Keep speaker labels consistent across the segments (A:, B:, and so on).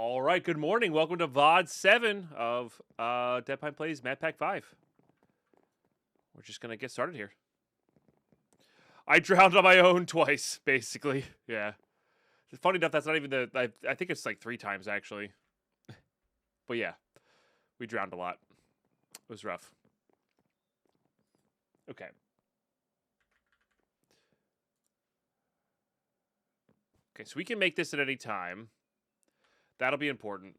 A: All right, good morning. Welcome to VOD 7 of Deadpine Plays Madpack 5. We're just going to get started here. I drowned on my own twice, basically. Yeah. It's funny enough, that's not even the... I think it's like 3 times, actually. But yeah, we drowned a lot. It was rough. Okay. Okay, so we can make this at any time. That'll be important.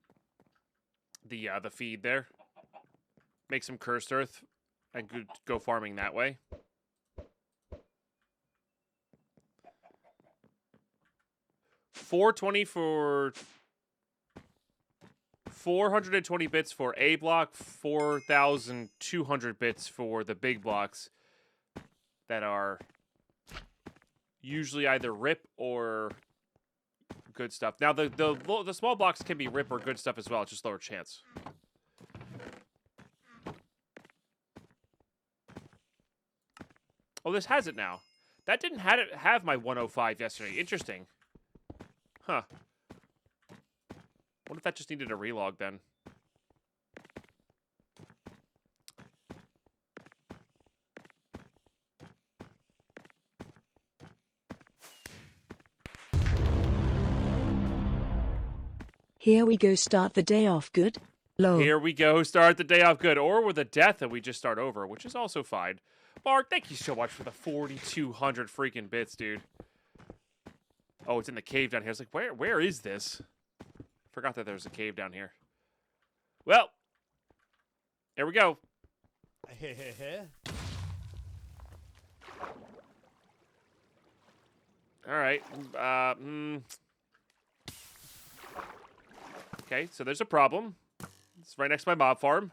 A: The feed there. Make some cursed earth and go farming that way. $420 for 420 bits for A block, 4,200 bits for the big blocks that are usually either rip or good stuff. Now the small blocks can be rip or good stuff as well. It's just lower chance. Oh, this has it now. That didn't have my 105 yesterday. Interesting. Huh. What if that just needed a relog then?
B: Here we go, start the day off good. Lol.
A: Here we go, start the day off good. Or with a death and we just start over, which is also fine. Mark, thank you so much for the 4,200 freaking bits, dude. Oh, it's in the cave down here. I was like, where is this? Forgot that there's a cave down here. Well, here we go. All right. Okay, so there's a problem. It's right next to my mob farm.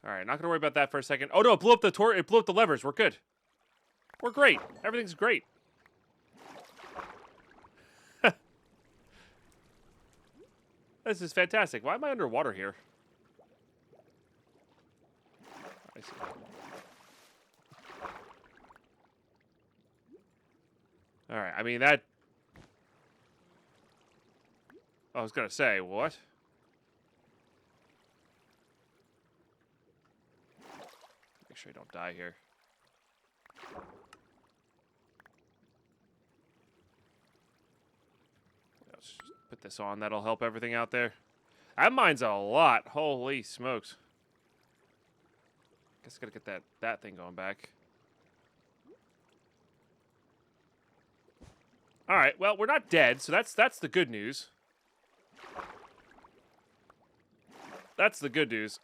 A: All right, not gonna worry about that for a second. Oh no, it blew up the levers. We're good. We're great. Everything's great. This is fantastic. Why am I underwater here? I see. All right. I mean that. I was gonna say what? Make sure you don't die here. Let's just put this on. That'll help everything out there. That mine's a lot. Holy smokes. Guess I gotta get that thing going back. All right. Well, we're not dead, so that's the good news. That's the good news.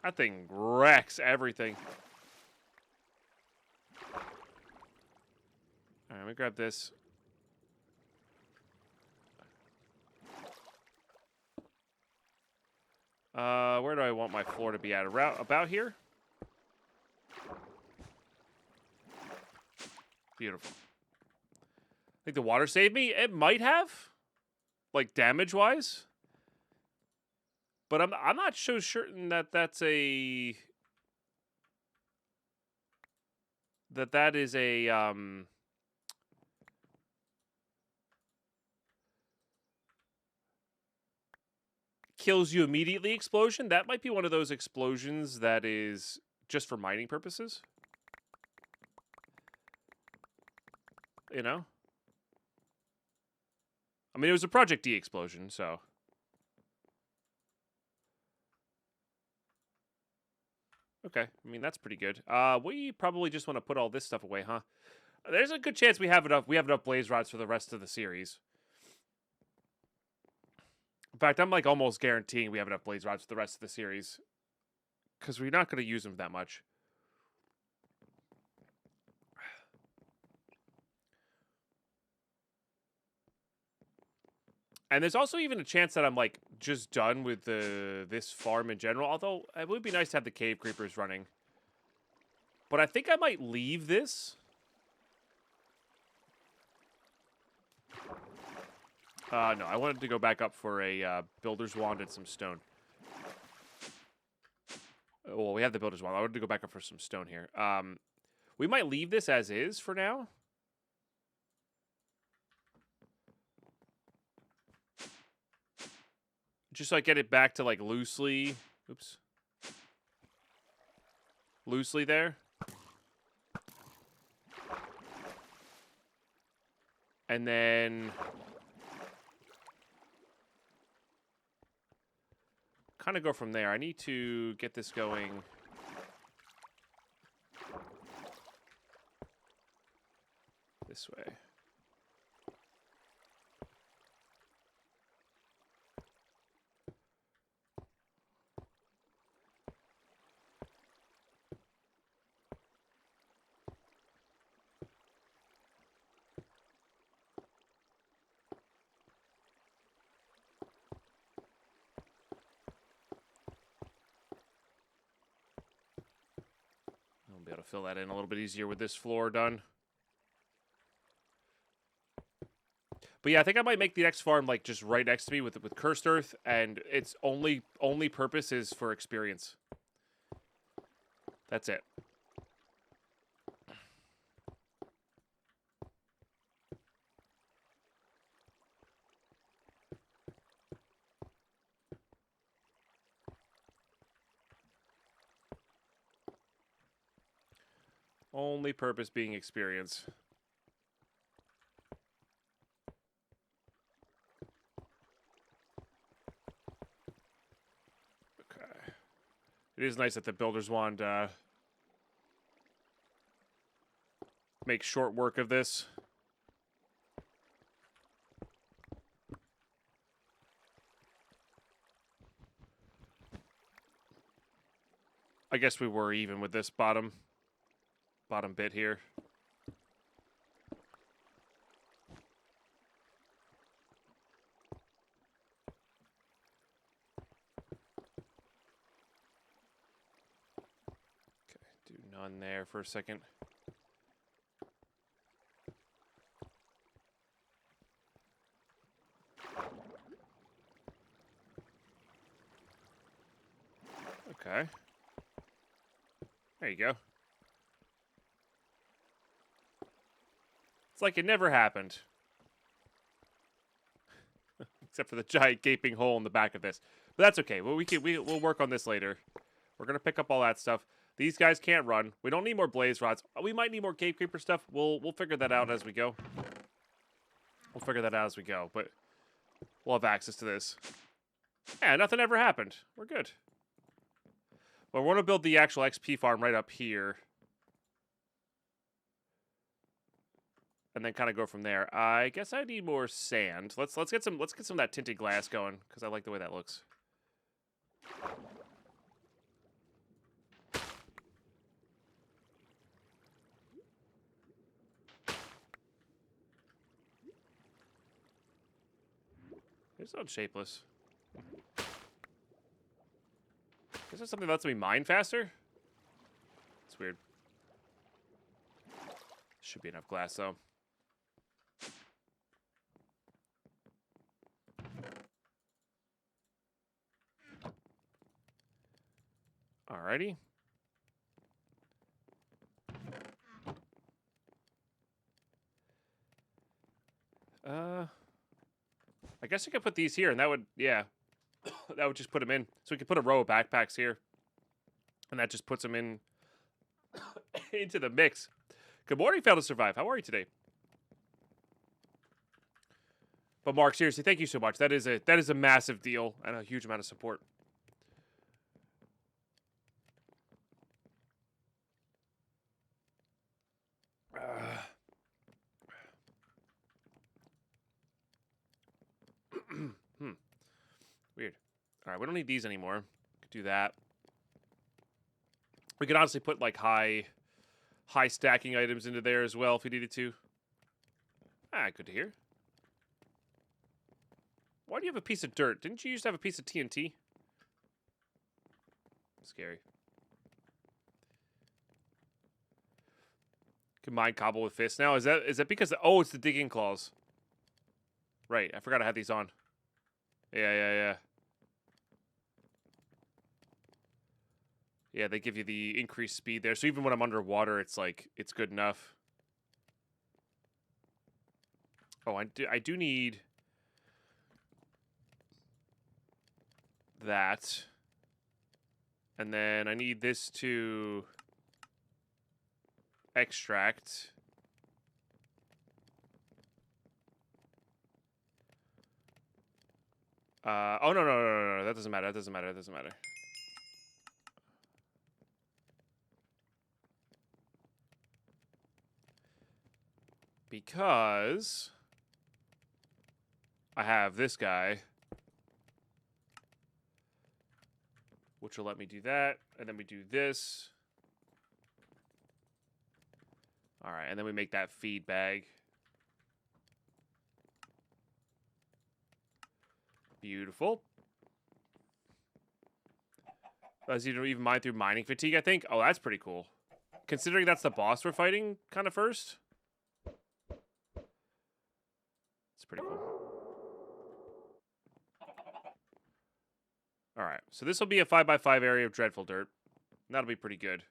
A: That thing wrecks everything. All right, let me grab this. Where do I want my floor to be at? About here? Beautiful. I think the water saved me. It might have, like damage-wise. But I'm not so certain that that is a kills you immediately explosion. That might be one of those explosions that is just for mining purposes. You know? I mean, it was a Project D explosion, so. Okay, I mean, that's pretty good. We probably just want to put all this stuff away, huh? There's a good chance we have enough blaze rods for the rest of the series. In fact, I'm like almost guaranteeing we have enough blaze rods for the rest of the series. Because we're not going to use them that much. And there's also even a chance that I'm like just done with this farm in general. Although it would be nice to have the cave creepers running. But I think I might leave this. No, I wanted to go back up for a builder's wand and some stone. well, we have the builder's wall. I wanted to go back up for some stone here. We might leave this as is for now. Just so I get it back to like loosely. Oops. Loosely there. And then kind of go from there. I need to get this going. This way. I'll be able to fill that in a little bit easier with this floor done. But yeah, I think I might make the next farm like just right next to me with cursed earth, and its only purpose is for experience. That's it. Only purpose being experience. Okay. It is nice that the builder's wand makes short work of this. I guess we were even with this bottom bit here. Okay, do none there for a second. Okay. There you go. It's like it never happened. Except for the giant gaping hole in the back of this. But that's okay. Well, we'll work on this later. We're going to pick up all that stuff. These guys can't run. We don't need more blaze rods. We might need more cave creeper stuff. We'll figure that out as we go. We'll figure that out as we go. But we'll have access to this. Yeah, nothing ever happened. We're good. But we're going to build the actual XP farm right up here. And then kind of go from there. I guess I need more sand. Let's get some of that tinted glass going, because I like the way that looks. It's not shapeless. Is there something that lets me mine faster? It's weird. Should be enough glass though. Alrighty. I guess I could put these here, and that would, yeah, that would just put them in. So we could put a row of backpacks here, and that just puts them in into the mix. Good morning, Fail to Survive. How are you today? But Mark, seriously, thank you so much. That is a massive deal and a huge amount of support. Weird. All right, we don't need these anymore. Could do that. We could honestly put like high stacking items into there as well if we needed to. Ah, good to hear. Why do you have a piece of dirt? Didn't you used to have a piece of TNT? Scary. Combine cobble with fist now. Is that because oh, it's the digging claws. Right, I forgot I had these on. Yeah. Yeah, they give you the increased speed there. So even when I'm underwater, it's like, it's good enough. Oh, I do need that. And then I need this to extract. Oh, no. That doesn't matter. That doesn't matter. That doesn't matter. Because I have this guy, which will let me do that. And then we do this. All right. And then we make that feed bag. Beautiful. Does he even mine through mining fatigue, I think? Oh, that's pretty cool. Considering that's the boss we're fighting kind of first. It's pretty cool. Alright, so this will be a 5x5 area of Dreadful Dirt. That'll be pretty good.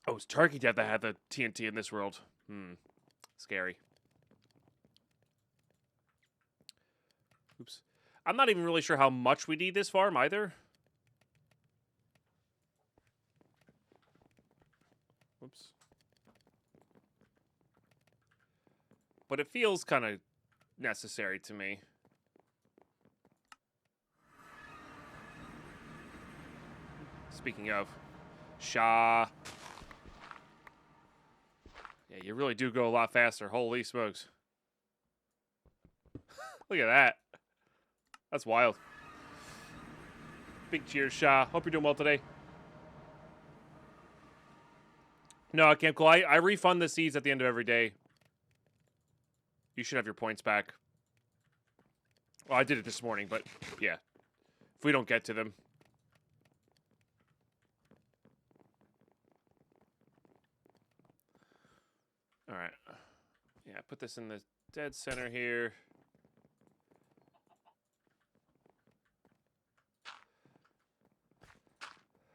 A: Oh, it's Turkey Death that had the TNT in this world. Scary. Oops. I'm not even really sure how much we need this farm either. Whoops. But it feels kind of necessary to me. Speaking of, Shah. Yeah, you really do go a lot faster. Holy smokes. Look at that. That's wild. Big cheers, Shah. Hope you're doing well today. No, I can't. Cool. I refund the seeds at the end of every day. You should have your points back. Well, I did it this morning, but yeah. If we don't get to them. Alright. Yeah, put this in the dead center here.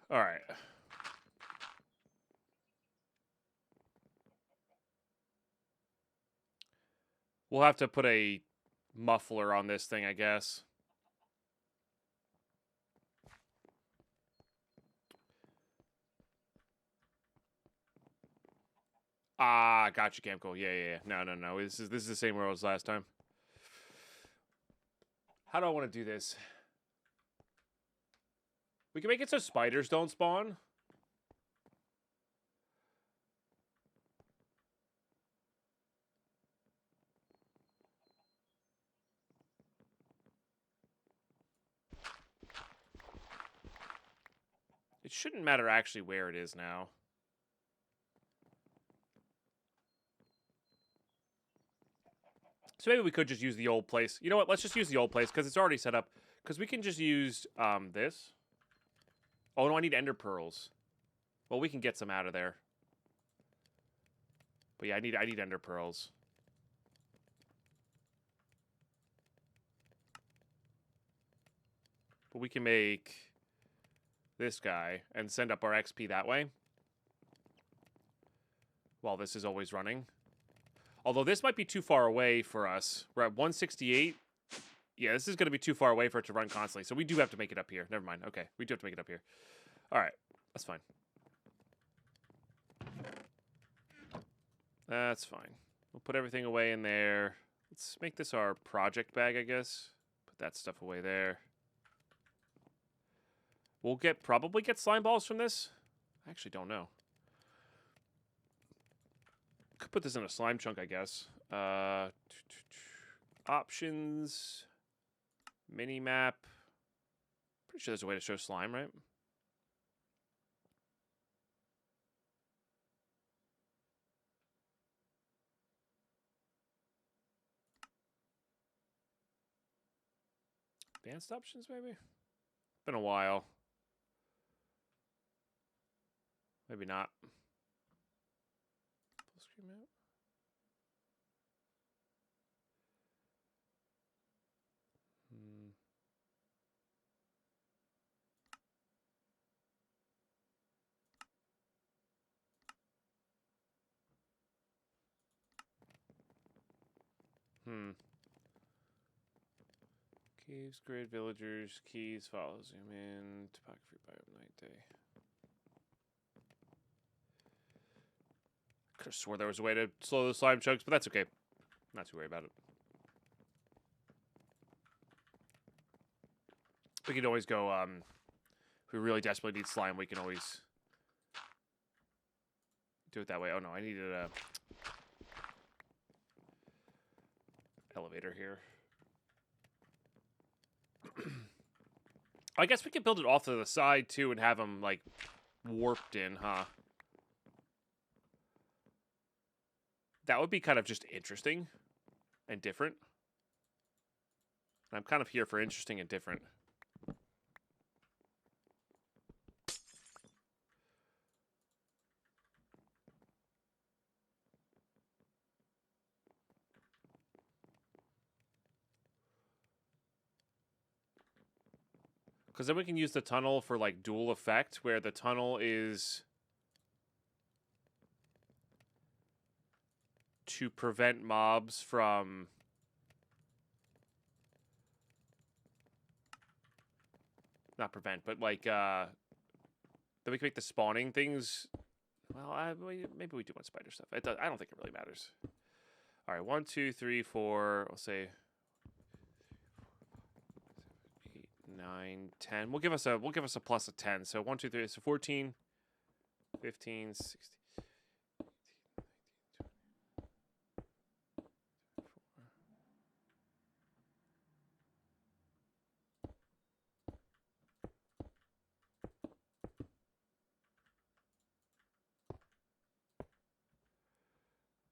A: Alright. We'll have to put a muffler on this thing, I guess. Ah, gotcha, Camco. Yeah. No. This is the same world as last time. How do I want to do this? We can make it so spiders don't spawn. It shouldn't matter actually where it is now. So maybe we could just use the old place. You know what? Let's just use the old place because it's already set up. Because we can just use this. Oh, no, I need ender pearls. Well, we can get some out of there. But yeah, I need ender pearls. But we can make this guy and send up our XP that way. While this is always running. Although this might be too far away for us. We're at 168. Yeah, this is going to be too far away for it to run constantly. So we do have to make it up here. Never mind. Okay, we do have to make it up here. All right, that's fine. That's fine. We'll put everything away in there. Let's make this our project bag, I guess. Put that stuff away there. We'll probably get slime balls from this. I actually don't know. Could put this in a slime chunk, I guess. Options. Mini map. Pretty sure there's a way to show slime, right? Advanced options, maybe? Been a while. Maybe not. Full screen map. Caves, grid, villagers, keys, follow, zoom in, topography, biome, night, day. Could have swore there was a way to slow the slime chugs, but that's okay. Not too worried about it. We can always go, if we really desperately need slime, we can always do it that way. Oh no, I needed a elevator here. I guess we could build it off to the side too and have them like warped in, huh? That would be kind of just interesting and different. I'm kind of here for interesting and different. Because then we can use the tunnel for, like, dual effect, where the tunnel is to prevent mobs from... Not prevent, but, like, then we can make the spawning things... Well, maybe we do want spider stuff. I don't think it really matters. All right, 1, 2, 3, 4, I'll say... 9, 10. We'll give us a plus of 10. So 1, 2, 3. So 14, 15, 16. 18, 19, 20.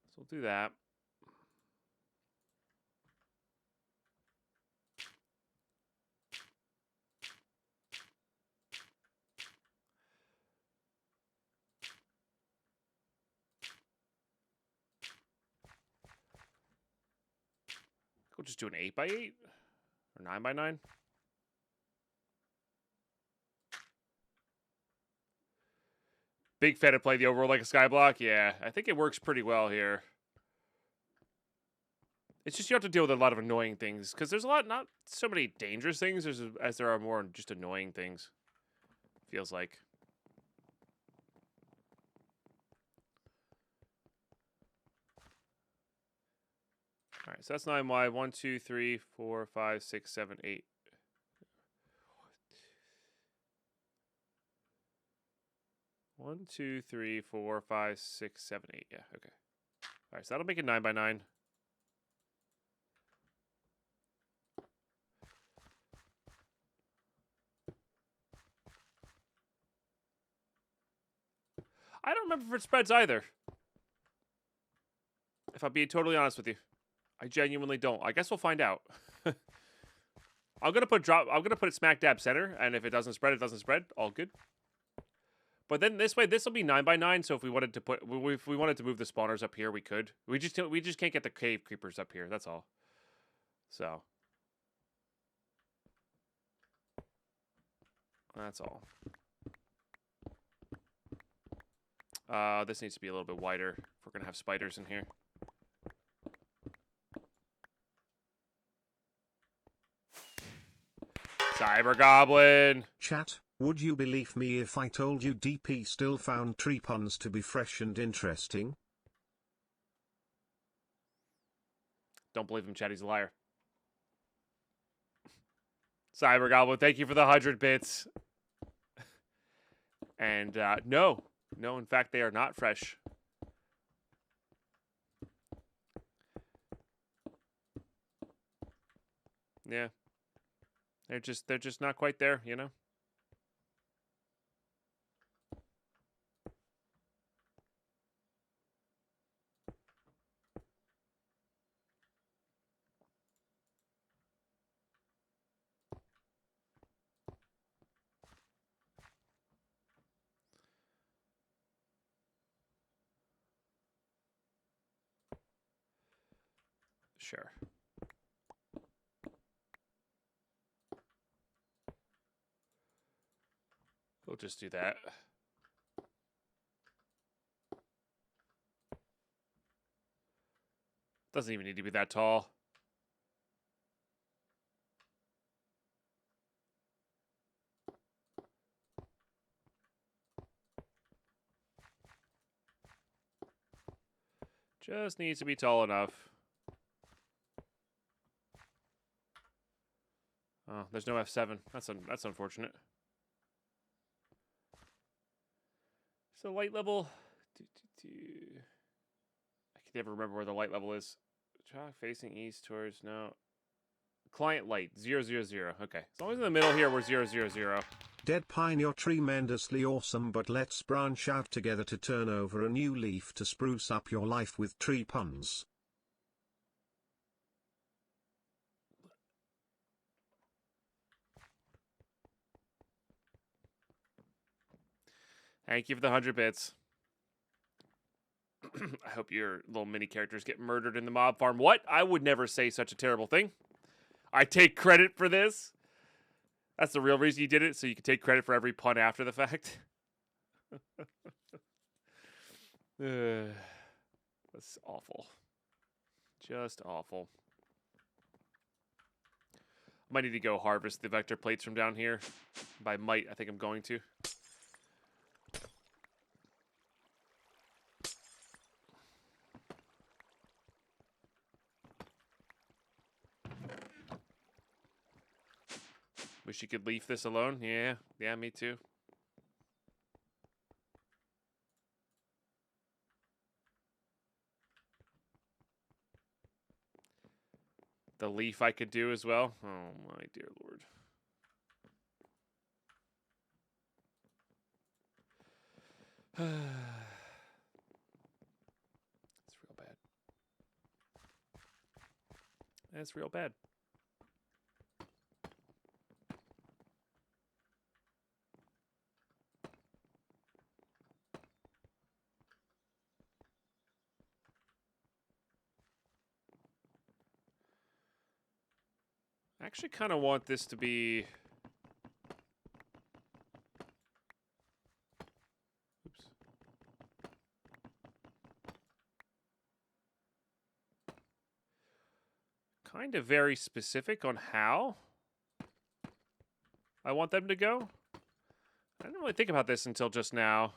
A: So we'll do that. We'll just do an 8x8 or 9x9. Big fan of play the overworld like a skyblock. Yeah, I think it works pretty well here. It's just you have to deal with a lot of annoying things because there's not so many dangerous things as there are more just annoying things. Feels like. All right, so that's 9Y. 1, 2, 3, 4, 5, 6, 7, 8. One, 2, 3, 4, 5, 6, 7, 8. Yeah, okay. All right, so that'll make it 9x9. I don't remember if it spreads either. If I'm being totally honest with you. I genuinely don't. I guess we'll find out. I'm gonna put it smack dab center, and if it doesn't spread, it doesn't spread. All good. But then this way, this will be 9x9. So if we wanted to move the spawners up here, we could. We just can't get the cave creepers up here. That's all. So that's all. This needs to be a little bit wider if we're gonna have spiders in here. Cyber Goblin.
C: Chat, would you believe me if I told you DP still found tree puns to be fresh and interesting?
A: Don't believe him, chat. He's a liar. Cyber Goblin, thank you for the 100 bits. And no, in fact, they are not fresh. Yeah. They're just not quite there, you know? Sure. We'll just do that. Doesn't even need to be that tall. Just needs to be tall enough. Oh, there's no F7. That's unfortunate. So light level. I can never remember where the light level is. Chalk facing east towards no. Client light 000. Okay, as long as in the middle here we're 000.
C: Deadpine, you're tremendously awesome, but let's branch out together to turn over a new leaf to spruce up your life with tree puns.
A: Thank you for the 100 bits. I hope your little mini characters get murdered in the mob farm. What? I would never say such a terrible thing. I take credit for this. That's the real reason you did it, so you can take credit for every pun after the fact. That's awful. Just awful. Might need to go harvest the vector plates from down here. By might, I think I'm going to. Wish you could leave this alone. Yeah, me too. The leaf I could do as well. Oh my dear lord. It's real bad. That's real bad. I actually kind of want this to be... Oops. Kind of very specific on how I want them to go. I didn't really think about this until just now.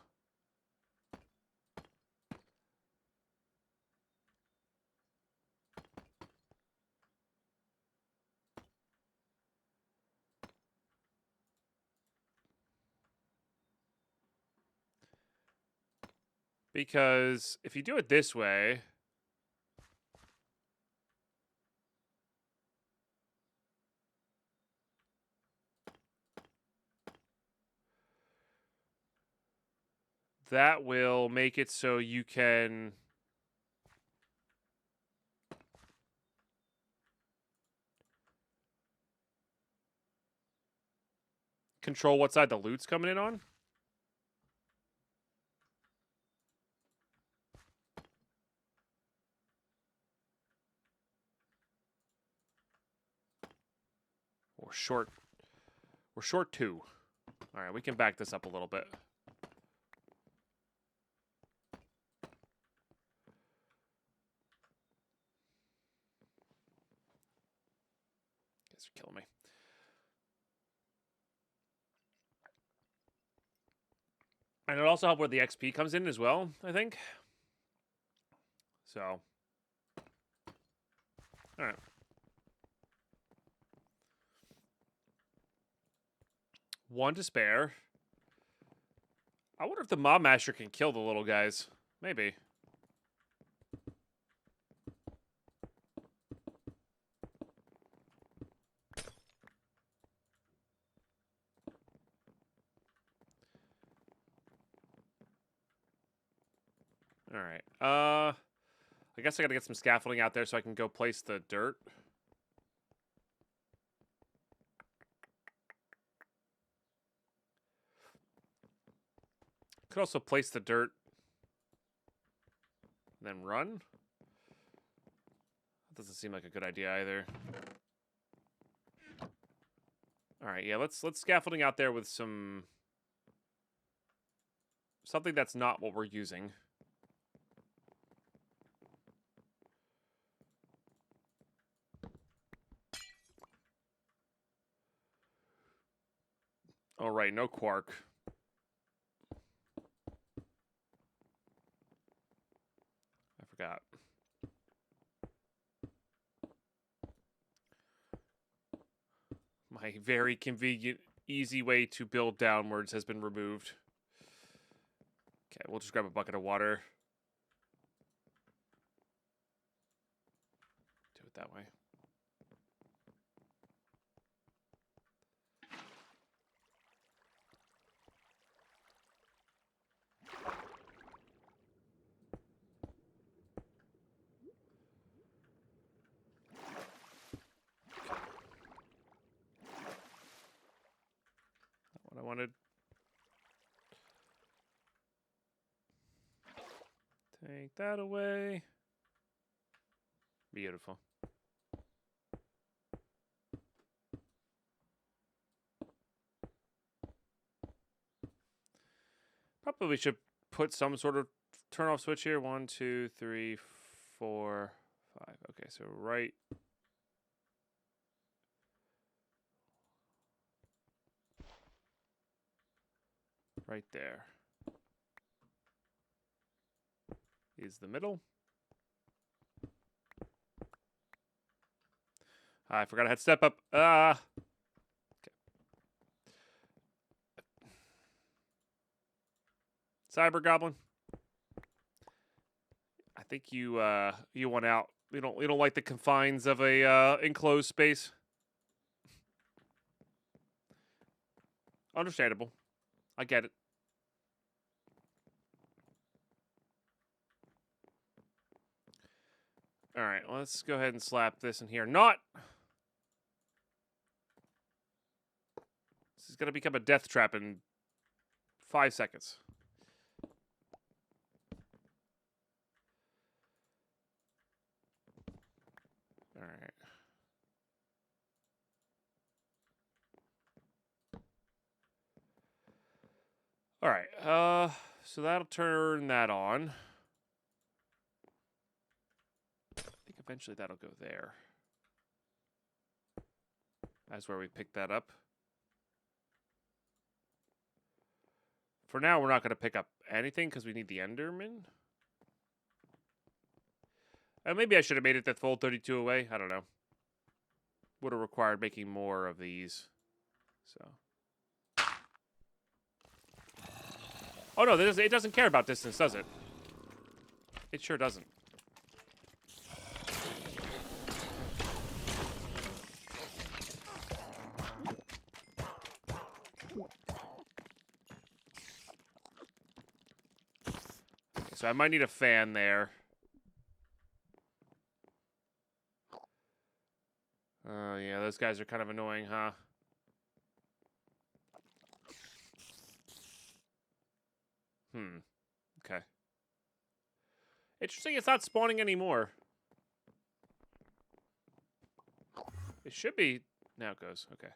A: Because if you do it this way, that will make it so you can control what side the loot's coming in on. We're short 2. All right, we can back this up a little bit. Guys are killing me. And it'll also help where the XP comes in as well, I think. So. All right. One to spare. I wonder if the Mob Masher can kill the little guys. Maybe. All right. I guess I gotta get some scaffolding out there so I can go place the dirt. Could also place the dirt, then run. That doesn't seem like a good idea either. All right, yeah, let's scaffolding out there with something that's not what we're using. All right, no quark. I forgot. My very convenient, easy way to build downwards has been removed. Okay, we'll just grab a bucket of water. Do it that way. Not what I wanted. Take that away. Beautiful. Probably should put some sort of turn off switch here. 1, 2, 3, 4, 5. Okay, so right there is the middle. I forgot I had step up. Okay. Cyber Goblin. I think you want out. You don't like the confines of a enclosed space. Understandable. I get it. All right, let's go ahead and slap this in here. Not. This is gonna become a death trap in 5 seconds. All right. All right. So that'll turn that on. I think eventually that'll go there. That's where we pick that up. For now, we're not going to pick up anything because we need the Enderman. Maybe I should have made it that full 32 away. I don't know. Would have required making more of these. So. Oh, no, it doesn't care about distance, does it? It sure doesn't. Okay, so I might need a fan there. Oh, yeah, those guys are kind of annoying, huh? Okay. Interesting, it's not spawning anymore. It should be. Now it goes. Okay.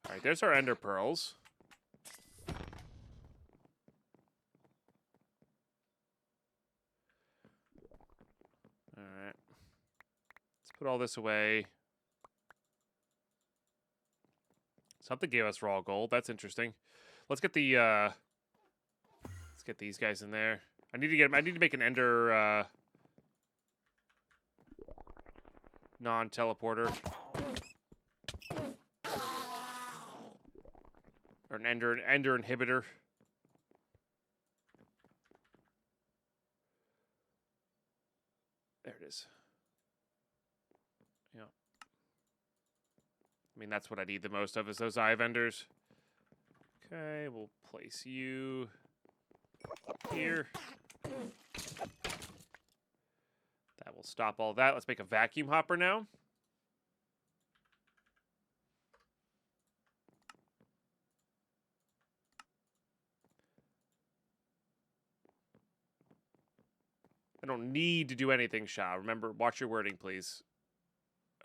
A: Alright, there's our ender pearls. Alright. Let's put all this away. Something gave us raw gold. That's interesting. Let's get the let's get these guys in there. I need to make an ender non-teleporter. Or an ender inhibitor. There it is. Yeah. I mean, that's what I need the most of is those eye vendors. Okay, we'll place you here. That will stop all that. Let's make a vacuum hopper now. I don't need to do anything, Sha. Remember, watch your wording, please.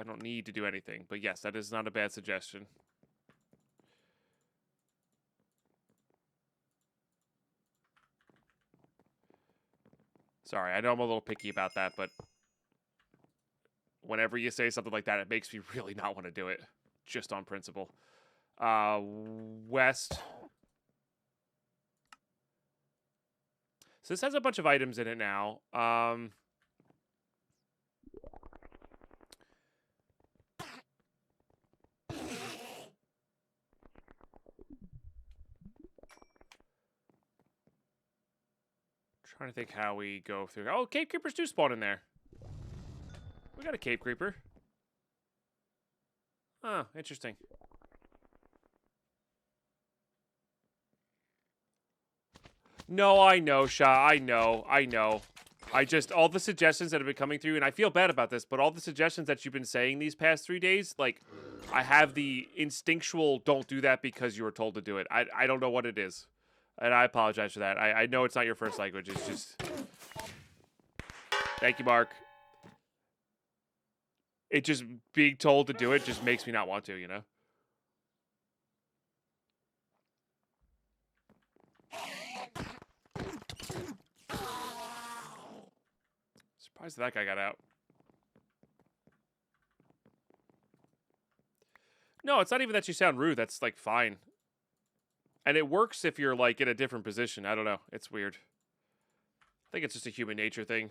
A: I don't need to do anything. But yes, that is not a bad suggestion. Sorry, I know I'm a little picky about that, but whenever you say something like that, it makes me really not want to do it, just on principle. west. So this has a bunch of items in it now. Trying to think how we go through. Oh, cave creepers do spawn in there. We got a cave creeper. Oh, interesting. No, I know, Sha. I know. I just, all the suggestions that have been coming through, and I feel bad about this, but all the suggestions that you've been saying these past 3 days, like, I have the instinctual don't do that because you were told to do it. I don't know what it is. And I apologize for that. I know it's not your first language. It's just... Thank you, Mark. It just, being told to do it just makes me not want to, you know? Surprised that guy got out. No, it's not even that you sound rude. That's, like, fine. And it works if you're, like, in a different position. I don't know. It's weird. I think it's just a human nature thing.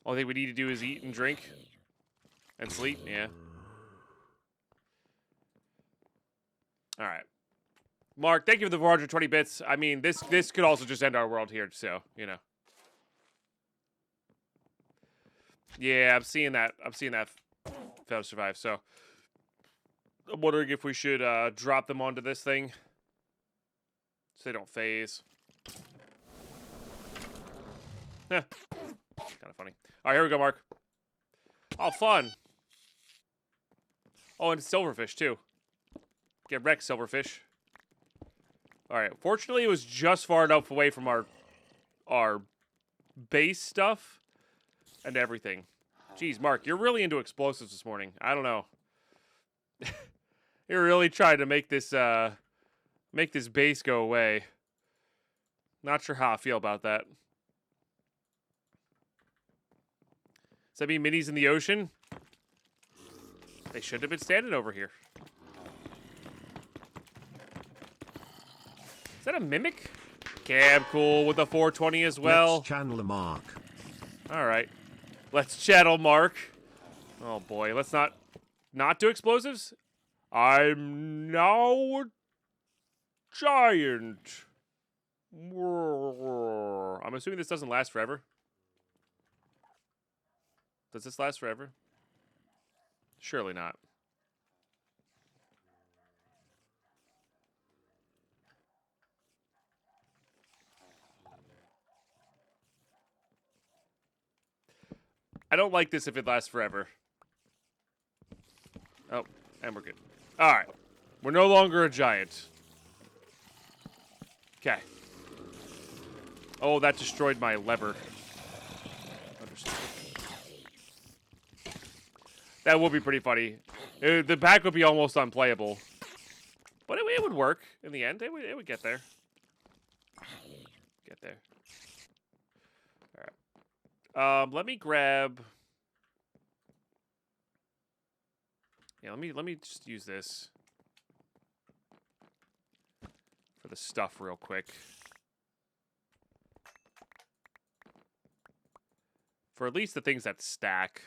A: Only thing we need to do is eat and drink. And sleep. Yeah. Alright. Mark, thank you for the 420 bits. I mean, this could also just end our world here, so, you know. Yeah, I'm seeing that fail to survive, so... I'm wondering if we should drop them onto this thing. So they don't phase. Kind of funny. Alright, here we go, Mark. Oh, fun. Oh, and silverfish, too. Get wrecked, silverfish. Alright, fortunately, it was just far enough away from our base stuff and everything. Jeez, Mark, you're really into explosives this morning. I don't know. You're really trying to make this base go away. Not sure how I feel about that. Does that mean minis in the ocean? They should have been standing over here. Is that a mimic? Cam, cool with the 420 as well.
C: Let's channel a Mark.
A: All right. Let's channel Mark. Oh boy, let's not do explosives. I'm now a giant. I'm assuming this doesn't last forever. Does this last forever? Surely not. I don't like this if it lasts forever. Oh, and we're good. All right. We're no longer a giant. Okay. Oh, that destroyed my lever. Understood. That would be pretty funny. The pack would be almost unplayable. But it would work in the end. It would get there. Get there. All right. Let me grab... Yeah, let me just use this for the stuff real quick. For at least the things that stack.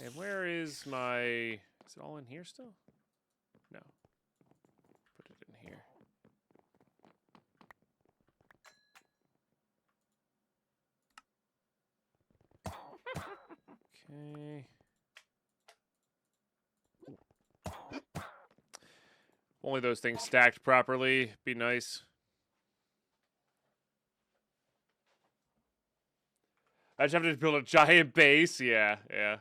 A: And where is my... Is it all in here still? No. Put it in here. Okay. Only those things stacked properly. Be nice. I just have to build a giant base. Yeah, yeah.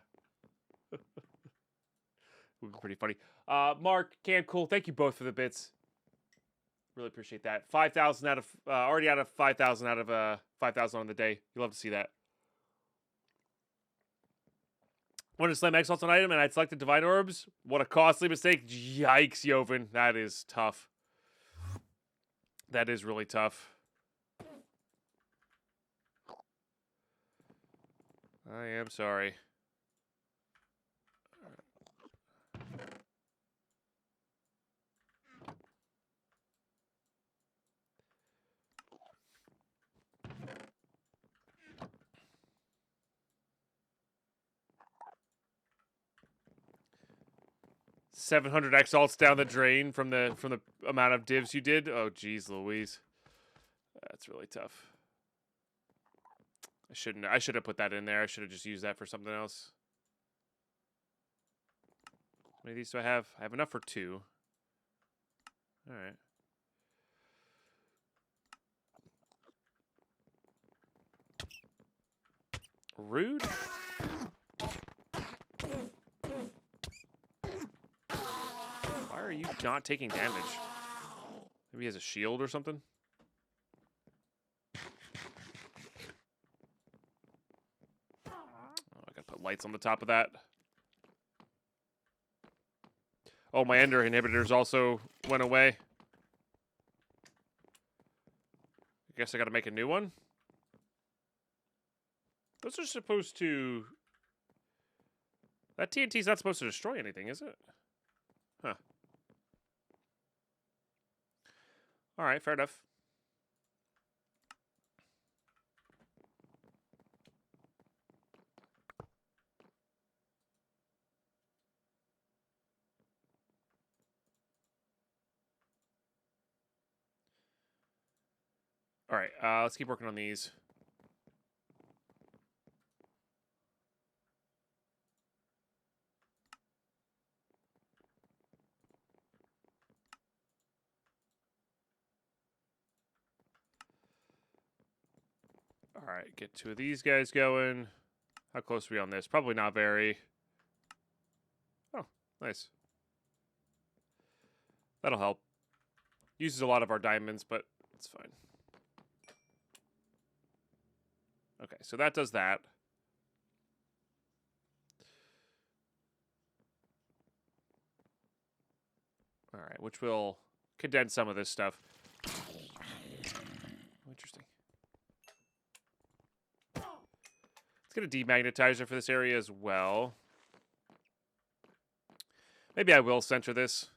A: Would be pretty funny. Mark, Cam, cool. Thank you both for the bits. Really appreciate that. 5,000 out of already out of 5,000 out of 5,000 on the day. You love to see that. Wanted to slam X on an item, and I'd selected Divine Orbs. What a costly mistake. Yikes, Joven. That is tough. That is really tough. I am sorry. 700 exalts down the drain from the amount of divs you did. Oh, geez, Louise. That's really tough. I should have put that in there. I should have just used that for something else. How many of these do I have? I have enough for 2. All right. Rude. Why are you not taking damage? Maybe he has a shield or something? Oh, I gotta put lights on the top of that. Oh, my ender inhibitors also went away. I guess I gotta make a new one. Those are supposed to... That TNT's not supposed to destroy anything, is it? Huh. Alright, fair enough. Alright, let's keep working on these. Alright, get 2 of these guys going. How close are we on this? Probably not very. Oh, nice. That'll help. Uses a lot of our diamonds, but it's fine. Okay, so that does that. Alright, which will condense some of this stuff. Interesting. Let's get a demagnetizer for this area as well. Maybe I will center this.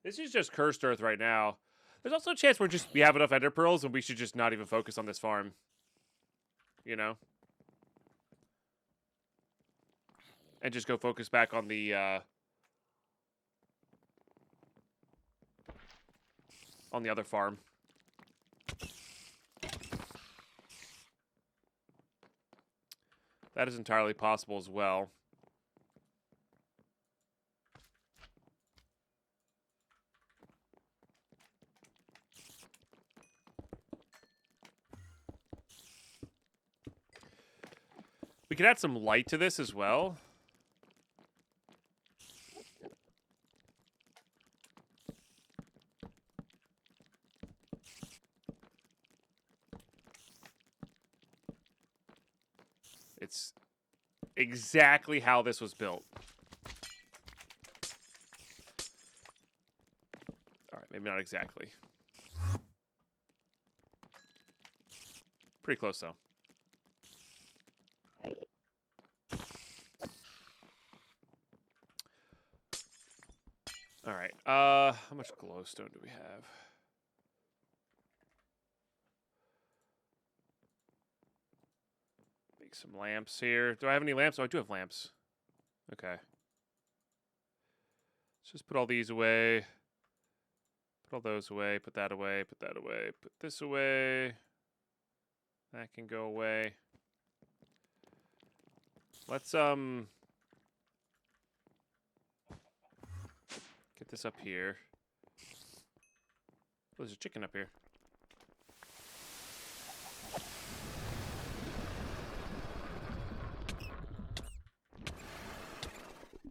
A: This is just cursed earth right now. There's also a chance we have enough ender pearls and we should just not even focus on this farm. You know? And just go focus back on the other farm. That is entirely possible as well. We could add some light to this as well. It's exactly how this was built. All right, maybe not exactly. Pretty close, though. All right. How much glowstone do we have? Make some lamps here. Do I have any lamps? Oh, I do have lamps. Okay. Let's just put all these away. Put all those away. Put that away. Put that away. Put this away. That can go away. Let's, get this up here. Oh, there's a chicken up here.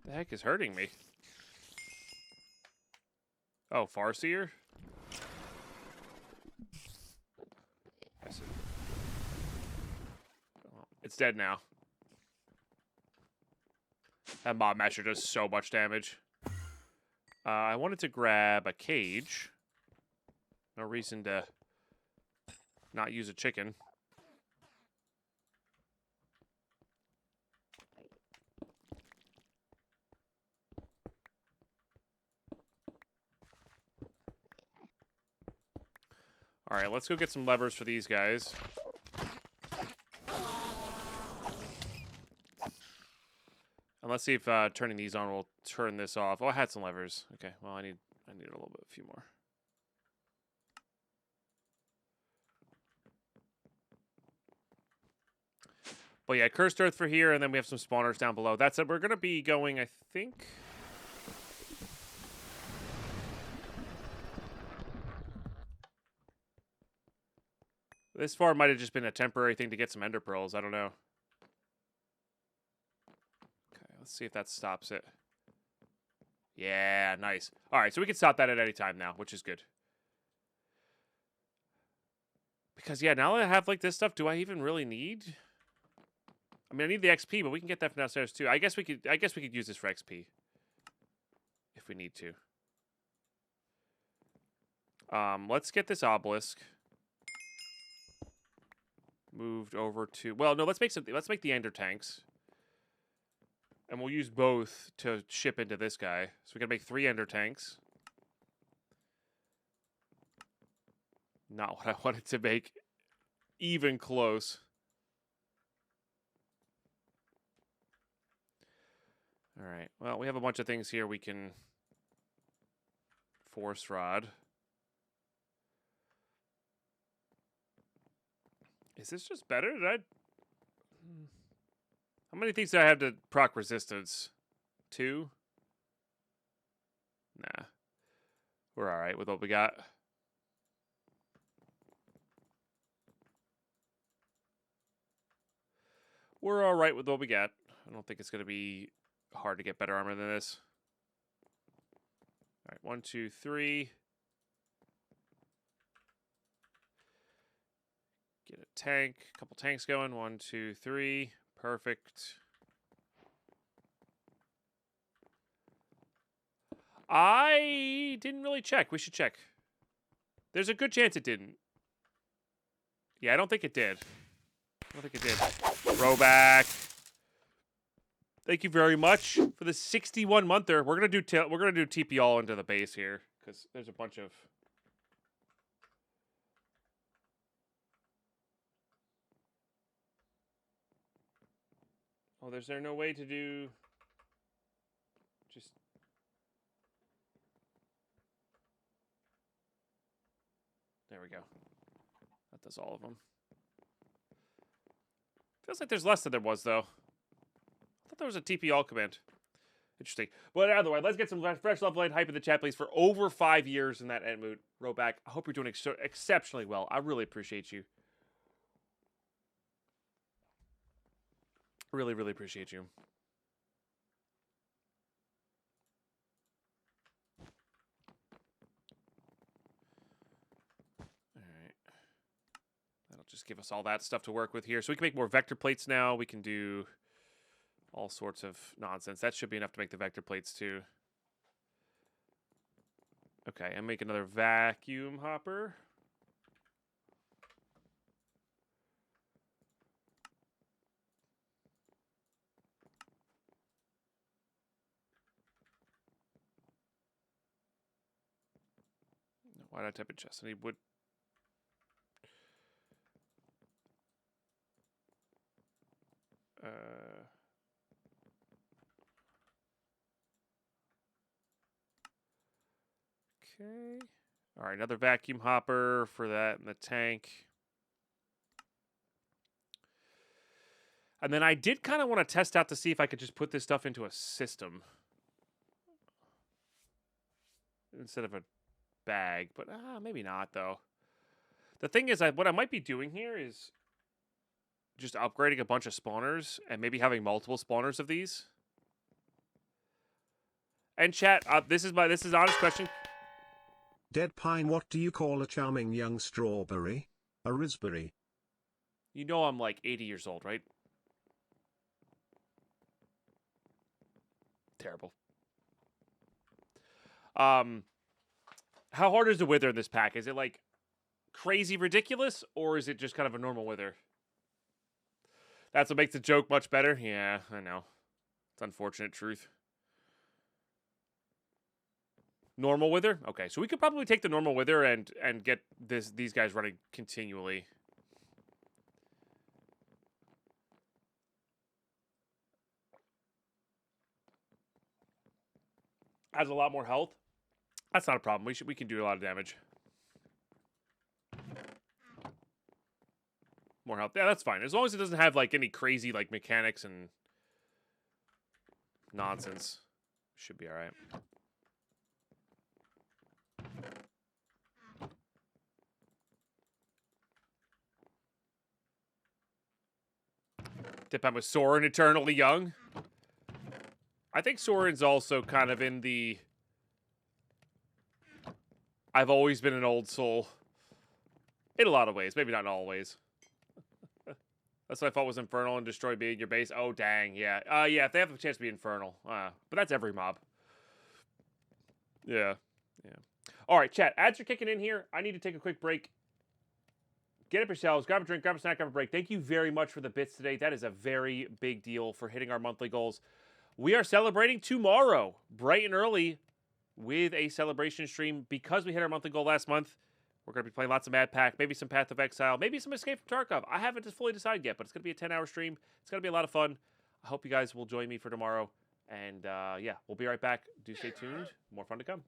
A: The heck is hurting me? Oh, Farseer? It's dead now. That mob masher does so much damage. I wanted to grab a cage. No reason to not use a chicken. All right, let's go get some levers for these guys. And let's see if turning these on will turn this off. Oh, I had some levers. Okay, well, I need a little bit, a few more. But yeah, Cursed Earth for here, and then we have some spawners down below. That's it. We're going to be going, I think... This far might have just been a temporary thing to get some ender pearls. I don't know. Okay, let's see if that stops it. Yeah, nice. All right, so we can stop that at any time now, which is good. Because, yeah, now that I have, like, this stuff, do I even really need... I mean, I need the XP, but we can get that from downstairs, too. I guess we could use this for XP. If we need to. Let's get this obelisk. Moved over to... Well, no, let's make something. Let's make the ender tanks. And we'll use both to ship into this guy. So we can make 3 ender tanks. Not what I wanted to make. Even close. All right. Well, we have a bunch of things here we can... Force rod. Is this just better? Did I... How many things do I have to proc resistance? 2? Nah. We're alright with what we got. We're alright with what we got. I don't think it's going to be hard to get better armor than this. Alright, 1, 2, 3. Get a tank, a couple tanks going. 1, 2, 3. Perfect. I didn't really check. We should check. There's a good chance it didn't. Yeah, I don't think it did. I don't think it did. Throwback. Thank you very much for the 61-monther. We're gonna do TP all into the base here because there's a bunch of. Oh, is there no way to do... Just... There we go. That does all of them. Feels like there's less than there was, though. I thought there was a TP all command. Interesting. But either way, let's get some fresh level 8 hype in the chat, please. For over 5 years in that Entmoot. Roback, I hope you're doing exceptionally well. I really appreciate you. Really, really appreciate you. Alright. That'll just give us all that stuff to work with here. So we can make more vector plates now. We can do all sorts of nonsense. That should be enough to make the vector plates too. Okay, and make another vacuum hopper. Why did I type in chest? I need wood. Okay. All right, another vacuum hopper for that in the tank. And then I did kind of want to test out to see if I could just put this stuff into a system instead of a bag, but maybe not though. The thing is, what I might be doing here is just upgrading a bunch of spawners and maybe having multiple spawners of these. And chat, this is honest question.
C: Deadpine, what do you call a charming young strawberry? A raspberry.
A: You know I'm like 80 years old, right? Terrible. How hard is the wither in this pack? Is it like crazy ridiculous, or is it just kind of a normal wither? That's what makes the joke much better? Yeah, I know. It's unfortunate truth. Normal wither? Okay, so we could probably take the normal wither and get these guys running continually. Has a lot more health. That's not a problem. We can do a lot of damage. More health. Yeah, that's fine. As long as it doesn't have like any crazy like mechanics and nonsense. Should be alright. Deadpine was Soren eternally young. I think Soren's also kind of in the I've always been an old soul. In a lot of ways. Maybe not in all ways. That's what I thought was Infernal and Destroy being your base. Oh, dang. Yeah. Yeah, if they have a chance to be Infernal. But that's every mob. Yeah. Yeah. All right, chat. Ads are kicking in here. I need to take a quick break. Get up yourselves. Grab a drink, grab a snack, grab a break. Thank you very much for the bits today. That is a very big deal for hitting our monthly goals. We are celebrating tomorrow, bright and early, with a celebration stream because we hit our monthly goal last month. We're going to be playing lots of Madpack, maybe some Path of Exile, maybe some Escape from Tarkov. I haven't just fully decided yet, but it's going to be a 10-hour stream. It's going to be a lot of fun. I hope you guys will join me for tomorrow. And yeah, we'll be right back. Do stay tuned. More fun to come.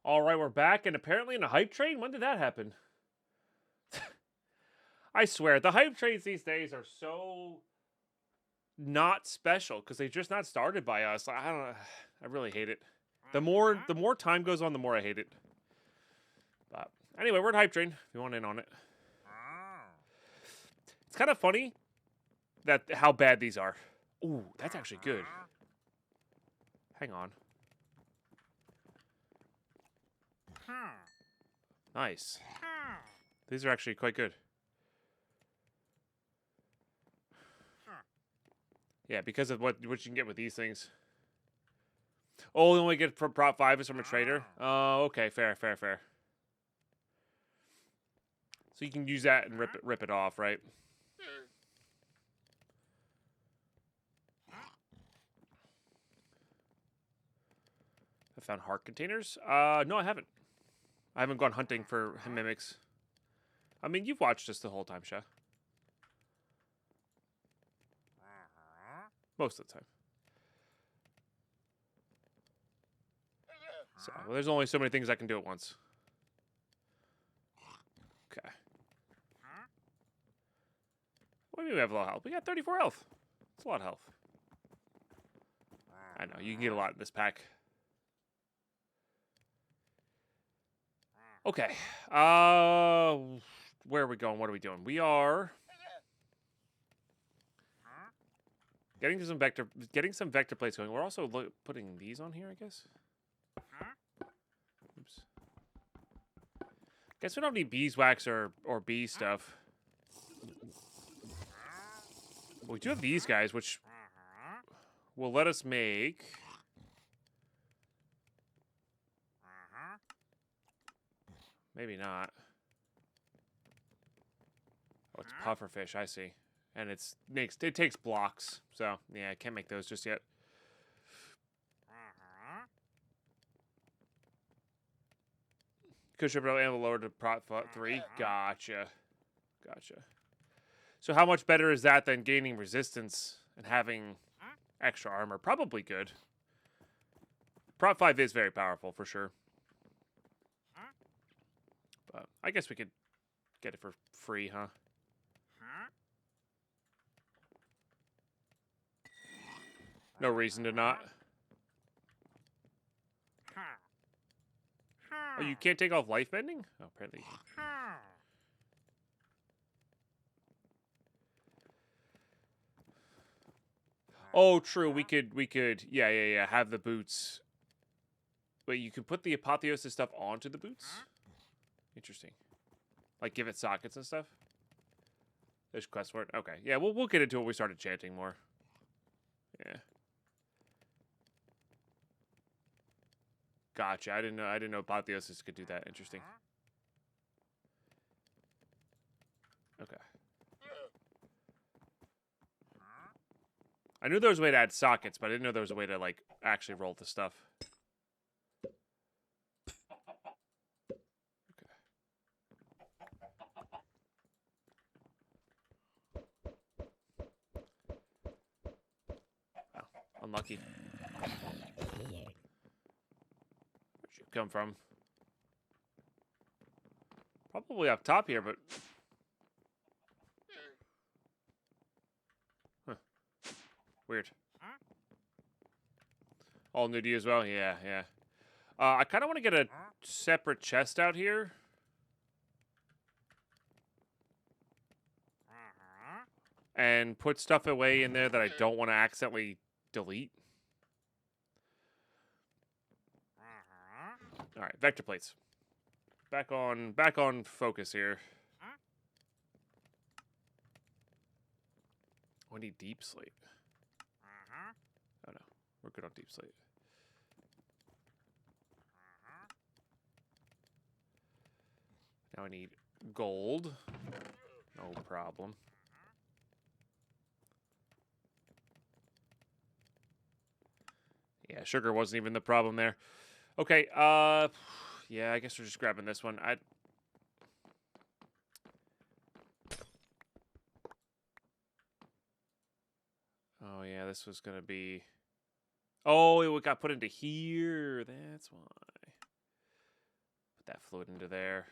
A: All right, we're back, and apparently in a hype train. When did that happen? I swear, the hype trains these days are so not special because they're just not started by us. I don't know. I really hate it. The more time goes on, the more I hate it. But anyway, we're at hype train. If you want in on it, it's kind of funny that how bad these are. Ooh, that's actually good. Hang on. Nice. These are actually quite good. Yeah, because of what you can get with these things. Oh, the only get from Prop 5 is from a trader? Oh, okay. Fair. So you can use that and rip it off, right? I found heart containers. No, I haven't. I haven't gone hunting for mimics. I mean, you've watched this the whole time, Sha. Most of the time. So, well, there's only so many things I can do at once. Okay. What do you mean we have a lot of health? We got 34 health. That's a lot of health. I know, you can get a lot in this pack. Okay. Where are we going? What are we doing? We are getting some vector plates going. We're also putting these on here, I guess. Oops. Guess we don't need beeswax or bee stuff. But we do have these guys, which will let us make. Maybe not. Oh, it's pufferfish. I see, and it takes blocks. So yeah, I can't make those just yet. Could ship it and lower to Prop 3. Gotcha. So how much better is that than gaining resistance and having extra armor? Probably good. Prop 5 is very powerful for sure. But I guess we could get it for free, huh? No reason to not. Oh, you can't take off life bending? Oh, apparently. Oh, true. We could. Yeah. Have the boots. Wait, you can put the apotheosis stuff onto the boots? Interesting. Like give it sockets and stuff? There's quest for it. Okay. Yeah, we'll get into it when we started chanting more. Yeah. Gotcha. I didn't know apotheosis could do that. Interesting. Okay. I knew there was a way to add sockets, but I didn't know there was a way to like actually roll the stuff. Unlucky. Where'd you come from? Probably up top here, but... Huh. Weird. All new to you as well? Yeah. I kind of want to get a separate chest out here. And put stuff away in there that I don't want to accidentally delete. All right, vector plates. Back on focus here. Oh, I need deep slate. Oh no, we're good on deep slate. Now I need gold. No problem. Yeah, sugar wasn't even the problem there. Okay, yeah, I guess we're just grabbing this one. Oh, yeah, this was gonna be... Oh, it got put into here. That's why. that fluid into there.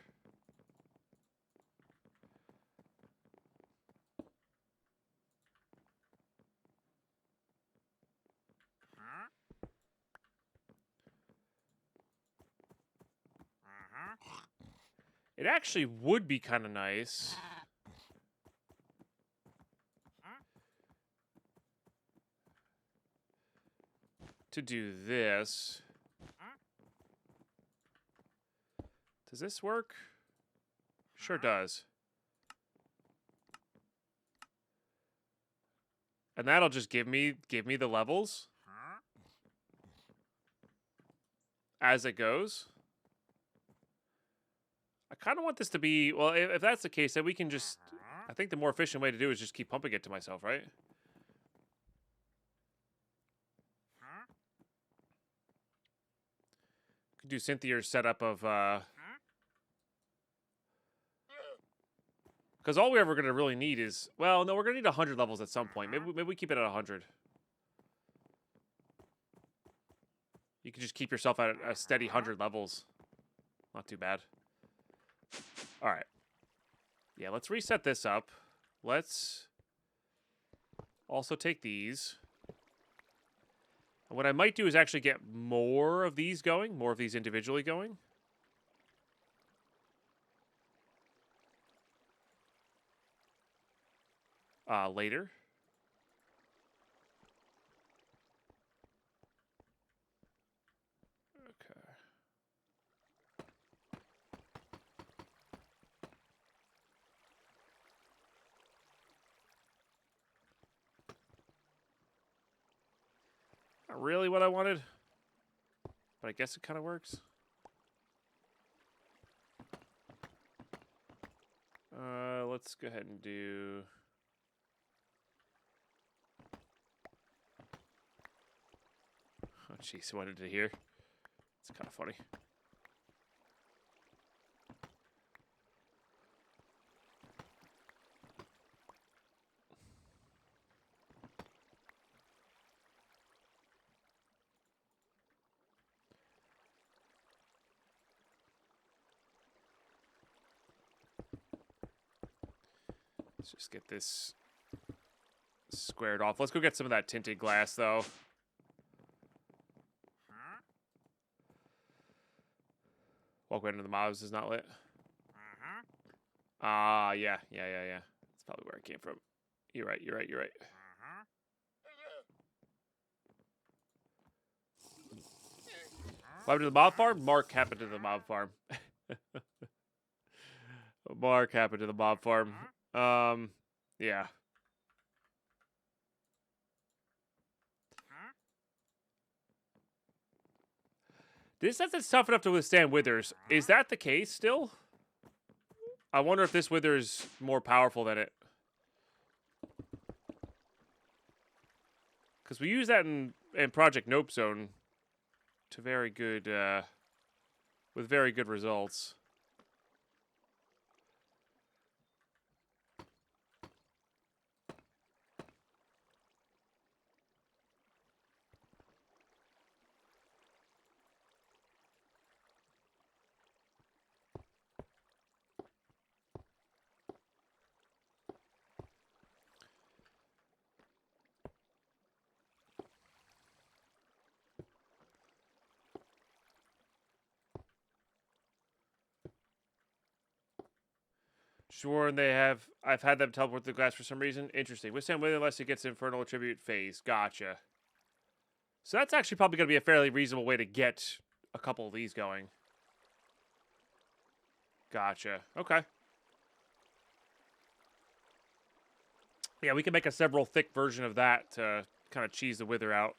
A: It actually would be kind of nice to do this. Does this work? Sure does. And that'll just give me the levels as it goes. I kind of want this to be, well, if that's the case, then we can just, I think the more efficient way to do it is just keep pumping it to myself, right? Could do Cynthia's setup of, because all we're ever going to really need is, well, no, we're going to need 100 levels at some point. Maybe we keep it at 100. You can just keep yourself at a steady 100 levels. Not too bad. All right. Yeah, let's reset this up. Let's also take these. And what I might do is actually get more of these going, more of these individually going. Later. Okay. Not really what I wanted, but I guess it kind of works. Let's go ahead and do... Oh, jeez, what did I hear? It's kind of funny. Let's just get this squared off. Let's go get some of that tinted glass, though. Walkway into the mobs is not lit. Yeah. That's probably where it came from. You're right. What happened to the mob farm? Mark happened to the mob farm. Mark happened to the mob farm. Yeah. This stuff's tough enough to withstand withers. Is that the case still? I wonder if this wither's more powerful than it. Because we use that in Project Nope Zone to very good, with very good results. Sure, and I've had them teleport the glass for some reason. Interesting. Withstand wither unless it gets Infernal Attribute phase. Gotcha. So that's actually probably going to be a fairly reasonable way to get a couple of these going. Gotcha. Okay. Yeah, we can make a several thick version of that to kind of cheese the wither out.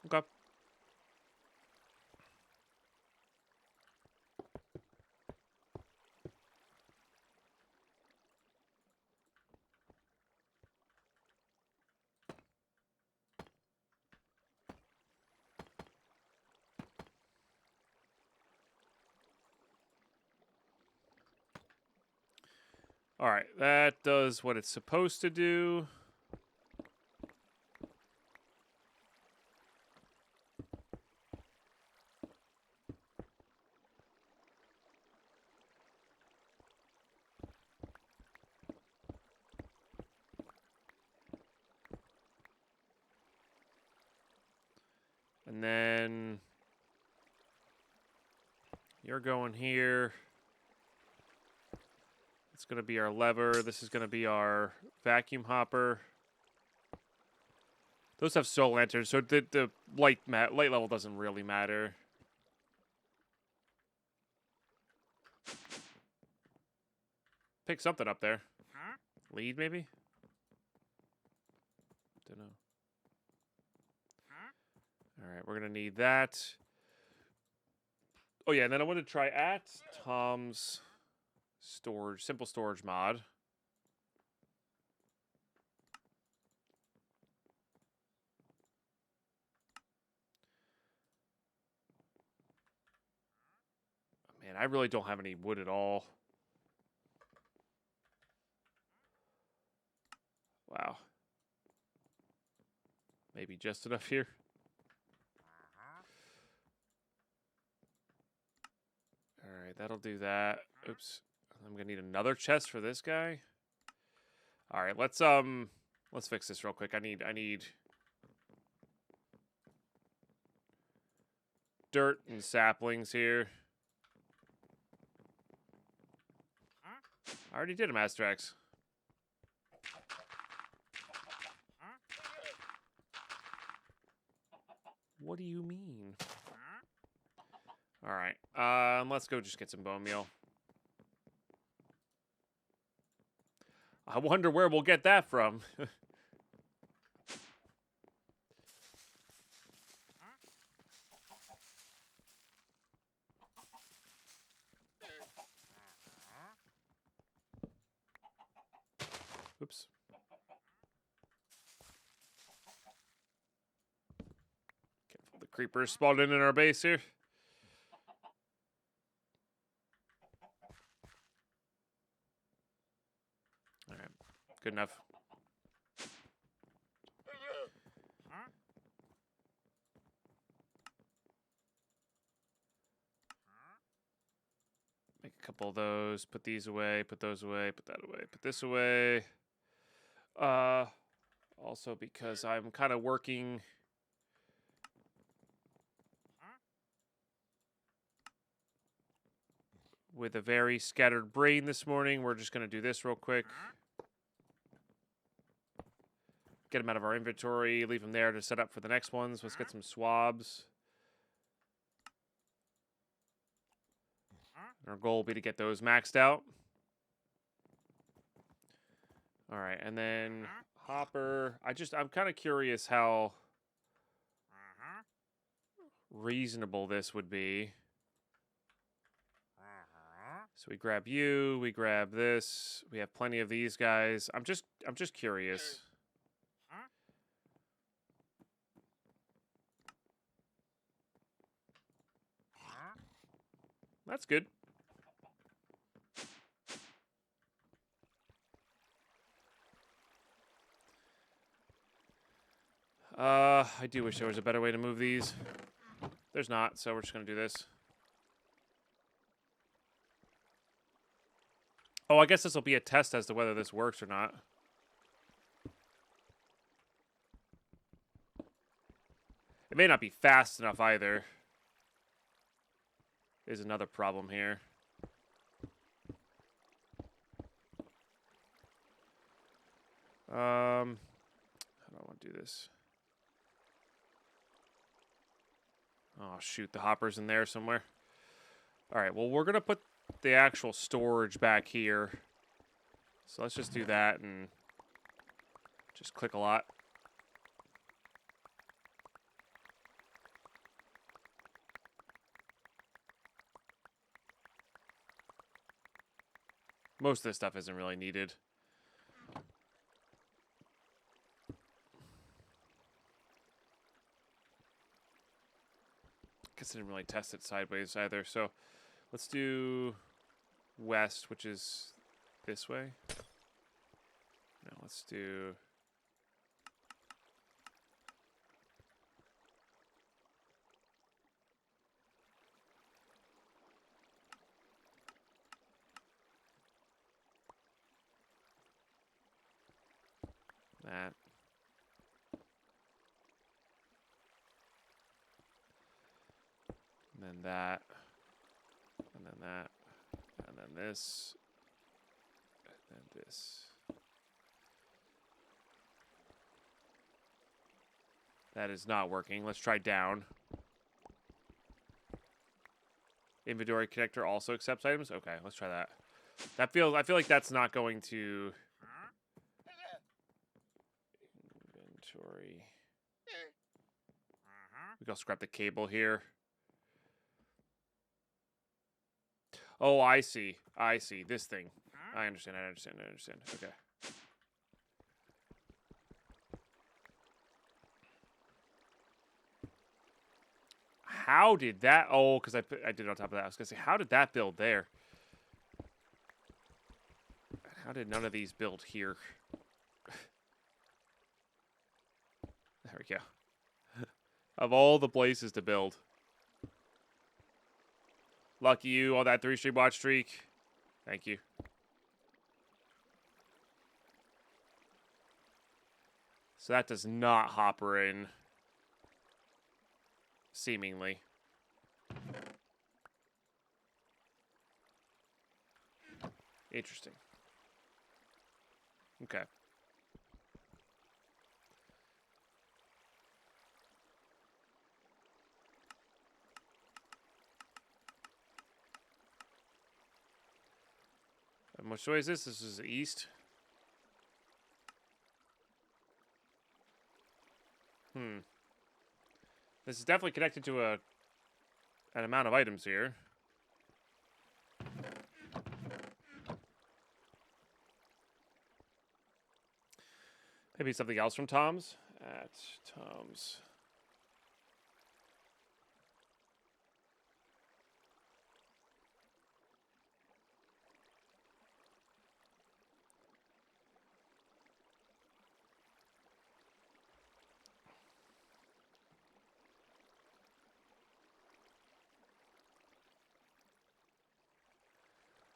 A: Okay. All right, that does what it's supposed to do. And then you're going here. It's going to be our lever. This is going to be our vacuum hopper. Those have soul lanterns, so the light level doesn't really matter. Pick something up there. Lead, maybe? Don't know. All right, we're going to need that. Oh, yeah, and then I want to try at Tom's storage, simple storage mod. Man, I really don't have any wood at all. Wow. Maybe just enough here. All right, that'll do that. Oops. I'm going to need another chest for this guy. All right, let's fix this real quick. I need dirt and saplings here. I already did a Master X. What do you mean? All right, let's go just get some bone meal. I wonder where we'll get that from. Oops. Careful, the creepers spawned in our base here. All right, good enough. Make a couple of those, put these away, put those away, put that away, put this away. Also because I'm kind of working with a very scattered brain this morning. We're just going to do this real quick. Get them out of our inventory, leave them there to set up for the next ones. Let's get some swabs. Our goal will be to get those maxed out. All right, and then hopper. I'm kind of curious how reasonable this would be. So we grab you, we grab this. We have plenty of these guys. I'm just curious. That's good. I do wish there was a better way to move these. There's not, so we're just going to do this. Oh, I guess this will be a test as to whether this works or not. It may not be fast enough either. Is another problem here. How do I want to do this? Oh, shoot. The hopper's in there somewhere. All right. Well, we're going to put the actual storage back here. So let's just do that and just click a lot. Most of this stuff isn't really needed. Guess I didn't really test it sideways either. So let's do west, which is this way. No, let's do... that. then that. And then that. And then this. And then this. That is not working. Let's try down. Inventory connector also accepts items? Okay, let's try that. I feel like that's not going to... Inventory. We can scrap the cable here. Oh, I see. I see. This thing. I understand. Okay. How did that... Oh, because I did it on top of that. I was going to say, how did that build there? How did none of these build here? There we go. Of all the places to build. Lucky you on that 3-stream watch streak. Thank you. So that does not hopper in. Seemingly. Interesting. Okay. And which way is this? This is east. This is definitely connected to an amount of items here. Maybe something else from Tom's. At Tom's.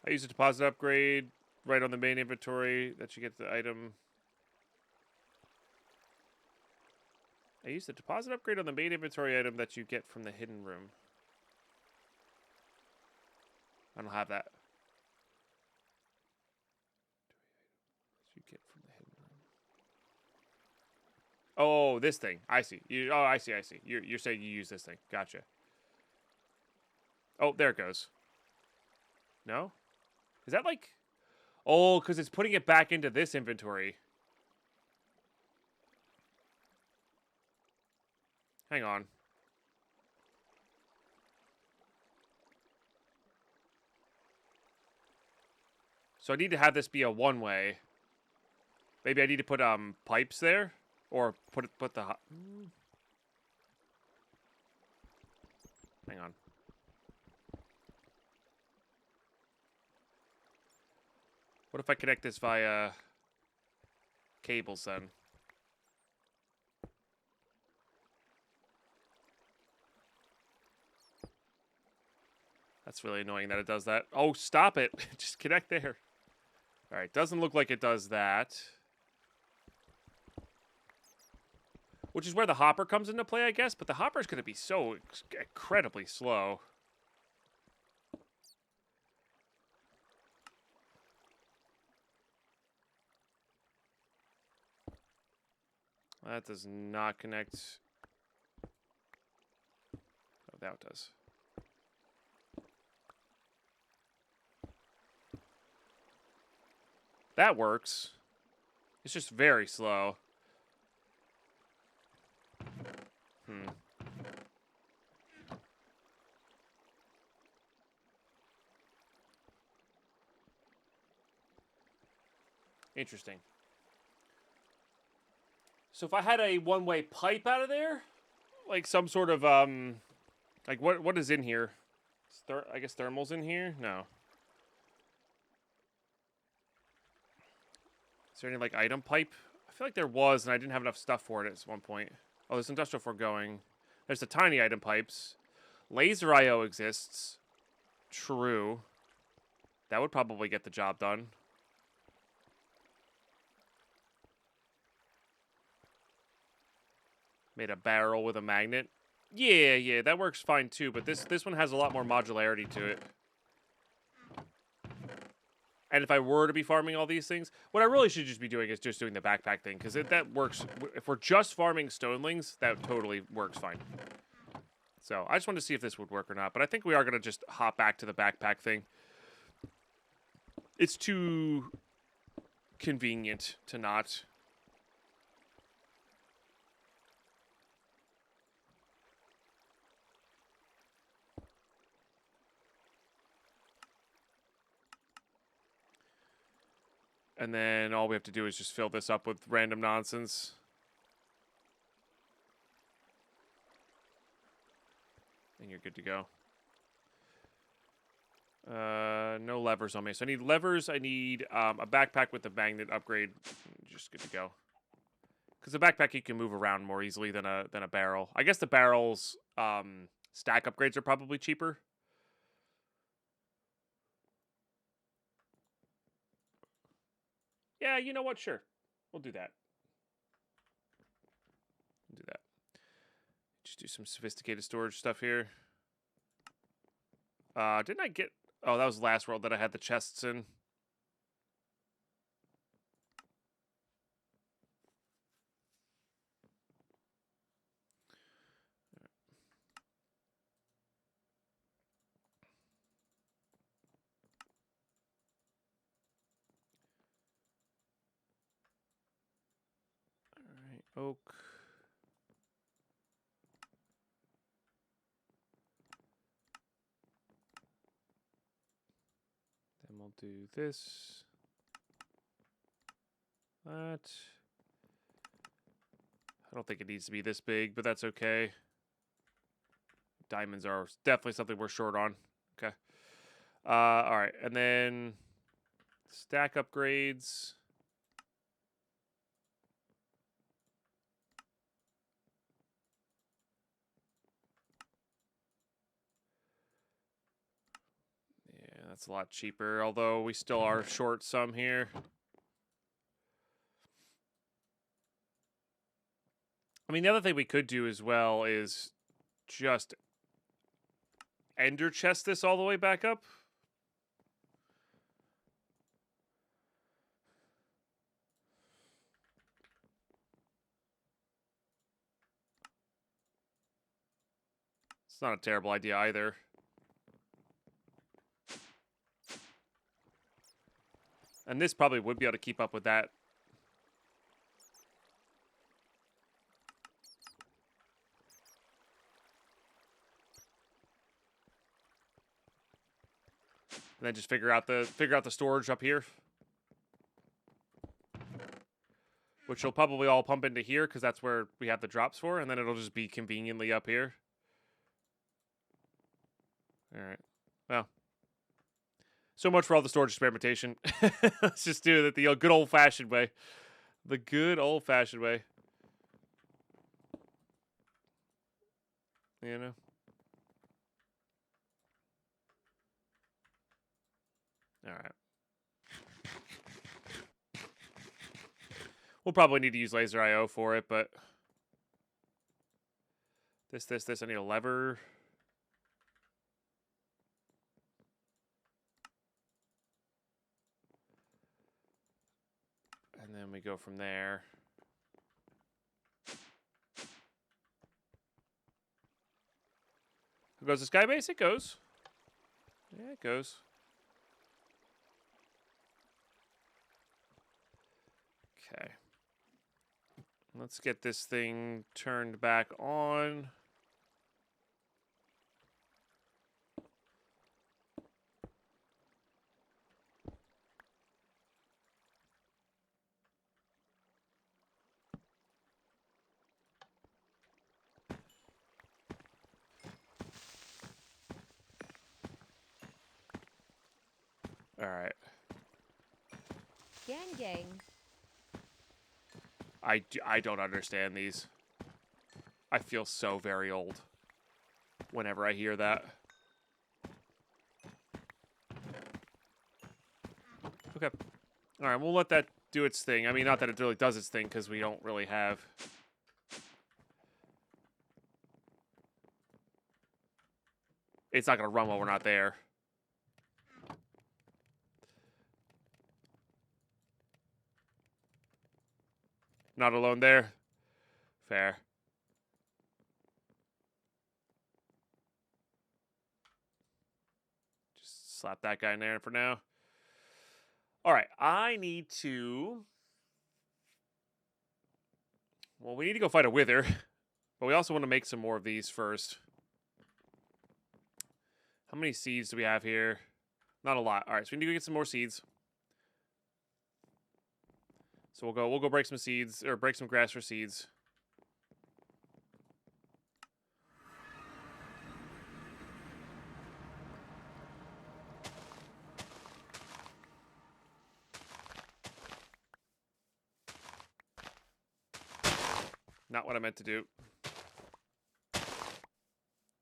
A: I use a deposit upgrade right on the main inventory that you get the item. I use the deposit upgrade on the main inventory item that you get from the hidden room. I don't have that. You get from the hidden room. Oh, this thing. I see. I see. You're saying you use this thing. Gotcha. Oh, there it goes. No? Is that like... Oh, because it's putting it back into this inventory. Hang on. So I need to have this be a one-way. Maybe I need to put pipes there, or put the. Hang on. What if I connect this via cables then? That's really annoying that it does that. Oh, stop it. Just connect there. All right, doesn't look like it does that. Which is where the hopper comes into play, I guess. But the hopper's going to be so incredibly slow. That does not connect. Oh, that does. That works. It's just very slow. Interesting. So if I had a one-way pipe out of there, like some sort of like what is in here? I guess thermal's in here? No. Is there any like item pipe? I feel like there was, and I didn't have enough stuff for it at one point. Oh, there's industrial foregoing. There's the tiny item pipes. Laser IO exists. True. That would probably get the job done. Made a barrel with a magnet. Yeah, that works fine too, but this one has a lot more modularity to it. And if I were to be farming all these things, what I really should just be doing is just doing the backpack thing, because that works. If we're just farming stonelings, that totally works fine. So I just wanted to see if this would work or not, but I think we are going to just hop back to the backpack thing. It's too convenient to not. And then all we have to do is just fill this up with random nonsense. And you're good to go. No levers on me. So I need levers. I need a backpack with a magnet upgrade. Just good to go. Because the backpack you can move around more easily than a barrel. I guess the barrels stack upgrades are probably cheaper. Yeah, you know what? Sure. We'll do that. We'll do that. Just do some sophisticated storage stuff here. Didn't I get... Oh, that was last world that I had the chests in. All right, oak. Then we'll do this. That. I don't think it needs to be this big, but that's okay. Diamonds are definitely something we're short on. Okay. All right, and then stack upgrades. Yeah, that's a lot cheaper, although we still are short some here. I mean, the other thing we could do as well is just ender chest this all the way back up. It's not a terrible idea either. And this probably would be able to keep up with that. And then just figure out the storage up here. Which will probably all pump into here because that's where we have the drops for, and then it'll just be conveniently up here. Alright. Well. So much for all the storage experimentation. Let's just do it the good old-fashioned way. The good old-fashioned way. You know? Alright. We'll probably need to use laser IO for it, but... This. I need a lever. And then we go from there. Goes the sky base? It goes. Yeah, it goes. Okay. Let's get this thing turned back on. All right.
D: Gang.
A: I don't understand these. I feel so very old whenever I hear that. Okay. All right, we'll let that do its thing. I mean, not that it really does its thing because we don't really have... it's not going to run while we're not there. Not alone there. Fair. Just slap that guy in there for now. All right, I need to... Well, we need to go fight a wither. But we also want to make some more of these first. How many seeds do we have here? Not a lot. All right, so we need to go get some more seeds. So we'll go break some seeds, or break some grass for seeds. Not what I meant to do.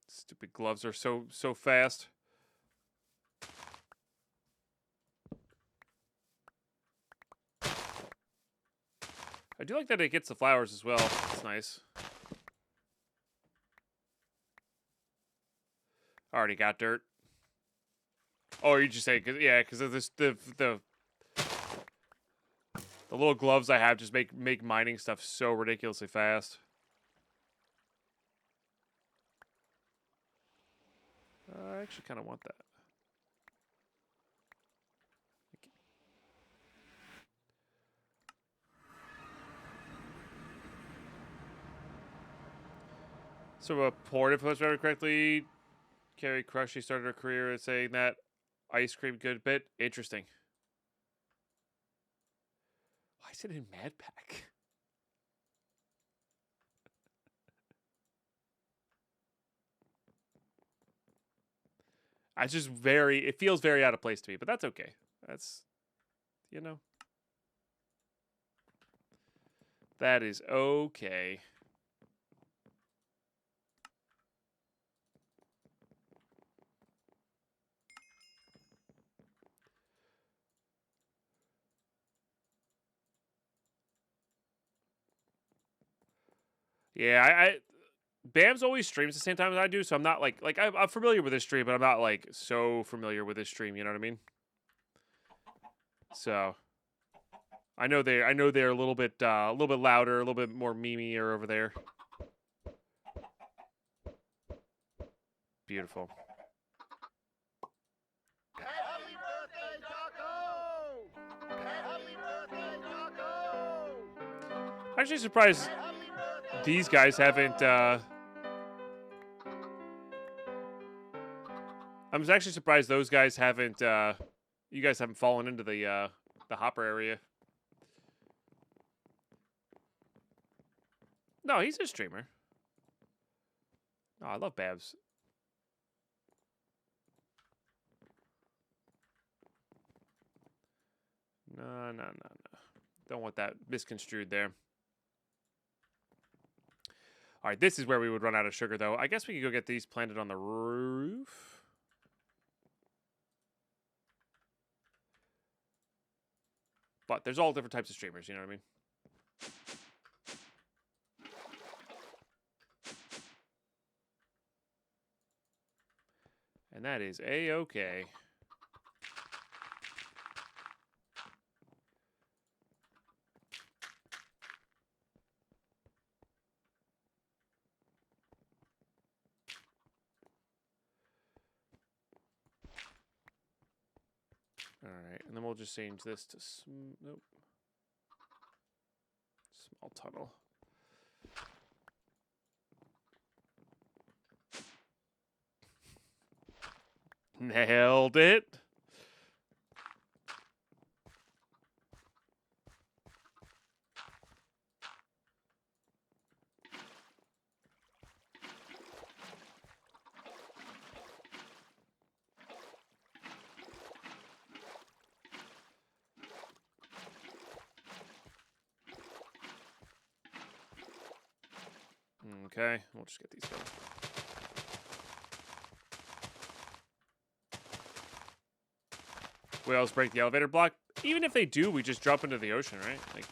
A: Stupid gloves are so fast. I do like that it gets the flowers as well. That's nice. Already got dirt. Oh, you just say, yeah, because of this, the little gloves I have just make mining stuff so ridiculously fast. I actually kind of want that. So a port, if I remember correctly, Carrie Crushy started her career saying that ice cream good bit. Interesting. Why is it in Madpack? It's just it feels very out of place to me, but that's okay. That's, you know. That is okay. Yeah, Bam's always streams the same time as I do, so I'm not like I'm familiar with this stream, but I'm not like so familiar with this stream. You know what I mean? So I know they're a little bit louder, a little bit more memeier over there. Beautiful.
D: Happy birthday, Taco! Happy birthday, Taco!
A: I'm actually surprised these guys haven't. I'm actually surprised those guys haven't. You guys haven't fallen into the hopper area. No, he's a streamer. Oh, I love Babs. No. Don't want that misconstrued there. All right, this is where we would run out of sugar, though. I guess we could go get these planted on the roof. But there's all different types of streamers, you know what I mean? And that is A-okay. All right, and then we'll just change this to nope. Small tunnel. Nailed it. Okay, we'll just get these going. Whales break the elevator block. Even if they do, we just jump into the ocean, right? Like,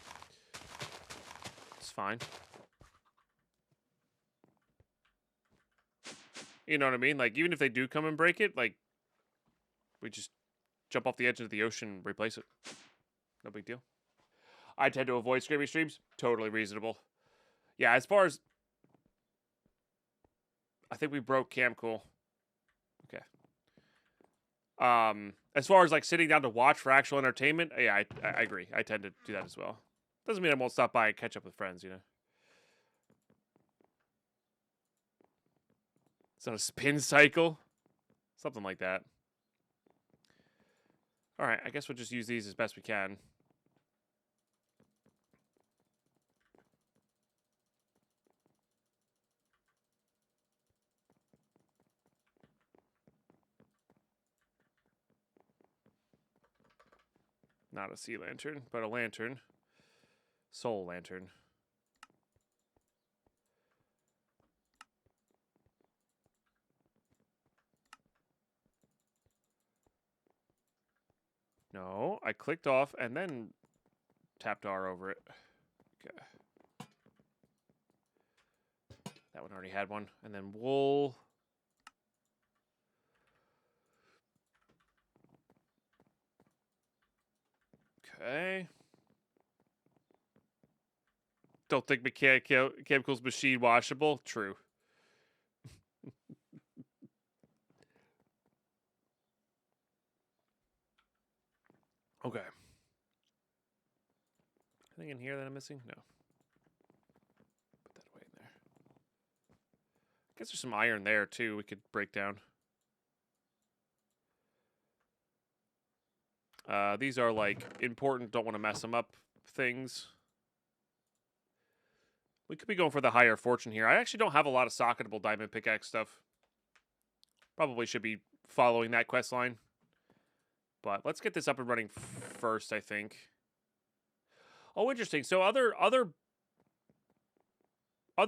A: it's fine. You know what I mean? Like, even if they do come and break it, like, we just jump off the edge of the ocean and replace it. No big deal. I tend to avoid screaming streams. Totally reasonable. Yeah, as far as... I think we broke Cam Cool. Okay. As far as, like, sitting down to watch for actual entertainment, yeah, I agree. I tend to do that as well. Doesn't mean I won't stop by and catch up with friends, you know? It's not a spin cycle? Something like that. Alright, I guess we'll just use these as best we can. Not a sea lantern, but a lantern. Soul lantern. No, I clicked off and then tapped R over it. Okay. That one already had one. And then wool. Okay. Don't think mechanical's machine washable. True. Okay. Anything in here that I'm missing? No. Put that away in there. I guess there's some iron there too we could break down. These are like important, don't want to mess them up things. We could be going for the higher fortune here. I actually don't have a lot of socketable diamond pickaxe stuff. Probably should be following that quest line. But let's get this up and running first, I think. Oh, interesting. So other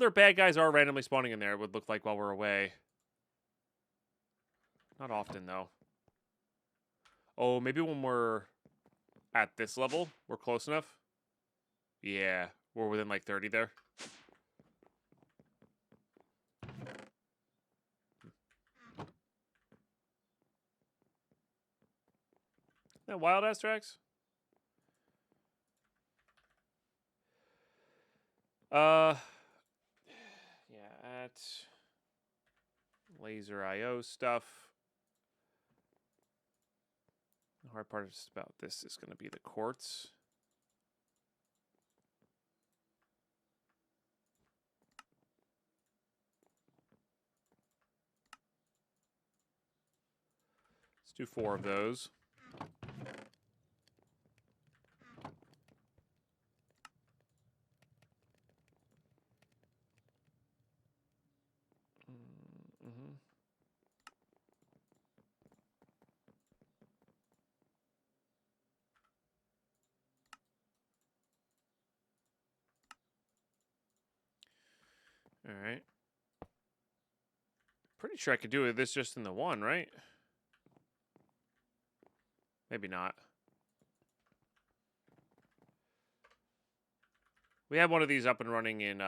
A: bad guys are randomly spawning in there, it would look like, while we're away. Not often, though. Oh, maybe when we're at this level, we're close enough. Yeah, we're within like 30 there. That wild ass tracks? Yeah, at laser IO stuff. The hard part is about this is going to be the quartz. Let's do 4 of those. All right. Pretty sure I could do this just in the one, right? Maybe not. We had one of these up and running in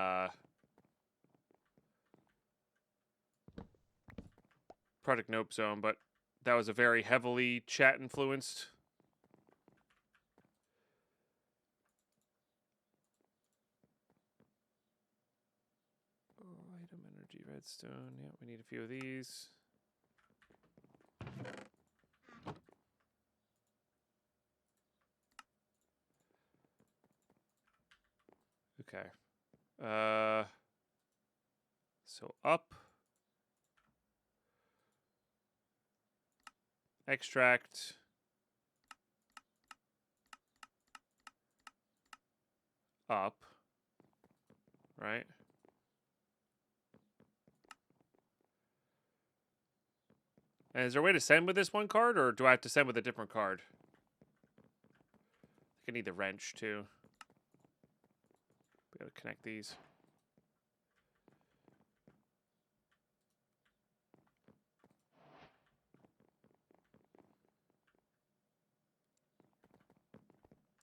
A: Project Nope Zone, but that was a very heavily chat influenced. Oh, item energy redstone. Yeah, we need a few of these. Okay. So up. Extract. Up. Right? And is there a way to send with this one card, or do I have to send with a different card? I think I need the wrench, too. We gotta connect these.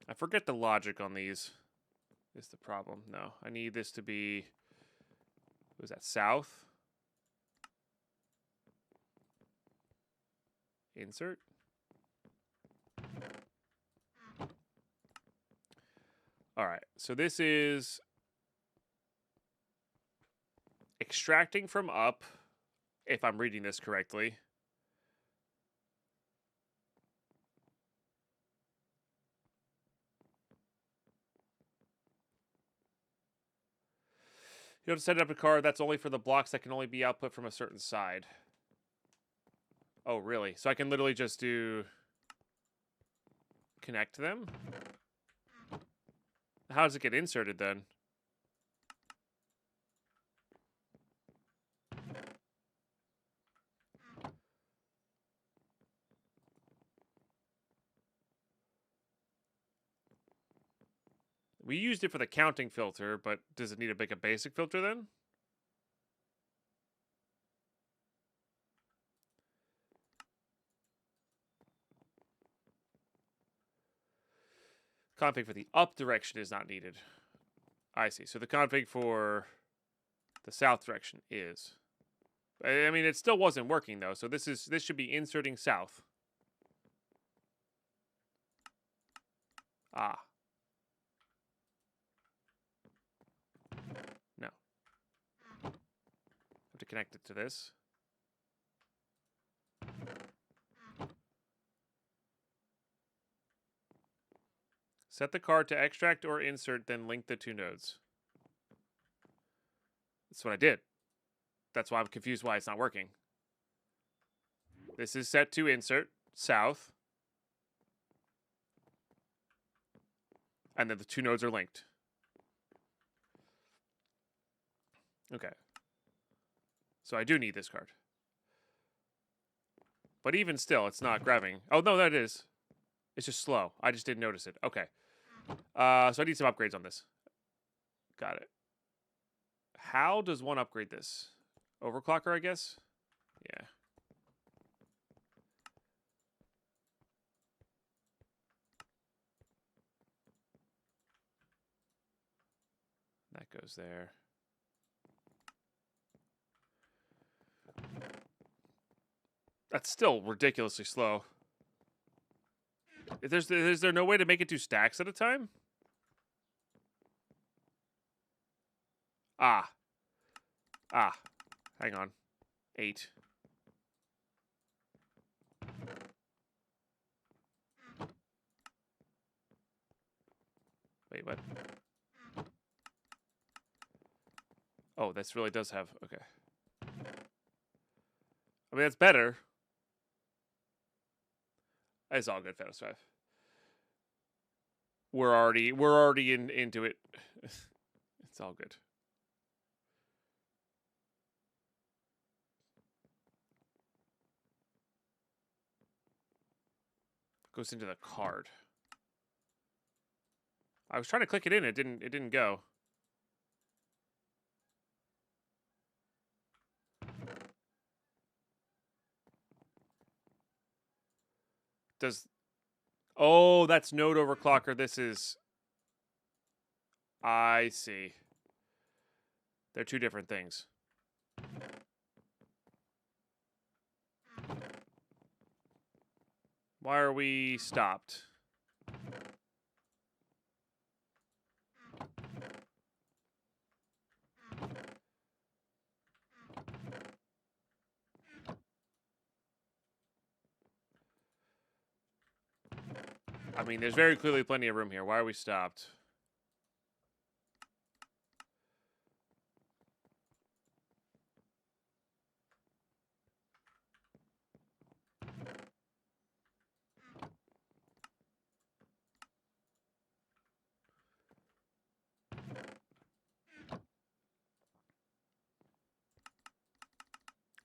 A: I forget the logic on these, is the problem. No, I need this to be, was that south? insert. All right, so this is extracting from up, if I'm reading this correctly. You have to set up a card that's only for the blocks that can only be output from a certain side. Oh, really? So I can literally just do connect them? How does it get inserted then? We used it for the counting filter, but does it need to make a basic filter then? Config for the up direction is not needed. I see. So the config for the south direction is. I mean, it still wasn't working though. So this should be inserting south. Ah. No. Have to connect it to this. Set the card to extract or insert, then link the two nodes. That's what I did. That's why I'm confused why it's not working. This is set to insert, south. And then the two nodes are linked. Okay. So I do need this card. But even still, it's not grabbing. Oh, no, that is. It's just slow. I just didn't notice it. Okay. So I need some upgrades on this. Got it. How does one upgrade this? Overclocker, I guess? Yeah. That goes there. That's still ridiculously slow. Is there no way to make it 2 stacks at a time? Ah. Hang on. 8. Wait, what? Oh, this really does have... Okay. I mean, that's better. It's all good, Phantos 5. We're already into it. It's all good. Goes into the card. I was trying to click it in, it didn't go. Oh, that's node overclocker. This is... I see. They're 2 different things. Why are we stopped? I mean, there's very clearly plenty of room here. Why are we stopped?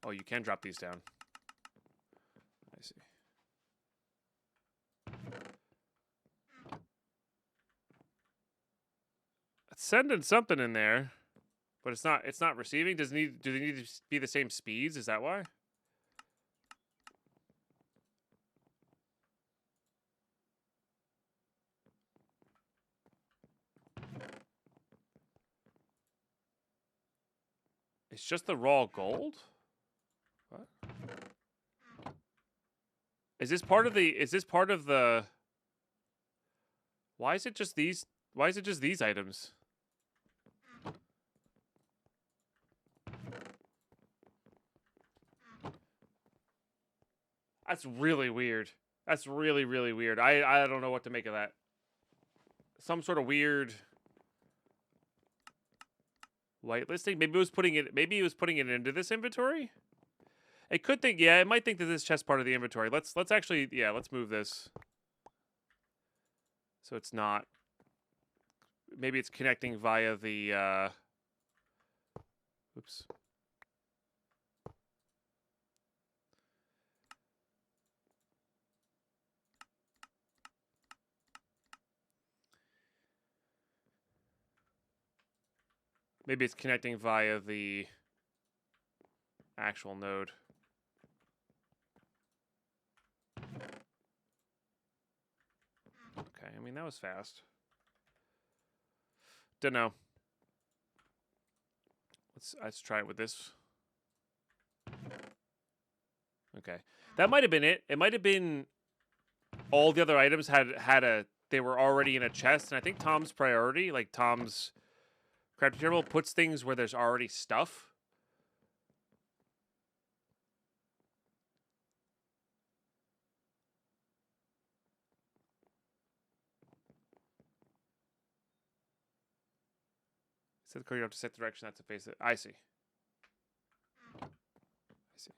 A: Oh, you can drop these down. I see. It's sending something in there, but it's not receiving. Do they need to be the same speeds? Is that why? It's just the raw gold? What? Is this part of the? Is this part of the? Why is it just these? Why is it just these items? That's really weird. That's really, really weird. I don't know what to make of that. Some sort of weird whitelisting. Maybe it was putting it. Maybe it was putting it into this inventory. It could think. Yeah, it might think that this chest part of the inventory. Let's actually. Yeah, let's move this. So it's not. Maybe it's connecting via the. Oops. Maybe it's connecting via the actual node. Okay, I mean, that was fast. Don't know. Let's try it with this. Okay. That might have been it. It might have been all the other items they were already in a chest, and I think Tom's priority, like Tom's crafting table, puts things where there's already stuff. Set the code, you have to set the direction not to face it. I see. I see.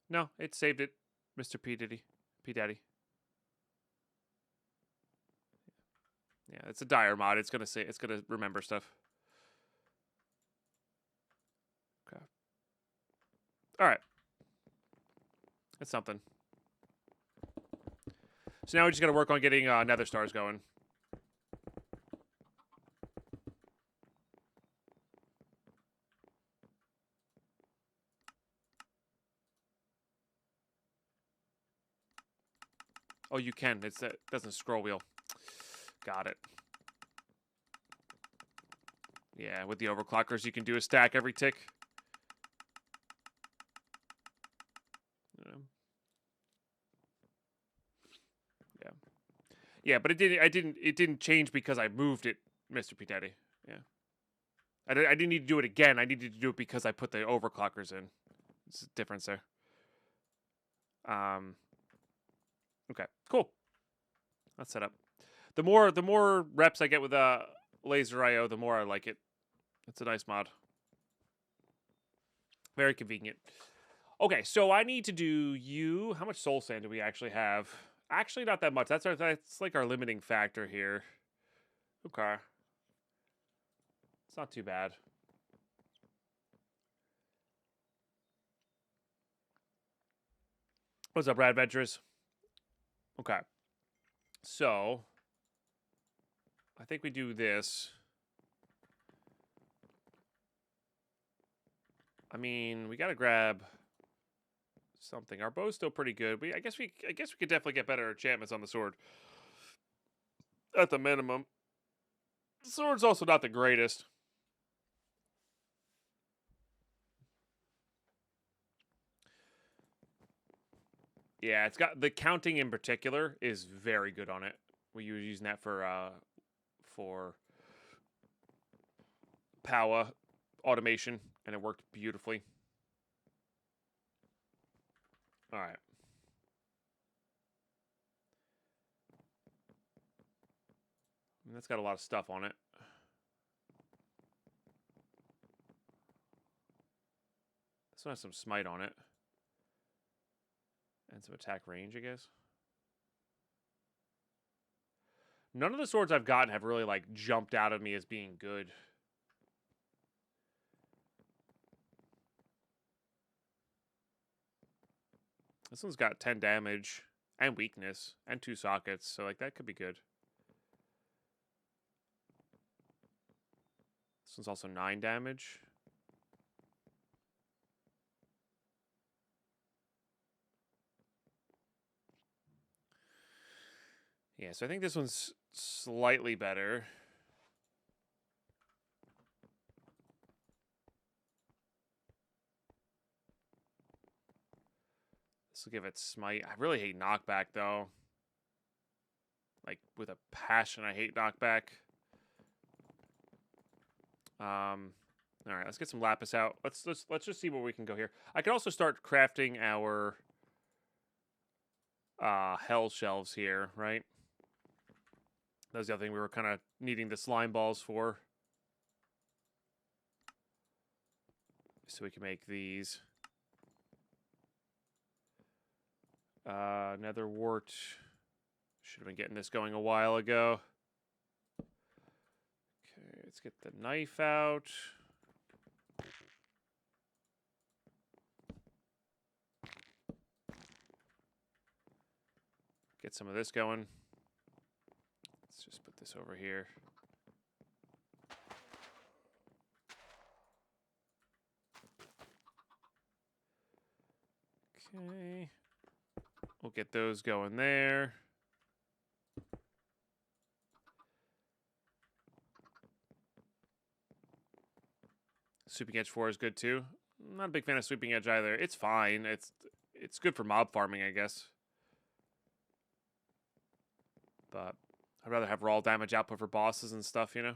A: No, it saved it, Mr. P. Diddy. P. Daddy. Yeah, it's a dire mod. It's gonna remember stuff. Okay. Alright. That's something. So now we just gotta work on getting nether stars going. Oh, you can. It doesn't scroll wheel. Got it. Yeah, with the overclockers, you can do a stack every tick. Yeah. Yeah, but it didn't change because I moved it, Mr. P. Daddy. Yeah. I didn't need to do it again. I needed to do it because I put the overclockers in. It's a difference there. Okay, cool. That's set up. The more reps I get with laser IO, the more I like it. It's a nice mod. Very convenient. Okay, so I need to do you. How much soul sand do we actually have? Actually, not that much. That's like our limiting factor here. Okay. It's not too bad. What's up, Rad Adventures? Okay. So, I think we do this. I mean, we gotta grab something. Our bow's still pretty good. I guess we could definitely get better enchantments on the sword. At the minimum. The sword's also not the greatest. Yeah, it's got the counting in particular is very good on it. We were using that for power automation, and it worked beautifully. All right. And that's got a lot of stuff on it. This one has some smite on it. And some attack range, I guess. None of the swords I've gotten have really, like, jumped out at me as being good. This one's got 10 damage and weakness and 2 sockets, so, like, that could be good. This one's also 9 damage. Yeah, so I think this one's slightly better. Let's give it smite. I really hate knockback though. Like with a passion, I hate knockback. All right, let's get some lapis out. Let's just see where we can go here. I could also start crafting our hell shelves here, right? That was the other thing we were kind of needing the slime balls for. So we can make these. Nether wart. Should have been getting this going a while ago. Okay, let's get the knife out. Get some of this going. Let's just put this over here. Okay. We'll get those going there. Sweeping Edge 4 is good too. I'm not a big fan of Sweeping Edge either. It's fine. It's good for mob farming, I guess. But I'd rather have raw damage output for bosses and stuff, you know?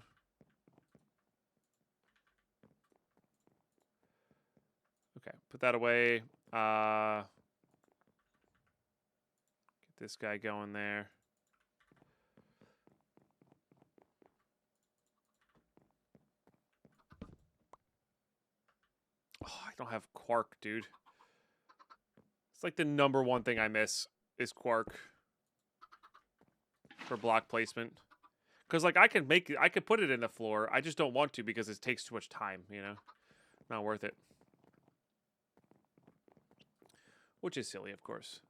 A: Okay, put that away. Get this guy going there. Oh, I don't have quark, dude. It's like the #1 thing I miss is quark for block placement. Because like I could put it in the floor. I just don't want to because it takes too much time, you know? Not worth it. Which is silly, of course.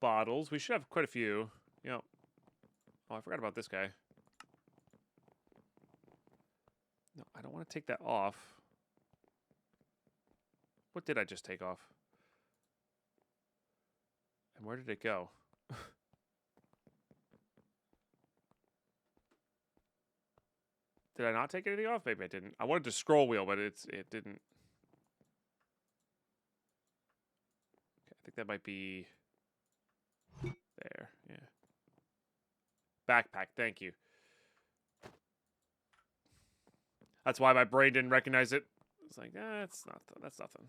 A: Bottles. We should have quite a few. Yep. Oh, I forgot about this guy. No, I don't want to take that off. What did I just take off? And where did it go? Did I not take anything off? Maybe I didn't. I wanted to scroll wheel, but it didn't. Okay, I think that might be there. Yeah. Backpack. Thank you. That's why my brain didn't recognize it. It's like, that's nothing.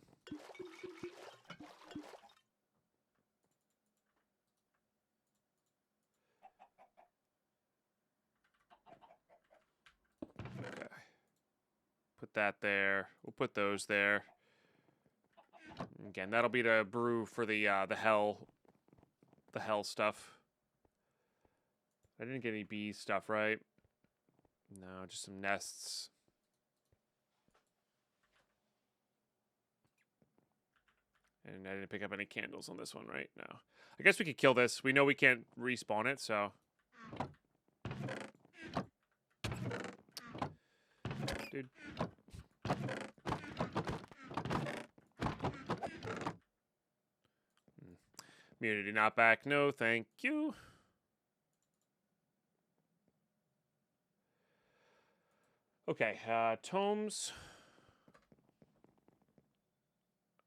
A: Okay. Put that there. We'll put those there. Again, that'll be the brew for the hell stuff. I didn't get any bee stuff, right? No, just some nests. And I didn't pick up any candles on this one, right? No. I guess we could kill this. We know we can't respawn it, so. Dude. Immunity not back. No, thank you. Okay, tomes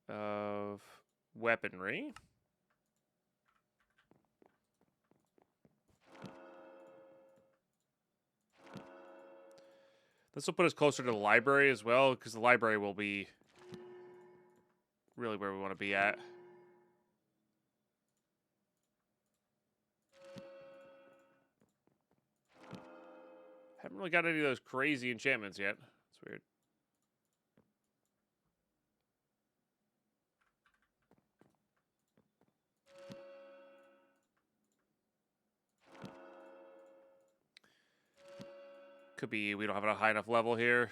A: of weaponry. This will put us closer to the library as well, because the library will be really where we want to be at. Haven't really got any of those crazy enchantments yet. It's weird. Could be we don't have a high enough level here.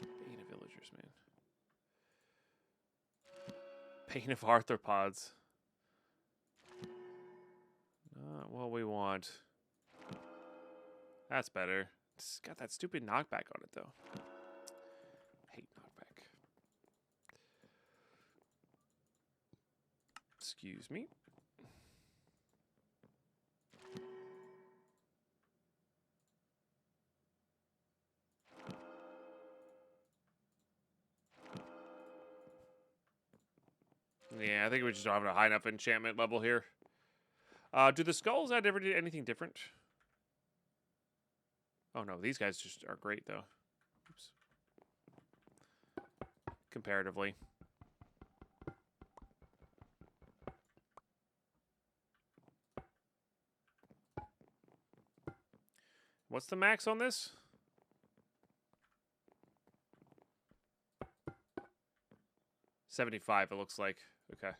A: Bane of villagers, man. Bane of arthropods. Not what we want. That's better. It's got that stupid knockback on it, though. Hate knockback. Excuse me. Yeah, I think we just don't have a high enough enchantment level here. Do the skulls add anything different? Oh no, these guys just are great though. Oops. Comparatively. What's the max on this? $75, it looks like. Okay.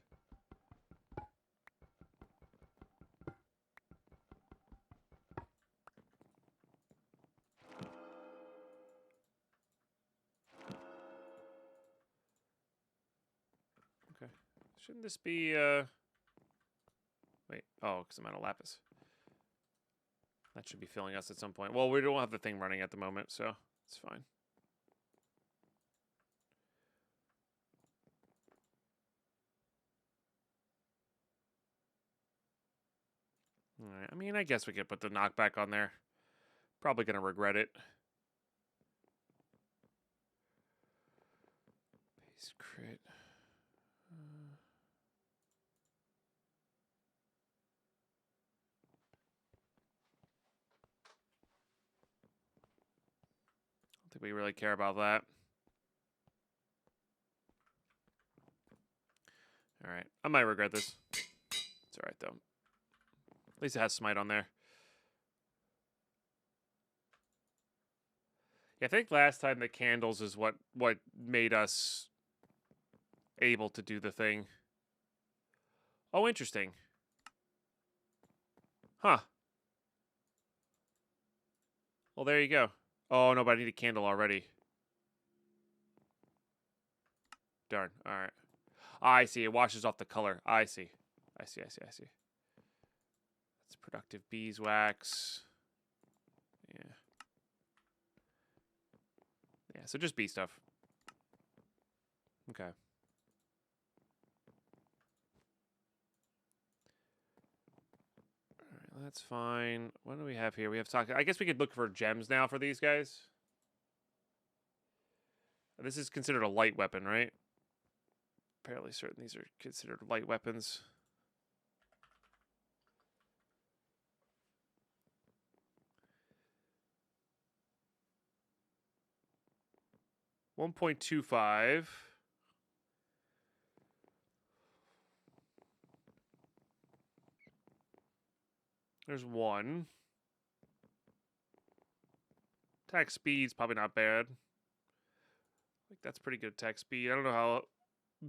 A: Okay. Shouldn't this be, wait. Oh, because I'm out of lapis. That should be filling us at some point. Well, we don't have the thing running at the moment, so it's fine. Alright, I mean, I guess we could put the knockback on there. Probably going to regret it. Base crit. I don't think we really care about that. Alright, I might regret this. It's alright, though. At least it has smite on there. Yeah, I think last time the candles is what made us able to do the thing. Oh, interesting. Huh. Well, there you go. Oh, no, but I need a candle already. Darn. All right. I see. It washes off the color. I see. I see. That's productive beeswax. Yeah. Yeah, so just bee stuff. Okay. Alright, that's fine. What do we have here? We have talk. I guess we could look for gems now for these guys. This is considered a light weapon, right? Fairly certain these are considered light weapons. $1.25. There's one. Attack speed's probably not bad. Like that's pretty good attack speed. I don't know how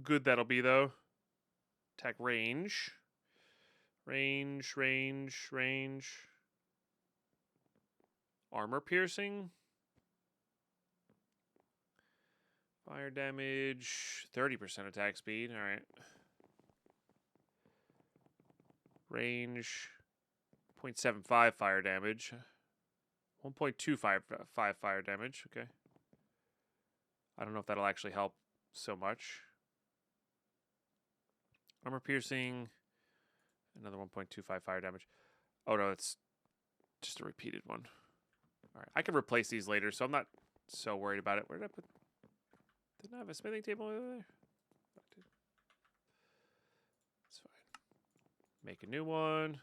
A: good that'll be though. Attack range. Range. Armor piercing. Fire damage. 30% attack speed. Alright. Range. 0.75 fire damage. 1.25 fire damage. Okay. I don't know if that'll actually help so much. Armor piercing. Another 1.25 fire damage. Oh no, it's just a repeated one. Alright, I can replace these later, so I'm not so worried about it. Where did I put... Didn't I have a smithing table over there? It's fine. Make a new one.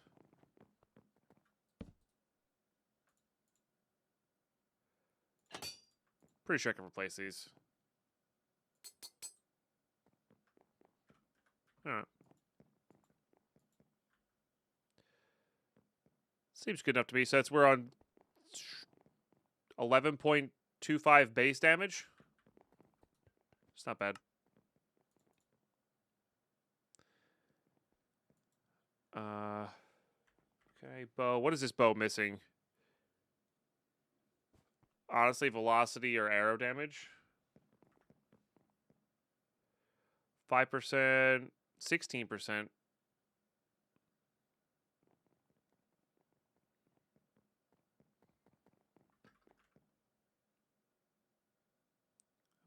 A: Pretty sure I can replace these. Alright. Seems good enough to me. So we're on 11.25 base damage. It's not bad. Okay, bow. What is this bow missing? Honestly, velocity or arrow damage. 5%, 16%.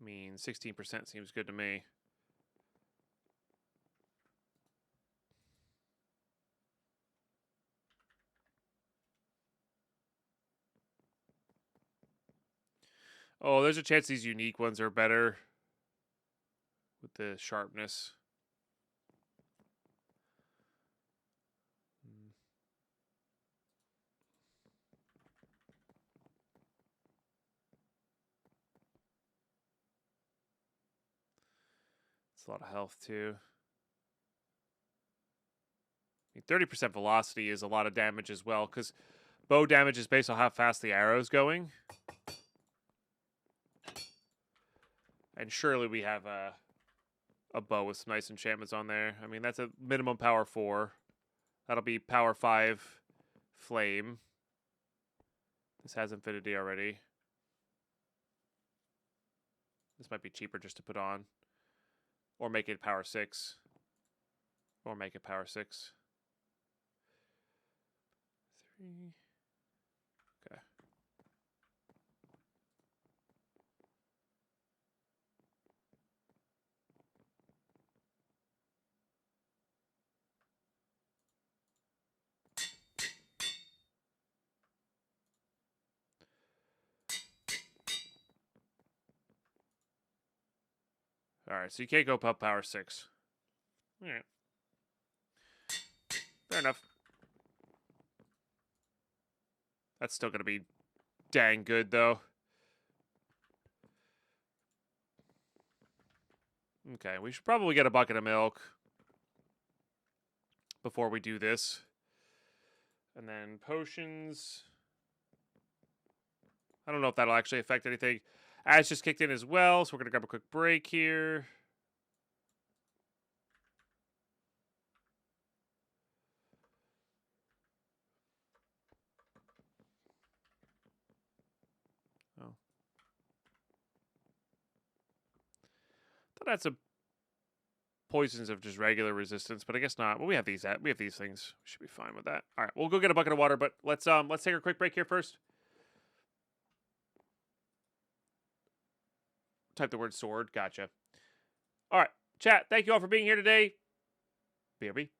A: I mean, 16% seems good to me. Oh, there's a chance these unique ones are better with the sharpness. It's a lot of health, too. I mean, 30% velocity is a lot of damage as well, because bow damage is based on how fast the arrow's going. And surely we have a bow with some nice enchantments on there. I mean, that's a minimum power 4. That'll be power 5 flame. This has infinity already. This might be cheaper just to put on. Or make it power 6. Or make it power 6. 3. Okay. Alright, so you can't go up power 6. Alright. Fair enough. That's still going to be dang good, though. Okay, we should probably get a bucket of milk before we do this. And then potions. I don't know if that'll actually affect anything. Ash just kicked in as well, so we're going to grab a quick break here. Oh. Thought that's a poisons of just regular resistance, but I guess not. Well, we have these things. We should be fine with that. All right, we'll go get a bucket of water, but let's take a quick break here first. Type the word sword. Gotcha. All right, chat. Thank you all for being here today. BRB.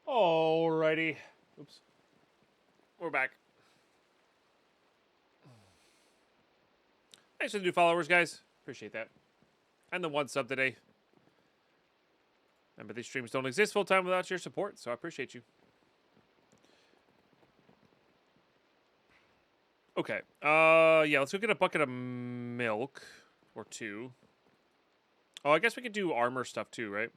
A: Alrighty. Oops. We're back. Thanks for the new followers, guys. Appreciate that. And the 1 sub today. Remember, these streams don't exist full time without your support, so I appreciate you. Okay. Yeah, let's go get a bucket of milk. Or 2. Oh, I guess we could do armor stuff too, right?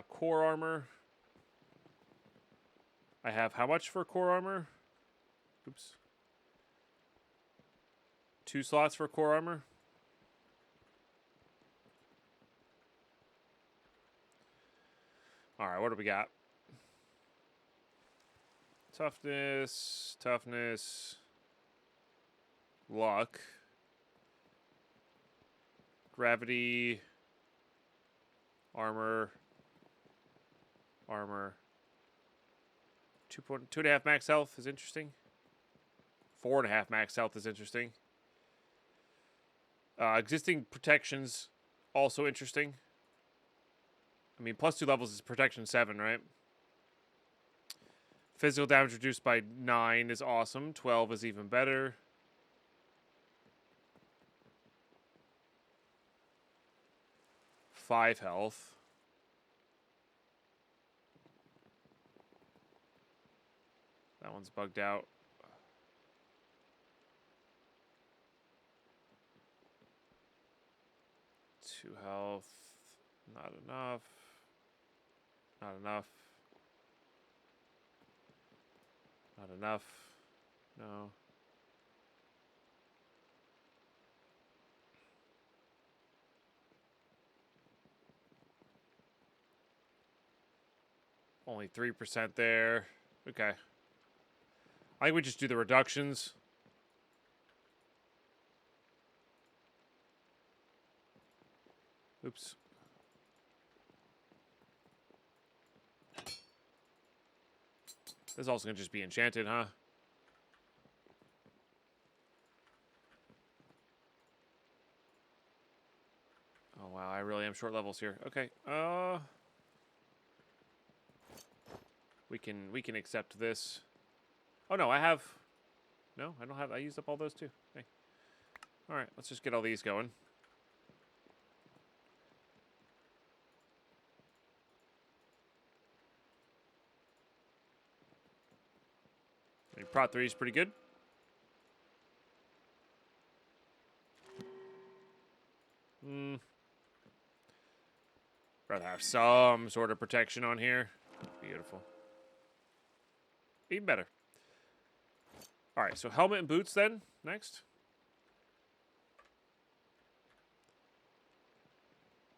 A: Core armor. I have how much for core armor? Oops. 2 slots for core armor. Alright, what do we got? Toughness, toughness, luck, gravity, armor, armor. 2.5 max health is interesting. 4.5 max health is interesting. Existing protections also interesting. I mean, plus 2 levels is protection 7, right? Physical damage reduced by 9 is awesome. 12 is even better. Five health. That one's bugged out. Two health. Not enough. Not enough. Not enough. No. Only 3% there. Okay. I think we just do the reductions. Oops. This is also going to just be enchanted, huh? Oh, wow. I really am short levels here. Okay. We can accept this. Oh, no. I have... No, I don't have... I used up all those, too. Okay. All right. Let's just get all these going. I mean, Prot 3 is pretty good. Rather have some sort of protection on here. Beautiful. Even better. All right, so helmet and boots then, next.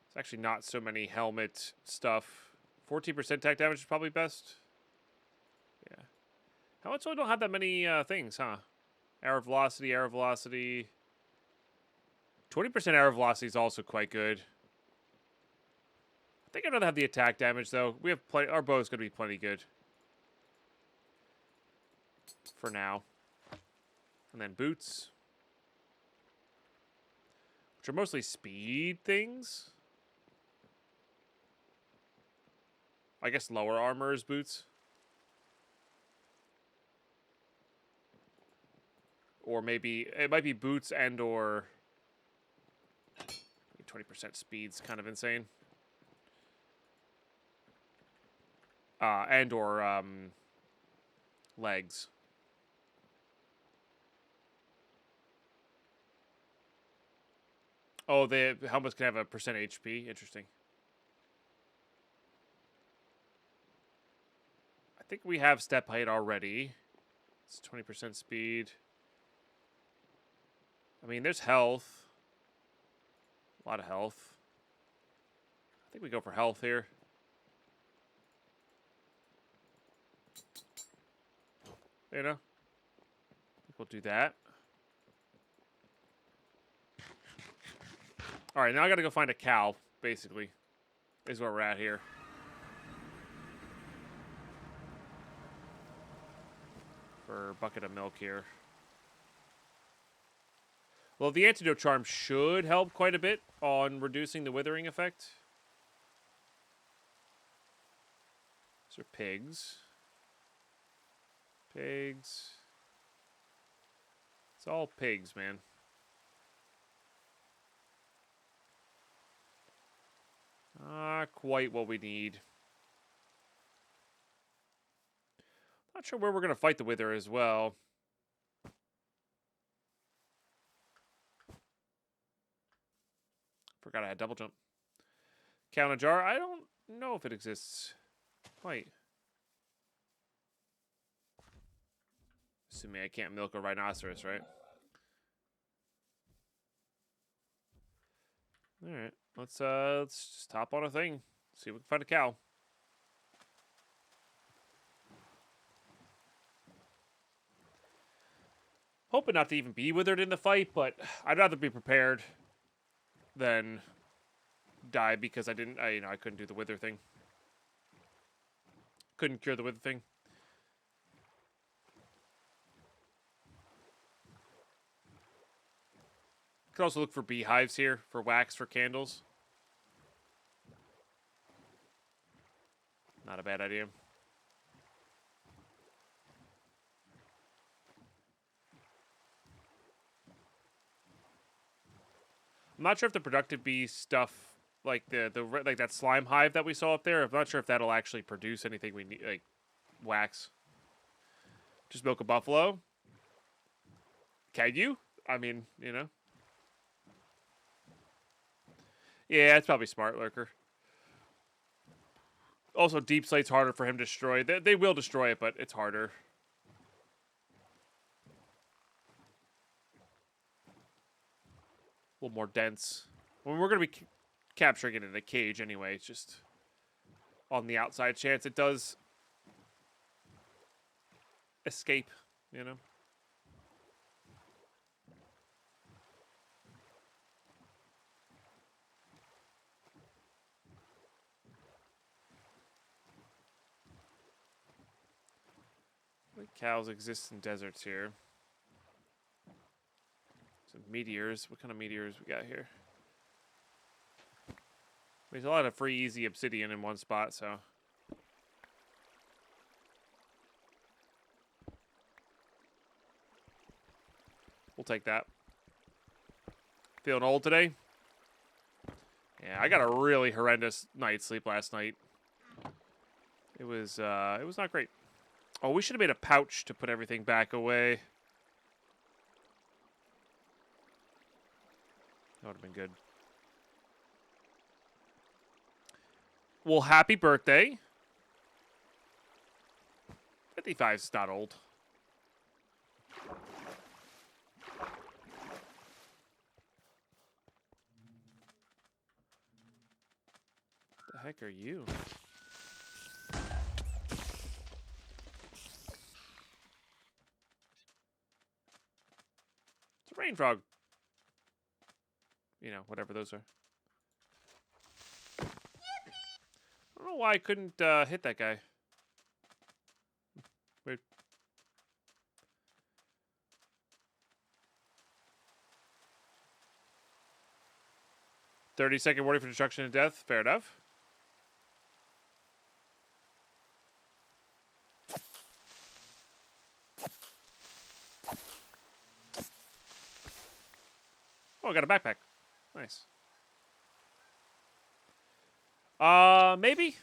A: It's actually not so many helmet stuff. 14% attack damage is probably best. Yeah. Helmets really don't have that many things, huh? Arrow velocity, arrow velocity. 20% arrow velocity is also quite good. I think I'd rather have the attack damage, though. We have plenty. Our bow's going to be plenty good. For now. And then boots. Which are mostly speed things. I guess lower armor is boots. Or maybe, it might be boots and or... 20% speed's kind of insane. And or legs. Oh, the helmets can have a percent HP. Interesting. I think we have step height already. It's 20% speed. I mean, there's health. A lot of health. I think we go for health here. You know? I think we'll do that. Alright, now I gotta go find a cow, basically. Is where we're at here. For a bucket of milk here. Well, the antidote charm should help quite a bit on reducing the withering effect. These are pigs. Pigs. It's all pigs, man. Not quite what we need. Not sure where we're going to fight the wither as well. Forgot I had double jump. Counter jar. I don't know if it exists. Wait. Assuming I can't milk a rhinoceros, right? Alright. Let's just hop on a thing. See if we can find a cow. Hoping not to even be withered in the fight, but I'd rather be prepared than die because I couldn't do the wither thing. Couldn't cure the wither thing. Could also look for beehives here for wax for candles. Not a bad idea. I'm not sure if the productive bee stuff, like like that slime hive that we saw up there, I'm not sure if that'll actually produce anything we need, like wax. Just milk a buffalo. Can you? I mean, you know. Yeah, it's probably smart, Lurker. Also, deep slate's harder for him to destroy. They will destroy it, but it's harder. A little more dense. Well, we're going to be capturing it in a cage anyway. It's just on the outside chance it does escape, you know? Like cows exist in deserts here. Some meteors. What kind of meteors we got here? There's a lot of free, easy obsidian in one spot, so. We'll take that. Feeling old today? Yeah, I got a really horrendous night's sleep last night. It was not great. Oh, we should have made a pouch to put everything back away. That would have been good. Well, happy birthday. 55's not old. The heck are you? It's a rain frog. You know, whatever those are. I don't know why I couldn't hit that guy. Weird. "30-second warning for destruction and death." Fair enough. Oh, I got a backpack. Nice. Maybe?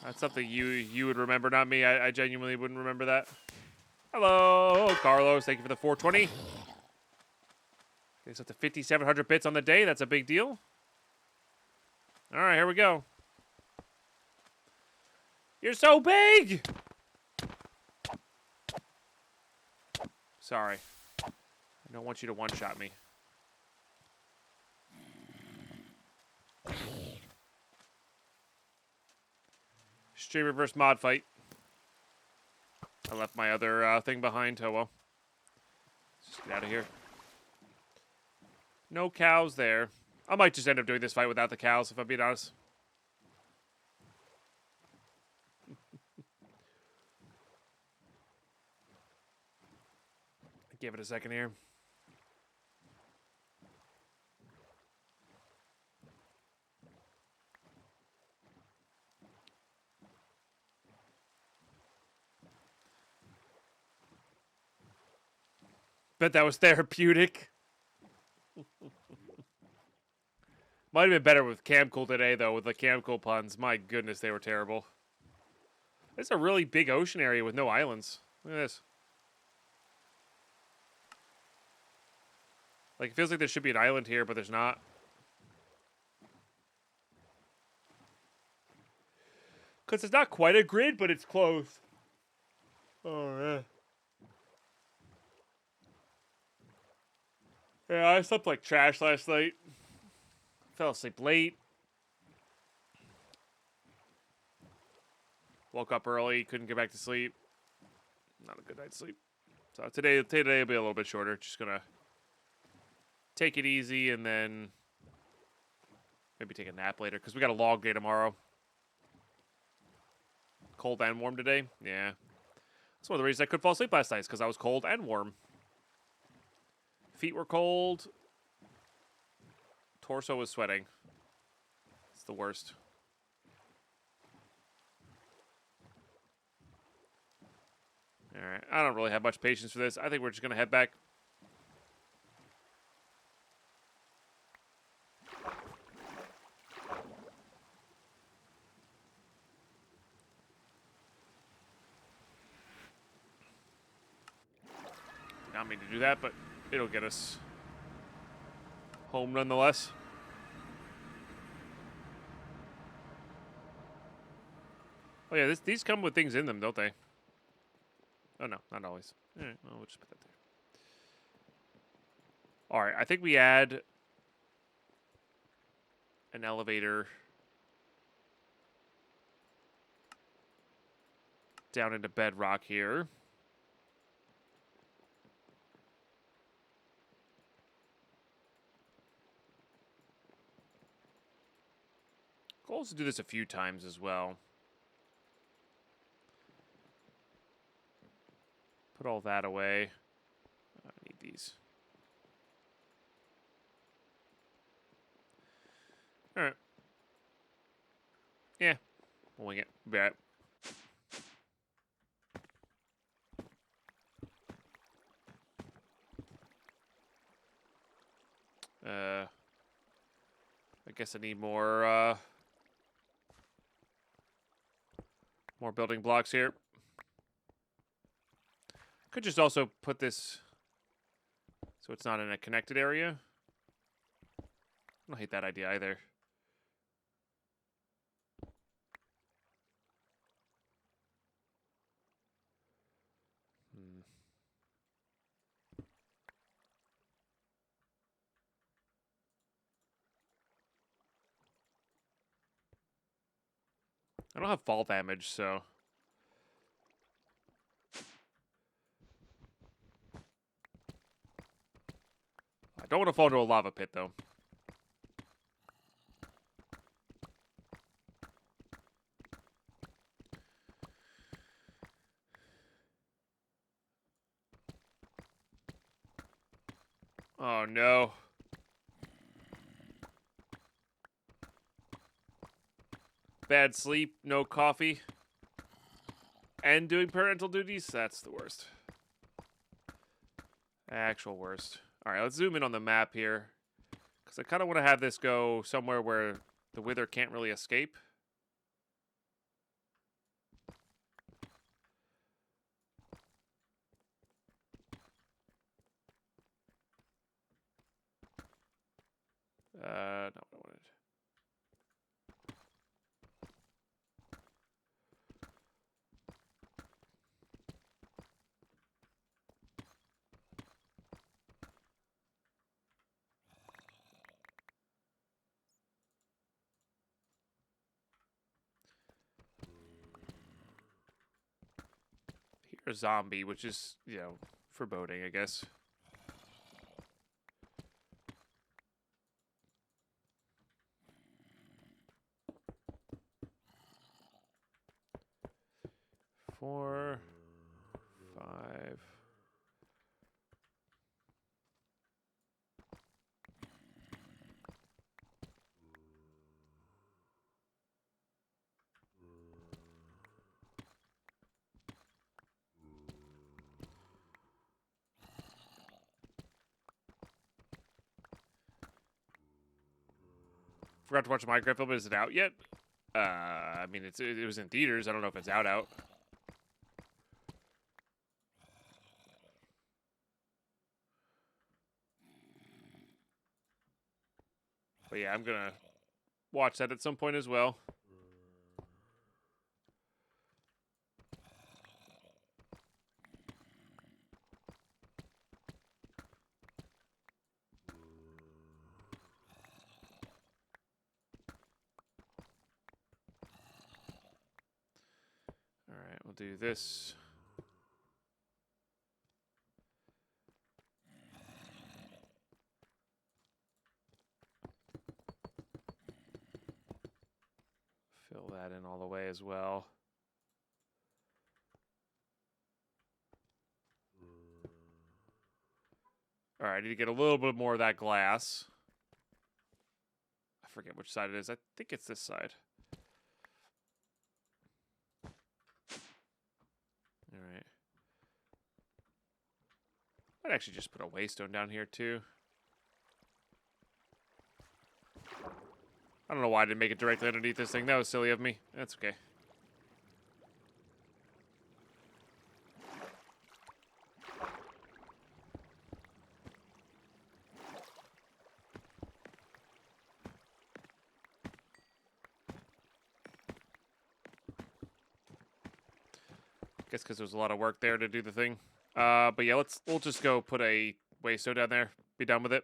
A: That's something you would remember, not me. I genuinely wouldn't remember that. Hello, Carlos. Thank you for the 420. It's up to 5,700 bits on the day. That's a big deal. All right, here we go. You're so big! Sorry. I don't want you to one-shot me. Streamer versus mod fight. I left my other thing behind. Oh well. Let's just get out of here. No cows there. I might just end up doing this fight without the cows, if I'm being honest. Give it a second here. Bet that was therapeutic. Might have been better with Camcool today, though, with the Camcool puns. My goodness, they were terrible. It's a really big ocean area with no islands. Look at this. Like, it feels like there should be an island here, but there's not. Because it's not quite a grid, but it's close. Oh, yeah. Yeah, I slept like trash last night. Fell asleep late. Woke up early, couldn't get back to sleep. Not a good night's sleep. So today will be a little bit shorter. Just gonna take it easy and then maybe take a nap later because we got a log day tomorrow. Cold and warm today. Yeah. That's one of the reasons I couldn't fall asleep last night, because I was cold and warm. Feet were cold. Torso was sweating. It's the worst. Alright, I don't really have much patience for this. I think we're just going to head back. Not mean to do that, but it'll get us home nonetheless. Oh yeah, these come with things in them, don't they? Oh no, not always. All right, well, we'll just put that there. All right, I think we add an elevator down into bedrock here. Goal is to do this a few times as well. Put all that away. I need these. All right. Yeah, we'll wing it. Be all right. I guess I need more building blocks here. Could just also put this so it's not in a connected area. I don't hate that idea either. I don't have fall damage, so... I don't want to fall into a lava pit, though. Oh, no. Bad sleep, no coffee, and doing parental duties? That's the worst. Actual worst. All right, let's zoom in on the map here, because I kind of want to have this go somewhere where the wither can't really escape. Not what I wanted. Here's a zombie, which is, you know, foreboding, I guess. Four, 5. Forgot to watch the Minecraft film. Is it out yet? I mean, it was in theaters. I don't know if it's out. But yeah, I'm gonna watch that at some point as well. All right, we'll do this. Fill that in all the way as well. All right, I need to get a little bit more of that glass. I forget which side it is. I think it's this side. All right. I'd actually just put a waystone down here too. I don't know why I didn't make it directly underneath this thing. That was silly of me. That's okay. Guess because there's a lot of work there to do the thing. But yeah, we'll just go put a waystone down there. Be done with it.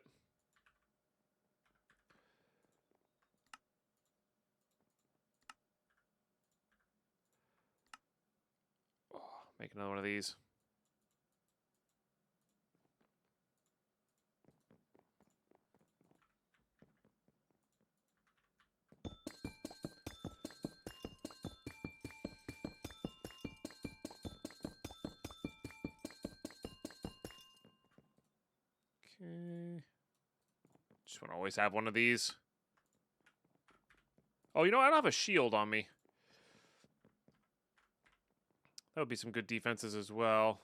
A: Oh, make another one of these. Okay. Just want to always have one of these. Oh, you know, I don't have a shield on me. That would be some good defenses as well.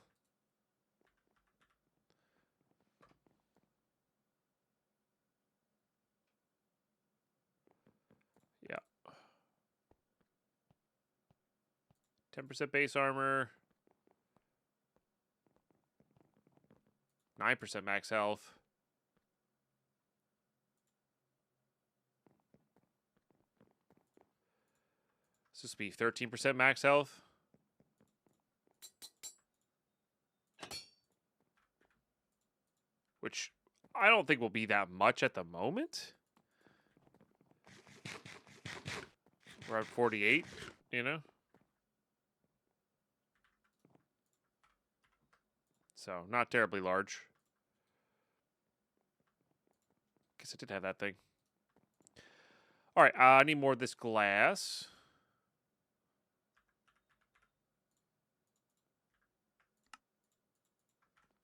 A: Yeah. 10% base armor. 9% max health. This would be 13% max health. Which I don't think will be that much at the moment. We're at 48, you know? So, not terribly large. Guess I did have that thing. All right, I need more of this glass.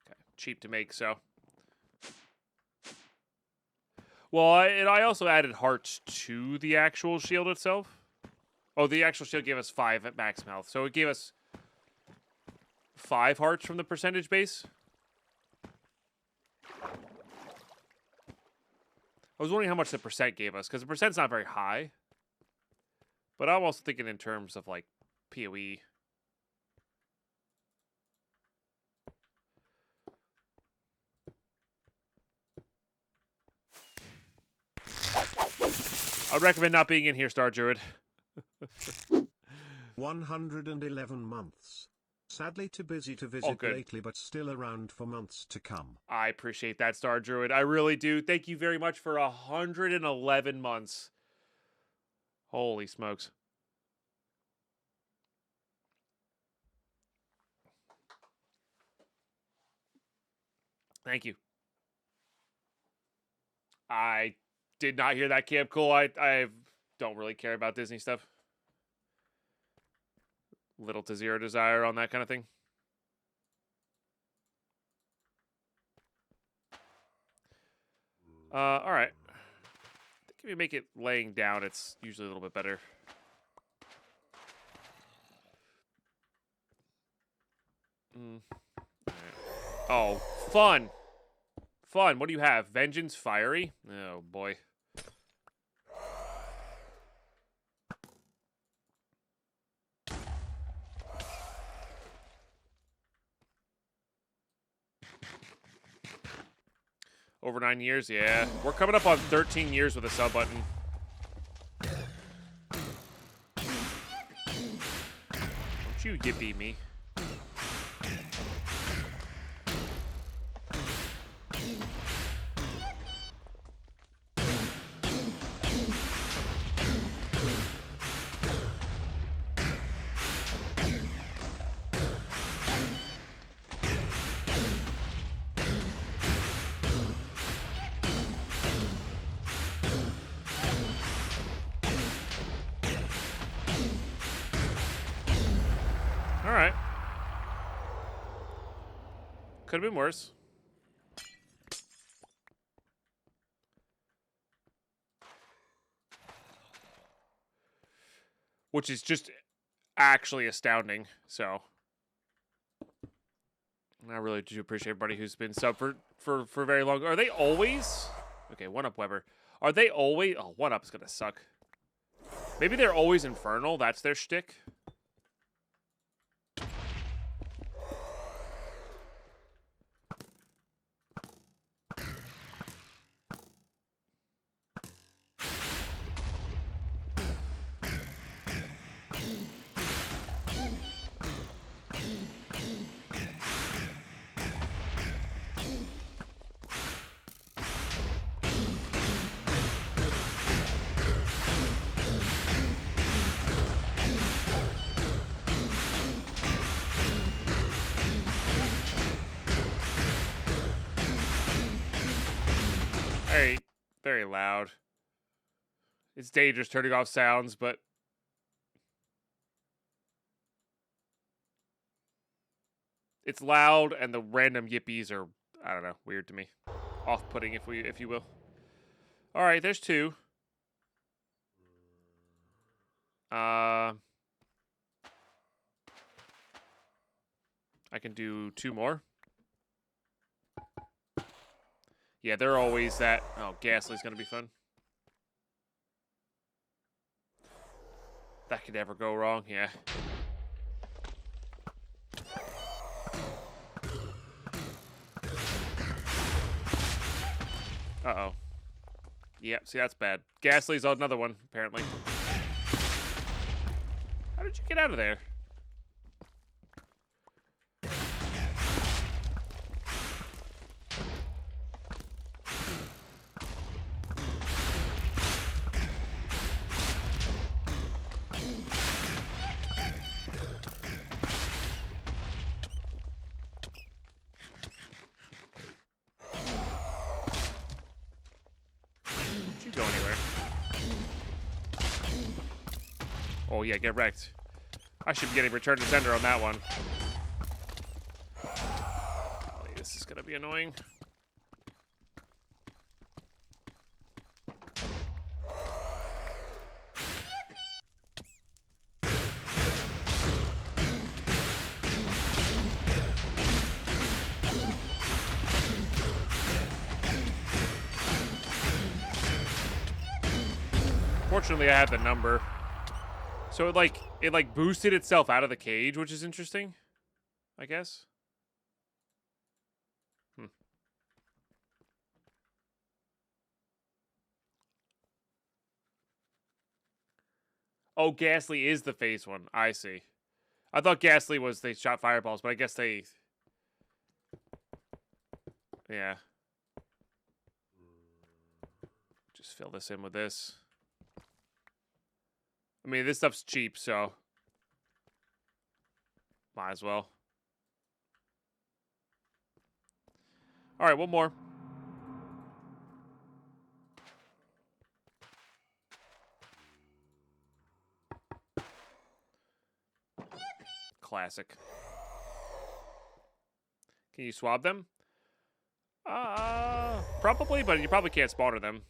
A: Okay, cheap to make, so. Well, I also added hearts to the actual shield itself. Oh, the actual shield gave us 5 at max health, so it gave us 5 hearts from the percentage base. I was wondering how much the percent gave us, because the percent's not very high. But I'm also thinking in terms of, like, PoE. I'd recommend not being in here, Star Druid.
C: 111 months. Sadly too busy to visit
A: good.
C: lately, but still around for months to come.
A: I appreciate that, Star Druid. I really do. Thank you very much for 111 months. Holy smokes. Thank you. I did not hear that, Camp Cool. I don't really care about Disney stuff. Little to zero desire on that kind of thing. All right. I think if you make it laying down, it's usually a little bit better. All right. Oh, fun. Fun. What do you have? Vengeance, fiery? Oh, boy. Over 9 years, yeah. We're coming up on 13 years with a sub button. Don't you yippee me. Alright. Could have been worse. Which is just actually astounding, so. I really do appreciate everybody who's been sub for very long. Are they always? Okay, 1-up Weber. Are they always? Oh, 1-up is gonna suck. Maybe they're always infernal. That's their shtick. Very, very loud. It's dangerous turning off sounds, but it's loud, and the random yippies are, I don't know, weird to me. Off-putting, if you will. All right, there's 2. I can do 2 more. Yeah, they're always that. Oh, Ghastly's gonna be fun. That could never go wrong, yeah. Uh-oh. Yep, see, that's bad. Ghastly's another one, apparently. How did you get out of there? Go anywhere. Oh yeah, get wrecked. I should be getting return to sender on that one. Oh, this is gonna be annoying. Fortunately, I had the number. So it like boosted itself out of the cage, which is interesting, I guess. Oh, Ghastly is the face one. I see. I thought Ghastly was they shot fireballs, but I guess they... Yeah. Just fill this in with this. I mean, this stuff's cheap, so might as well. All right, one more. Classic. Can you swab them? Probably, but you probably can't spawner them.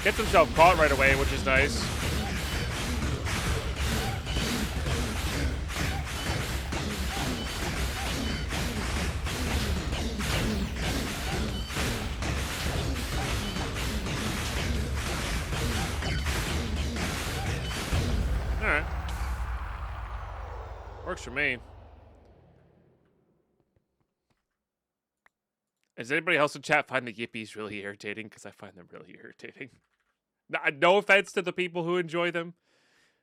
A: Gets himself caught right away, which is nice. Works for me. Does anybody else in chat find the yippies really irritating? Because I find them really irritating. No offense to the people who enjoy them.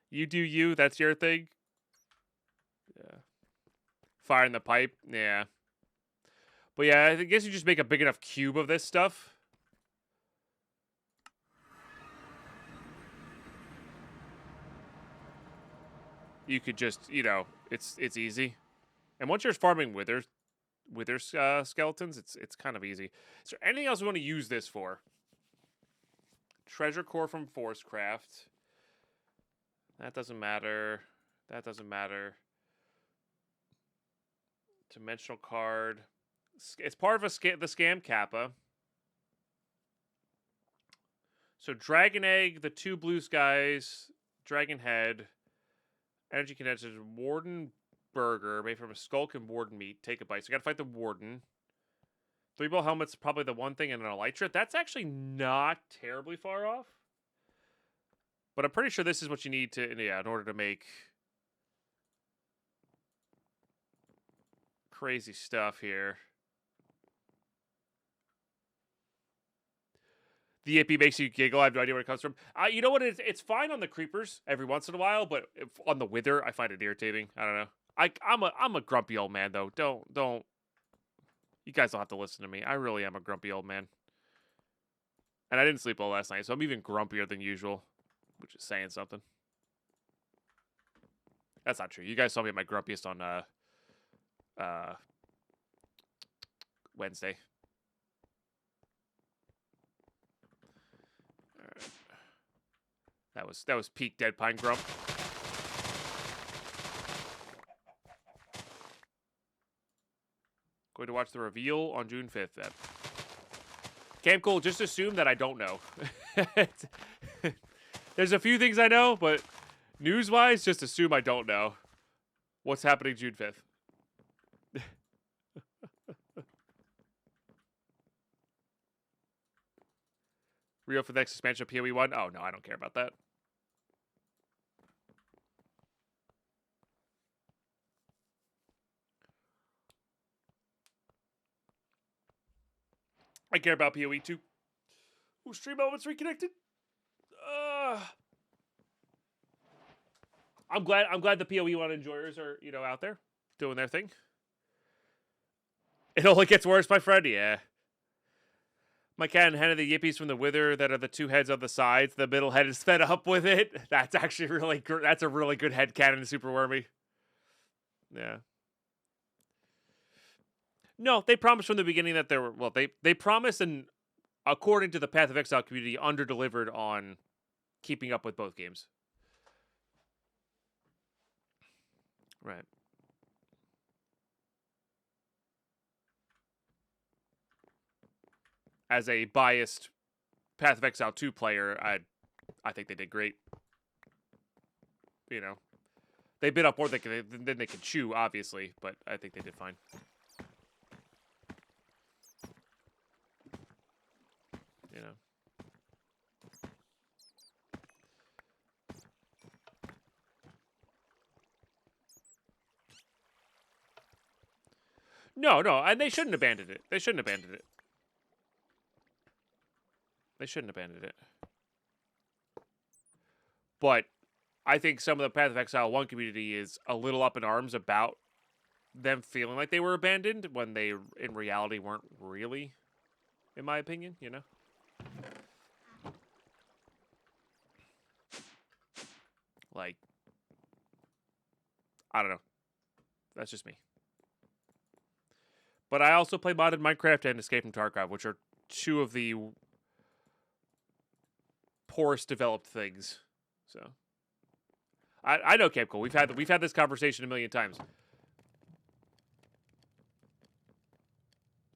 A: You do you. That's your thing. Yeah. Fire in the pipe. Yeah. But yeah, I guess you just make a big enough cube of this stuff. You could just, you know, it's easy. And once you're farming wither skeletons, it's kind of easy. Is there anything else we want to use this for? Treasure core from Forcecraft. That doesn't matter. That doesn't matter. Dimensional card. It's part of the scam kappa. So Dragon Egg, the 2 blue skies, Dragon Head, Energy Condenser, Warden Burger, made from a Skulk and Warden meat. Take a bite. So you gotta fight the Warden. 3-ball helmet's probably the one thing, and an Elytra. That's actually not terribly far off. But I'm pretty sure this is what you need to, yeah, in order to make crazy stuff here. The yippee makes you giggle. I have no idea where it comes from. You know what? It's fine on the creepers every once in a while, but on the wither, I find it irritating. I don't know. I'm a grumpy old man though. Don't. You guys don't have to listen to me. I really am a grumpy old man. And I didn't sleep well last night, so I'm even grumpier than usual, which is saying something. That's not true. You guys saw me at my grumpiest on Wednesday. All right. That was peak Deadpine grump. Going to watch the reveal on June 5th then. Camp Cole, just assume that I don't know. There's a few things I know, but news-wise, just assume I don't know what's happening June 5th. Rio for the next expansion of PoE 1? Oh, no, I don't care about that. I care about PoE 2. Ooh, stream elements reconnected. I'm glad the PoE 1 enjoyers are, you know, out there doing their thing. It only gets worse, my friend. Yeah. My cat and hen are the yippies from the wither that are the 2 heads on the sides. The middle head is fed up with it. That's actually really good. That's a really good head cannon, Super Wormy. Yeah. No, they promised from the beginning that there were, well, they promised, and according to the Path of Exile community, under-delivered on keeping up with both games. Right. As a biased Path of Exile 2 player, I think they did great. You know, they bit up more than they could chew, obviously, but I think they did fine. You know. No, and they shouldn't abandon it. They shouldn't abandon it. They shouldn't abandon it. But I think some of the Path of Exile 1 community is a little up in arms about them feeling like they were abandoned when they, in reality, weren't really, in my opinion, you know? Like, I don't know. That's just me. But I also play modded Minecraft and Escape from Tarkov, which are 2 of the poorest developed things. So I know, Camp Cole. We've had this conversation a million times.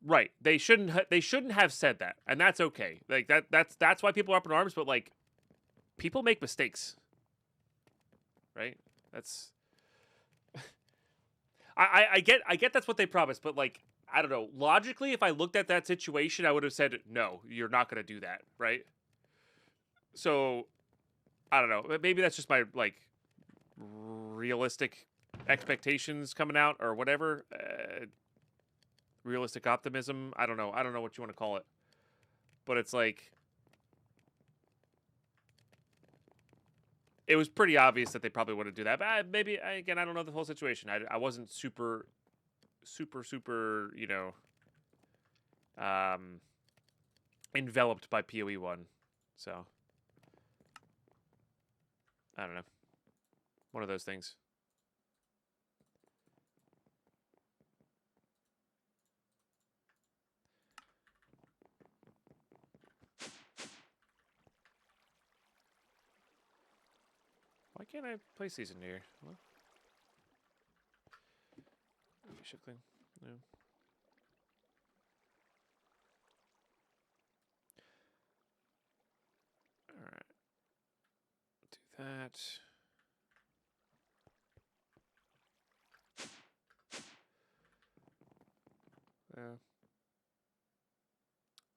A: Right. They shouldn't have said that, and that's okay. Like that's why people are up in arms. But like, people make mistakes. Right. That's. I get that's what they promised, but like, I don't know. Logically, if I looked at that situation, I would have said, no, you're not going to do that, right? So, I don't know. Maybe that's just my, like, realistic expectations coming out or whatever. Realistic optimism. I don't know. I don't know what you want to call it. But it's like, it was pretty obvious that they probably wouldn't do that. But maybe, again, I don't know the whole situation. I wasn't super, you know, enveloped by PoE 1. So, I don't know. One of those things. Why can't I place these in here? Well, should clean. No. All right. Do that. Yeah.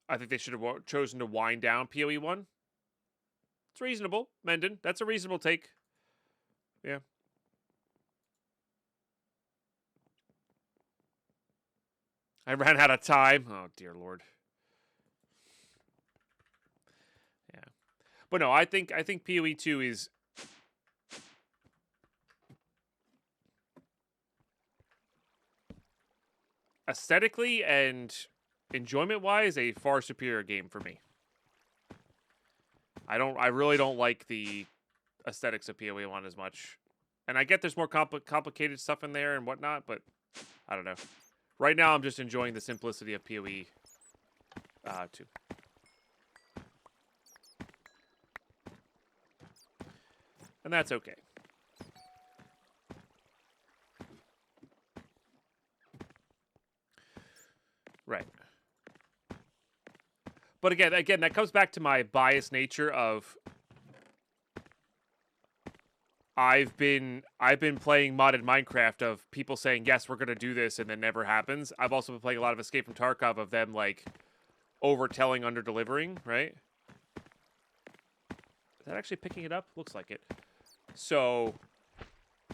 A: I think they should have chosen to wind down PoE 1. It's reasonable, Mendon. That's a reasonable take. Yeah. I ran out of time. Oh, dear Lord. Yeah. But no, I think PoE 2 is aesthetically and enjoyment-wise a far superior game for me. I really don't like the aesthetics of PoE 1 as much. And I get there's more complicated stuff in there and whatnot, but I don't know. Right now, I'm just enjoying the simplicity of PoE 2. And that's okay. Right. But again, that comes back to my biased nature of I've been playing modded Minecraft of people saying, yes, we're going to do this, and then never happens. I've also been playing a lot of Escape from Tarkov of them, like, overtelling, under-delivering, right? Is that actually picking it up? Looks like it. So,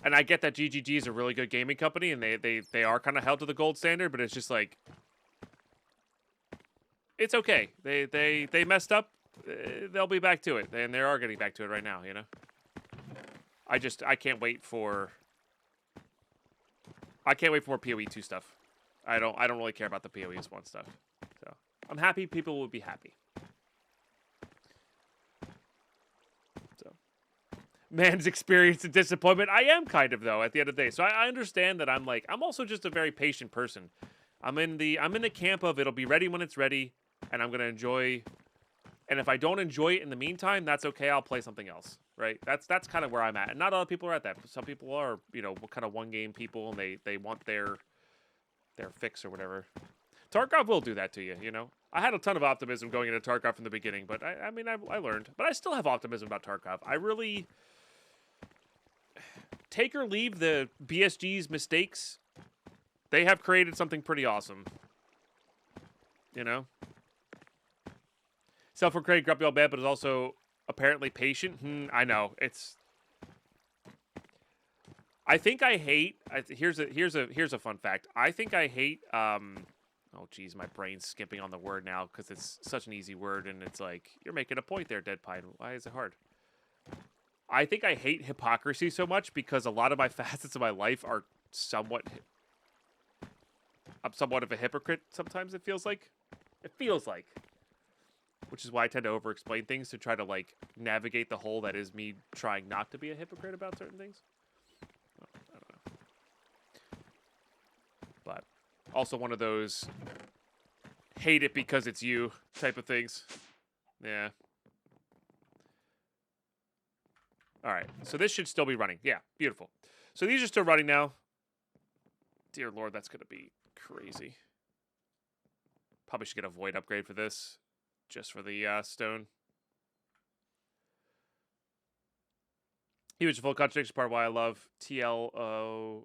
A: and I get that GGG is a really good gaming company, and they are kind of held to the gold standard, but it's just like, it's okay. They messed up. They'll be back to it, and they are getting back to it right now, you know? I can't wait for more PoE 2 stuff. I don't really care about the PoE 1 stuff. So I'm happy people will be happy. So man's experience and disappointment. I am kind of though at the end of the day. So I understand that I'm also just a very patient person. I'm in the camp of it'll be ready when it's ready, and I'm gonna enjoy. And if I don't enjoy it in the meantime, that's okay. I'll play something else, right? That's kind of where I'm at. And not all people are at that. Some people are, you know, kind of one game people, and they want their fix or whatever. Tarkov will do that to you, you know. I had a ton of optimism going into Tarkov from the beginning, but I mean, I learned. But I still have optimism about Tarkov. I really take or leave the BSG's mistakes. They have created something pretty awesome, you know. Self-proclaimed grumpy old man, but is also apparently patient. I know it's. I think I hate. Here's a fun fact. I think I hate. Oh geez, my brain's skipping on the word now because it's such an easy word, and it's like you're making a point there, Deadpine. Why is it hard? I think I hate hypocrisy so much because a lot of my facets of my life are somewhat. I'm somewhat of a hypocrite sometimes. It feels like. Which is why I tend to over-explain things to try to, like, navigate the hole that is me trying not to be a hypocrite about certain things. I don't know. But also one of those hate it because it's you type of things. Yeah. All right. So this should still be running. Yeah. Beautiful. So these are still running now. Dear Lord, that's going to be crazy. Probably should get a void upgrade for this. Just for the stone. Huge full contradiction part why I love TLOU2.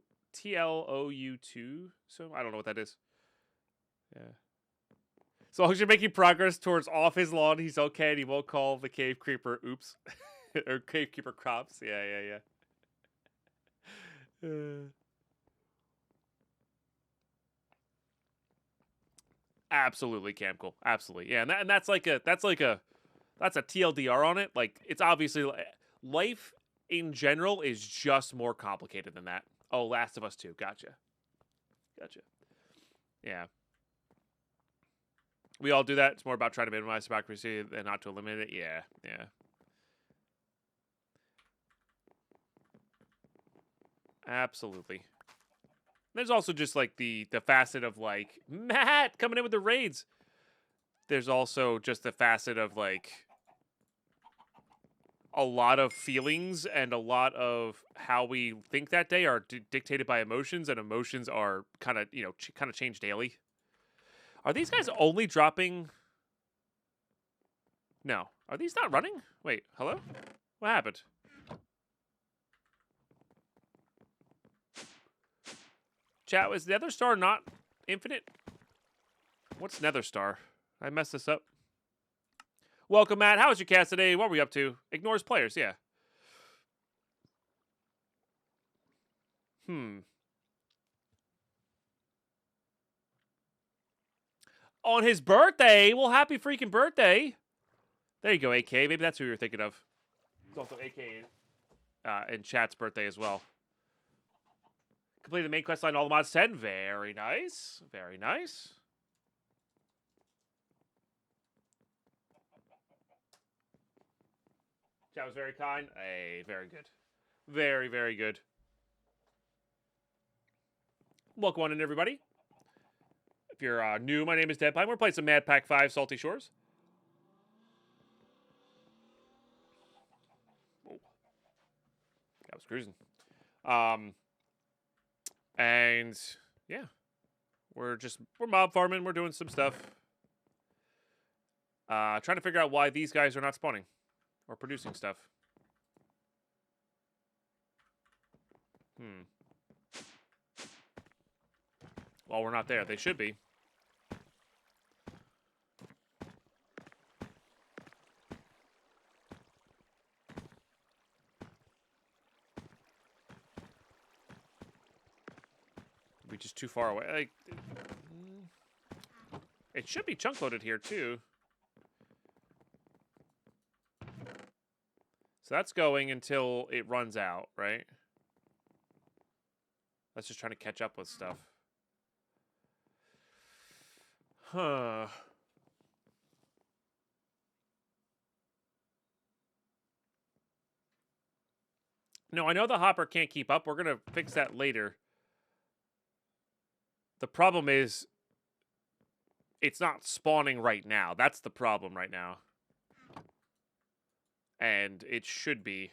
A: So I don't know what that is. Yeah. So long as you're making progress towards off his lawn, he's okay and he won't call the cave creeper oops. Or cave creeper crops. Yeah. Absolutely, Camcool. Absolutely, yeah. And that's like a TLDR on it. Like, it's obviously life in general is just more complicated than that. Oh, Last of Us 2. Gotcha. Yeah. We all do that. It's more about trying to minimize hypocrisy than not to eliminate it. Yeah. Absolutely. There's also just like the facet of like Matt coming in with the raids. There's also just the facet of like a lot of feelings and a lot of how we think that day are dictated by emotions, and emotions are kind of kind of change daily. Are these guys only dropping? No, are these not running? Wait, hello? What happened? Chat, was Nether Star not infinite? What's Nether Star? I messed this up. Welcome, Matt. How was your cast today? What were we up to? Ignores players, yeah. On his birthday? Well, happy freaking birthday. There you go, AK. Maybe that's who you were thinking of. It's also AK in chat's birthday as well. Completed the main quest line, all the mods 10. Very nice. Very nice. Chat was very kind. Hey, very good. Very, very good. Welcome on in, everybody. If you're new, my name is Deadpine. We're playing some Madpack 5 Salty Shores. Whoa. I was cruising. And yeah, we're mob farming. We're doing some stuff. Trying to figure out why these guys are not spawning or producing stuff. Well, we're not there. They should be. Be just too far away. Like, it should be chunk loaded here too. So that's going until it runs out, right? That's just trying to catch up with stuff. Huh. No, I know the hopper can't keep up. We're going to fix that later. The problem is it's not spawning right now. That's the problem right now. And it should be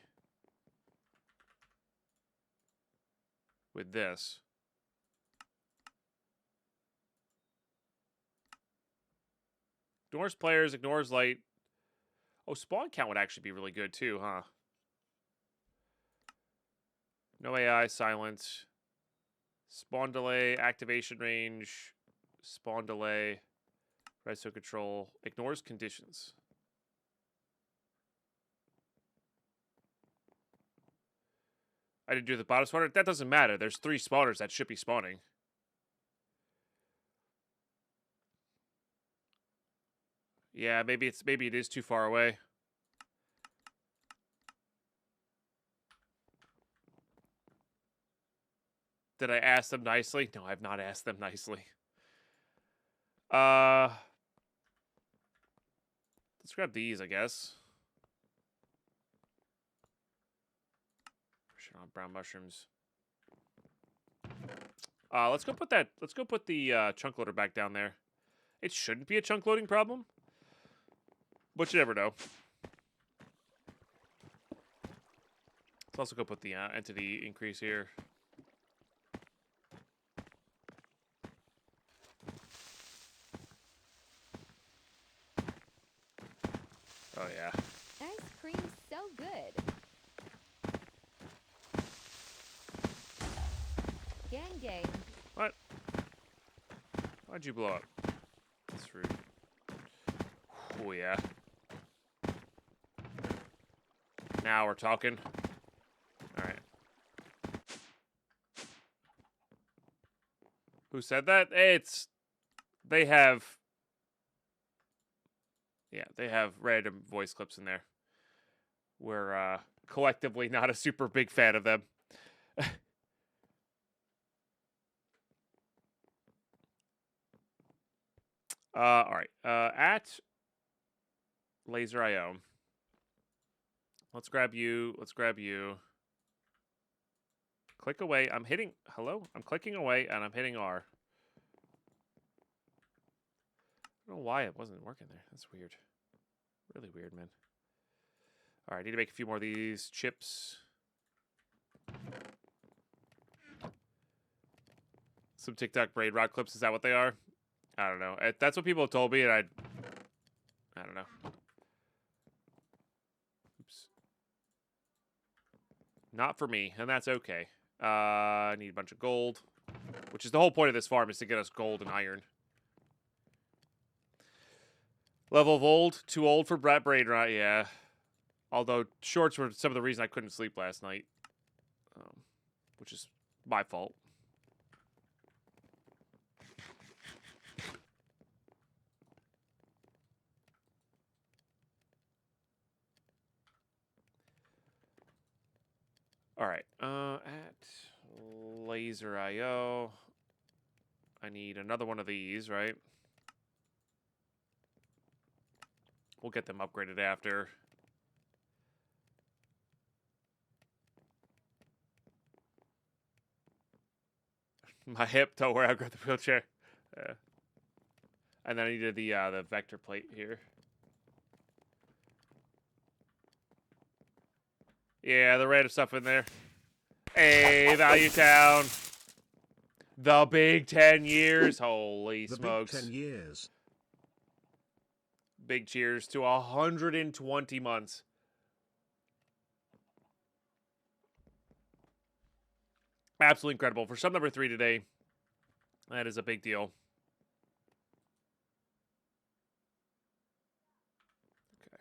A: with this. Ignores players, ignores light. Oh, spawn count would actually be really good too, huh? No AI, silent. Spawn delay, activation range, spawn delay, redstone control, ignores conditions. I didn't do the bottom spawner. That doesn't matter. There's 3 spawners that should be spawning. Yeah, maybe it is too far away. Did I ask them nicely? No, I've not asked them nicely. Let's grab these, I guess. On brown mushrooms. Let's go put the chunk loader back down there. It shouldn't be a chunk loading problem, but you never know. Let's also go put the entity increase here. Oh yeah.
E: Ice cream's so good. Gang.
A: What? Why'd you blow up? That's rude. Oh yeah. Now we're talking. All right. Who said that? They have random voice clips in there. We're collectively not a super big fan of them. All right. At Laser IO. Let's grab you. Let's grab you. Click away. I'm hitting. Hello? I'm clicking away and I'm hitting R. I don't know why it wasn't working there. That's weird. Really weird, man. All right. I need to make a few more of these chips. Some TikTok braid rot clips. Is that what they are? I don't know. That's what people have told me, and I don't know. Oops. Not for me, and that's okay. I need a bunch of gold, which is the whole point of this farm, is to get us gold and iron. Level of old, too old for braid rot, yeah. Although shorts were some of the reason I couldn't sleep last night, which is my fault. All right, at Laser IO, I need another one of these, right? We'll get them upgraded after. My hip, don't worry, I'll grab the wheelchair. And then I needed the vector plate here. Yeah, the random stuff in there. Hey, Value Town. The big 10 years. Holy smokes.
C: The big 10 years.
A: Big cheers to 120 months. Absolutely incredible. For sub number 3 today, that is a big deal. Okay.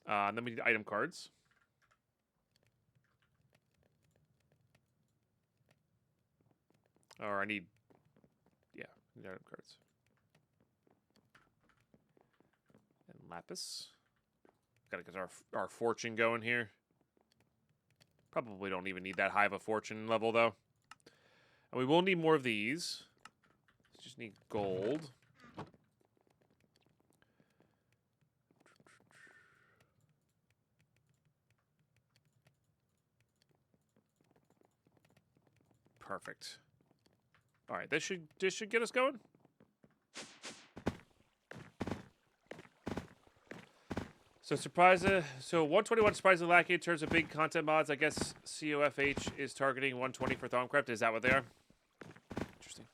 A: And then we need item cards. Or I need item cards. And lapis. Gotta get our fortune going here. Probably don't even need that high of a fortune level, though. And we will need more of these. Just need gold. Perfect. All right, this should get us going. So 121 surprisingly lacking in terms of big content mods. I guess COFH is targeting 120 for Thaumcraft. Is that what they are? Interesting.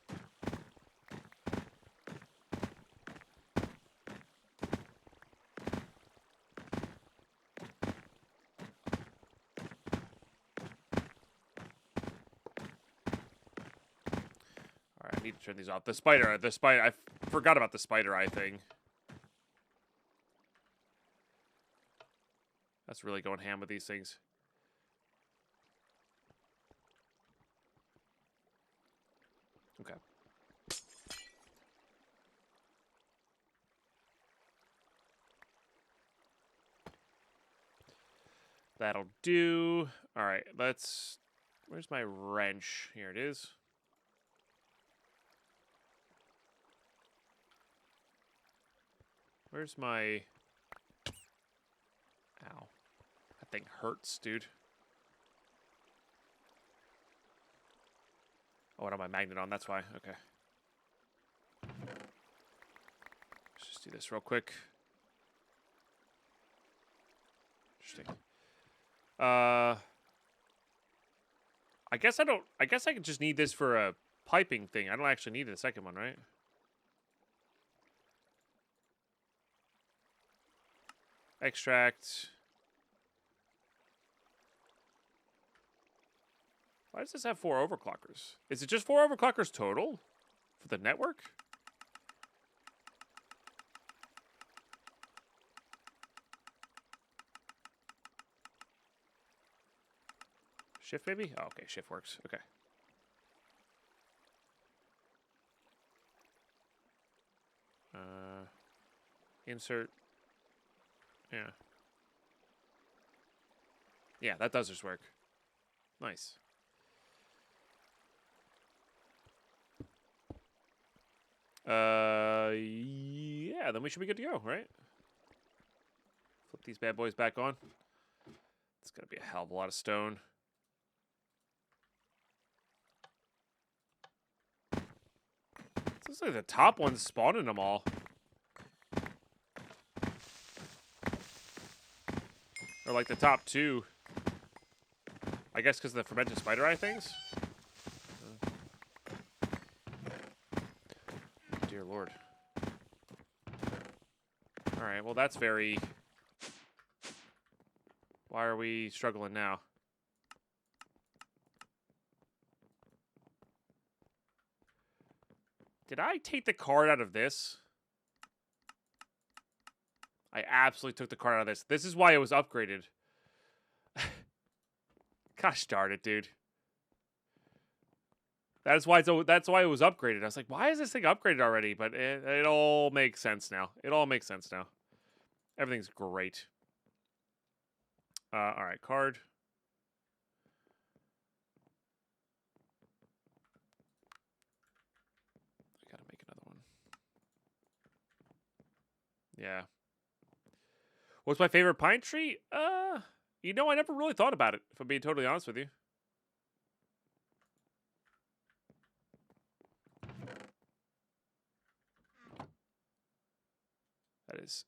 A: All right, I need to turn these off. The spider. I forgot about the spider eye thing. That's really going ham with these things. Okay. That'll do. All right, let's... Where's my wrench? Here it is. Where's my... Ow. That thing hurts, dude. Oh, I don't have my magnet on, that's why. Okay. Let's just do this real quick. Interesting. I guess I could just need this for a piping thing. I don't actually need the second one, right? Extract. Why does this have 4 overclockers? Is it just 4 overclockers total for the network? Shift maybe? Oh, okay, shift works. Okay. Insert. Yeah. Yeah, that does just work. Nice. Yeah, then we should be good to go, right? Flip these bad boys back on. It's gonna be a hell of a lot of stone. It looks like the top one's spawning them all. Or like the top two. I guess because of the fermented spider eye things? Dear Lord. Alright, well that's very... Why are we struggling now? Did I take the card out of this? I absolutely took the card out of this. This is why it was upgraded. Gosh darn it, dude. That's why it was upgraded. I was like, why is this thing upgraded already? But it all makes sense now. It all makes sense now. Everything's great. All right, card. I gotta make another one. Yeah. What's my favorite pine tree? You know, I never really thought about it, if I'm being totally honest with you. That is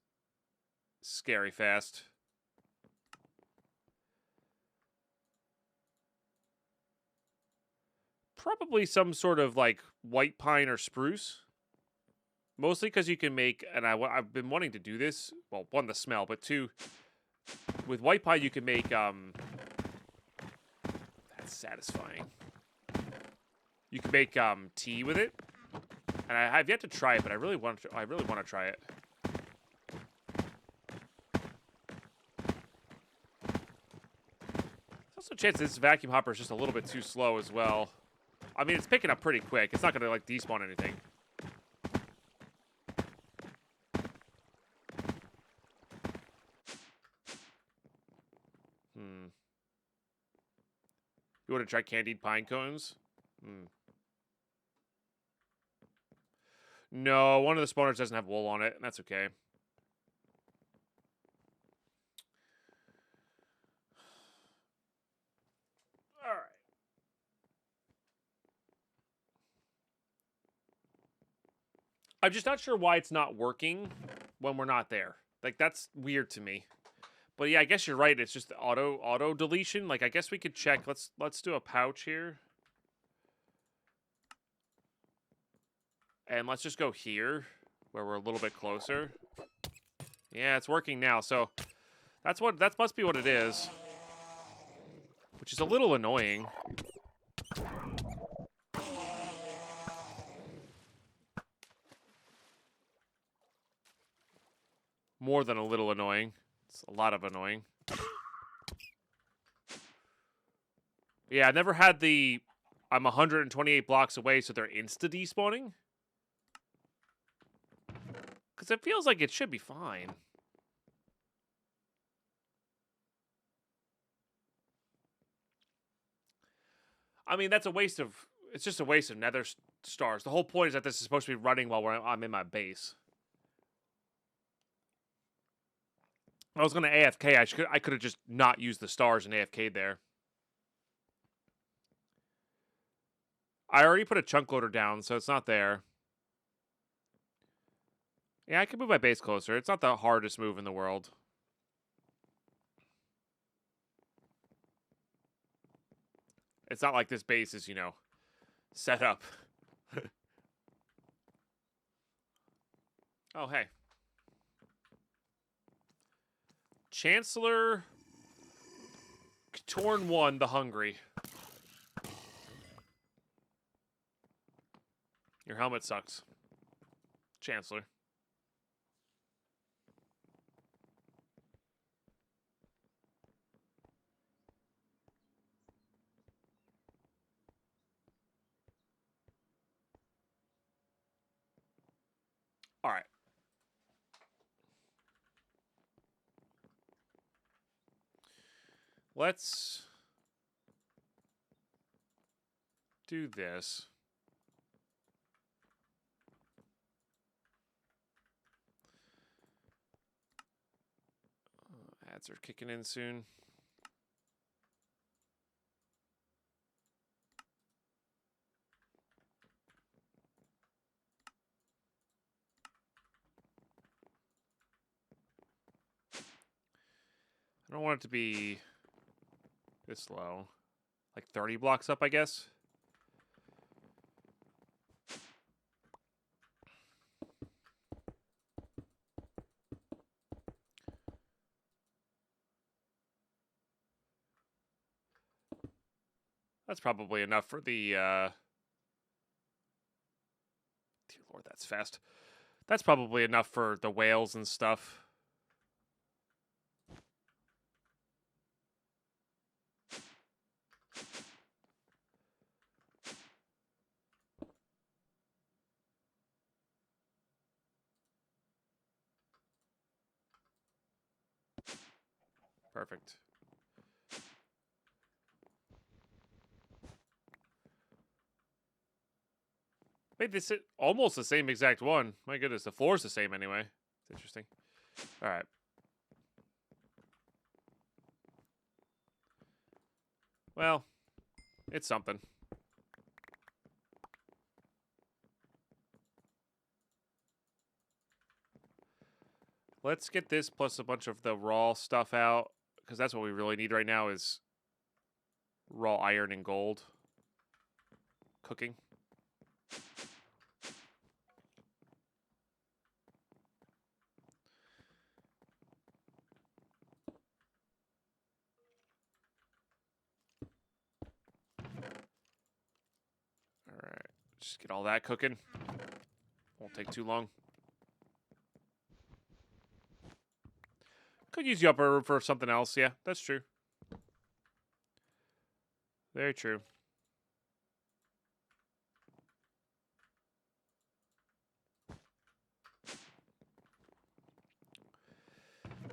A: scary fast. Probably some sort of like white pine or spruce. Mostly because you can make, and I've been wanting to do this. Well, one, the smell, but two, with white pine you can make, that's satisfying. You can make tea with it, and I have yet to try it, but I really want to try it. There's also a chance this vacuum hopper is just a little bit too slow as well. I mean, it's picking up pretty quick. It's not going to, like, despawn anything. You want to try candied pine cones? No, one of the spawners doesn't have wool on it, and that's okay. Alright. I'm just not sure why it's not working when we're not there. Like, that's weird to me. But yeah, I guess you're right. It's just auto deletion. Like, I guess we could check. Let's do a pouch here. And let's just go here, where we're a little bit closer. Yeah, it's working now. So that must be what it is. Which is a little annoying. More than a little annoying. It's a lot of annoying. Yeah, I never had the... I'm 128 blocks away, so they're insta-despawning. Because it feels like it should be fine. I mean, that's a waste of... It's just a waste of nether stars. The whole point is that this is supposed to be running while I'm in my base. I was going to AFK. I could have just not used the stars and AFK'd there. I already put a chunk loader down, so it's not there. Yeah, I can move my base closer. It's not the hardest move in the world. It's not like this base is, you know, set up. Oh, hey. Chancellor Torn 1, the Hungry. Your helmet sucks. Chancellor. All right. Let's do this. Ads are kicking in soon. I don't want it to be this low. Like 30 blocks up, I guess. That's probably enough for the, dear Lord, that's fast. That's probably enough for the whales and stuff. Perfect. Wait, this is almost the same exact one. My goodness, the floor's the same anyway. It's interesting. All right. Well, it's something. Let's get this plus a bunch of the raw stuff out, because that's what we really need right now is raw iron and gold cooking. All right, just get all that cooking. Won't take too long. Could use the upper room for something else. Yeah, that's true. Very true.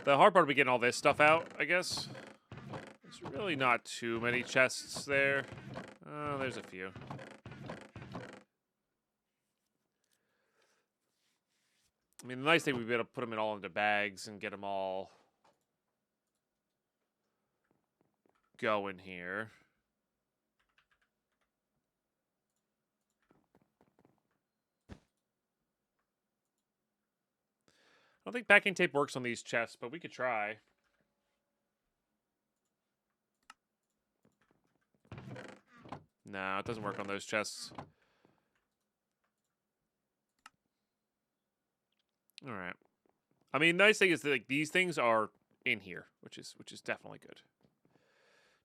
A: The hard part will be getting all this stuff out, I guess. There's really not too many chests there. Oh, there's a few. I mean, the nice thing, we'd be able to put them in all into bags and get them all going here. I don't think packing tape works on these chests, but we could try. No, it doesn't work on those chests. All right. I mean, the nice thing is that like these things are in here, which is definitely good.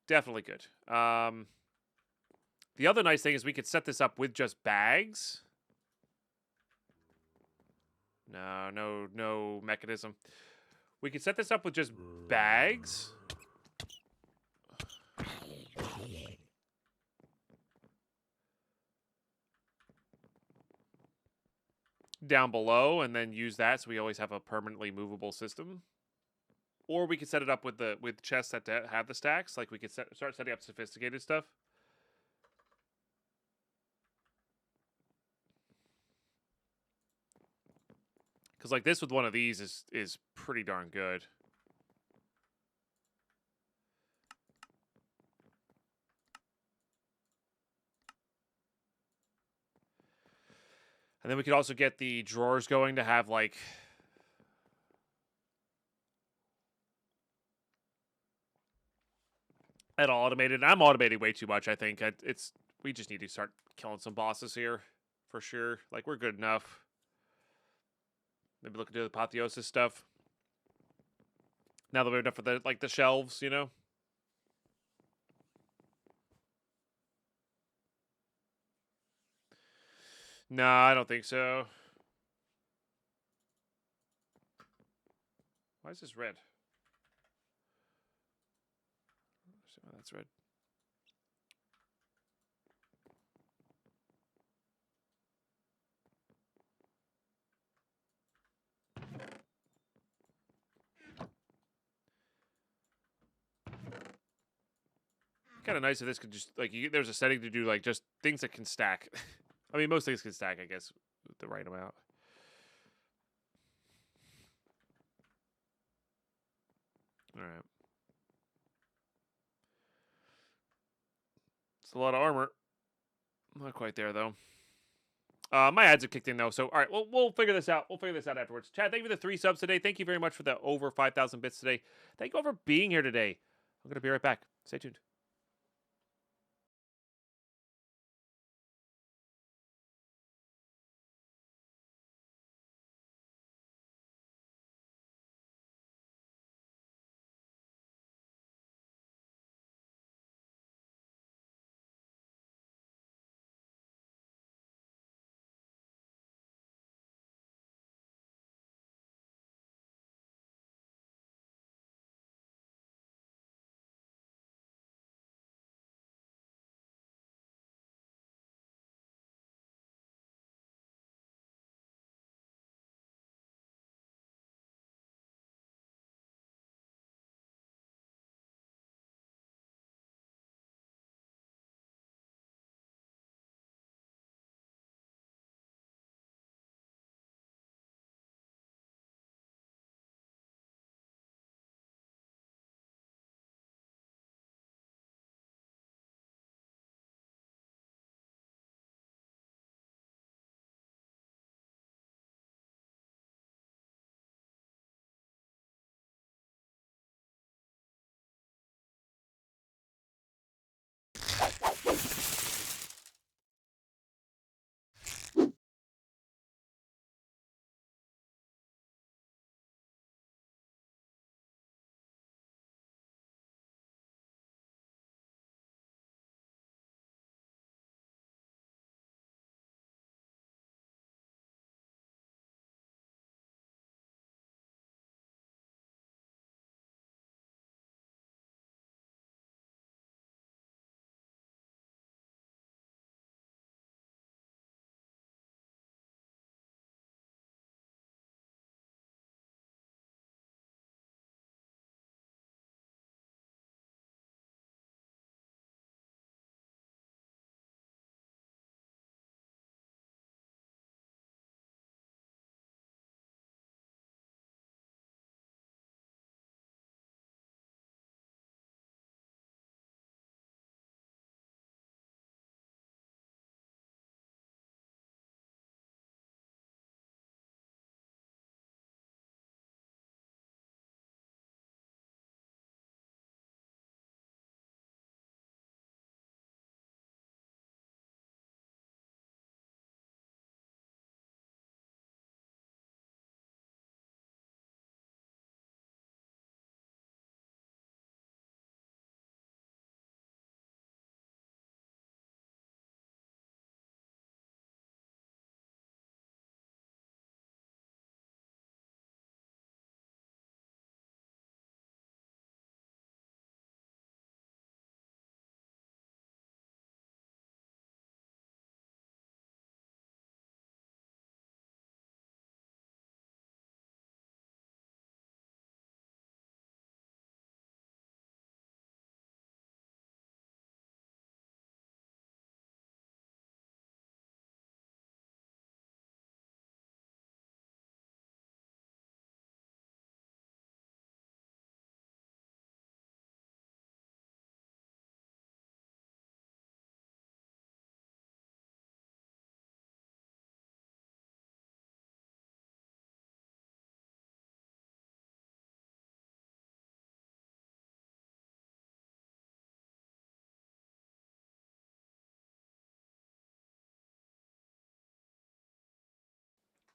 A: Definitely good. The other nice thing is we could set this up with just bags. No mechanism. We could set this up with just bags. Down below, and then use that so we always have a permanently movable system. Or we could set it up with chests that have the stacks. Like we could start setting up sophisticated stuff. Because like this with one of these is pretty darn good. And then we could also get the drawers going to have like it all automated. I'm automating way too much, I think. We just need to start killing some bosses here for sure. Like we're good enough. Maybe look into the apotheosis stuff. Now that we have enough for the shelves, you know? No, I don't think so. Why is this red? Oh, that's red. Kind of nice if this could just like there's a setting to do like just things that can stack. I mean, most things can stack, I guess, with the right amount. All right. It's a lot of armor. Not quite there though. My ads have kicked in though, so all right, we'll figure this out. We'll figure this out afterwards. Chad, thank you for the 3 subs today. Thank you very much for the over 5,000 bits today. Thank you all for being here today. I'm gonna be right back. Stay tuned.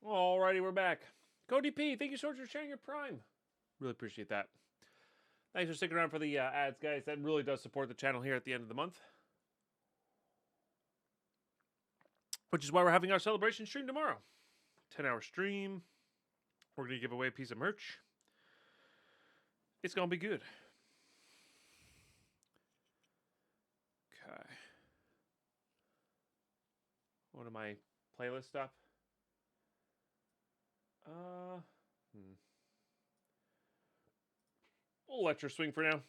A: Alrighty, we're back. Cody P, thank you so much for sharing your Prime. Really appreciate that. Thanks for sticking around for the ads, guys. That really does support the channel here at the end of the month. Which is why we're having our celebration stream tomorrow. 10-hour stream. We're going to give away a piece of merch. It's going to be good. Okay. What am I playlist stuff? We'll let her swing for now.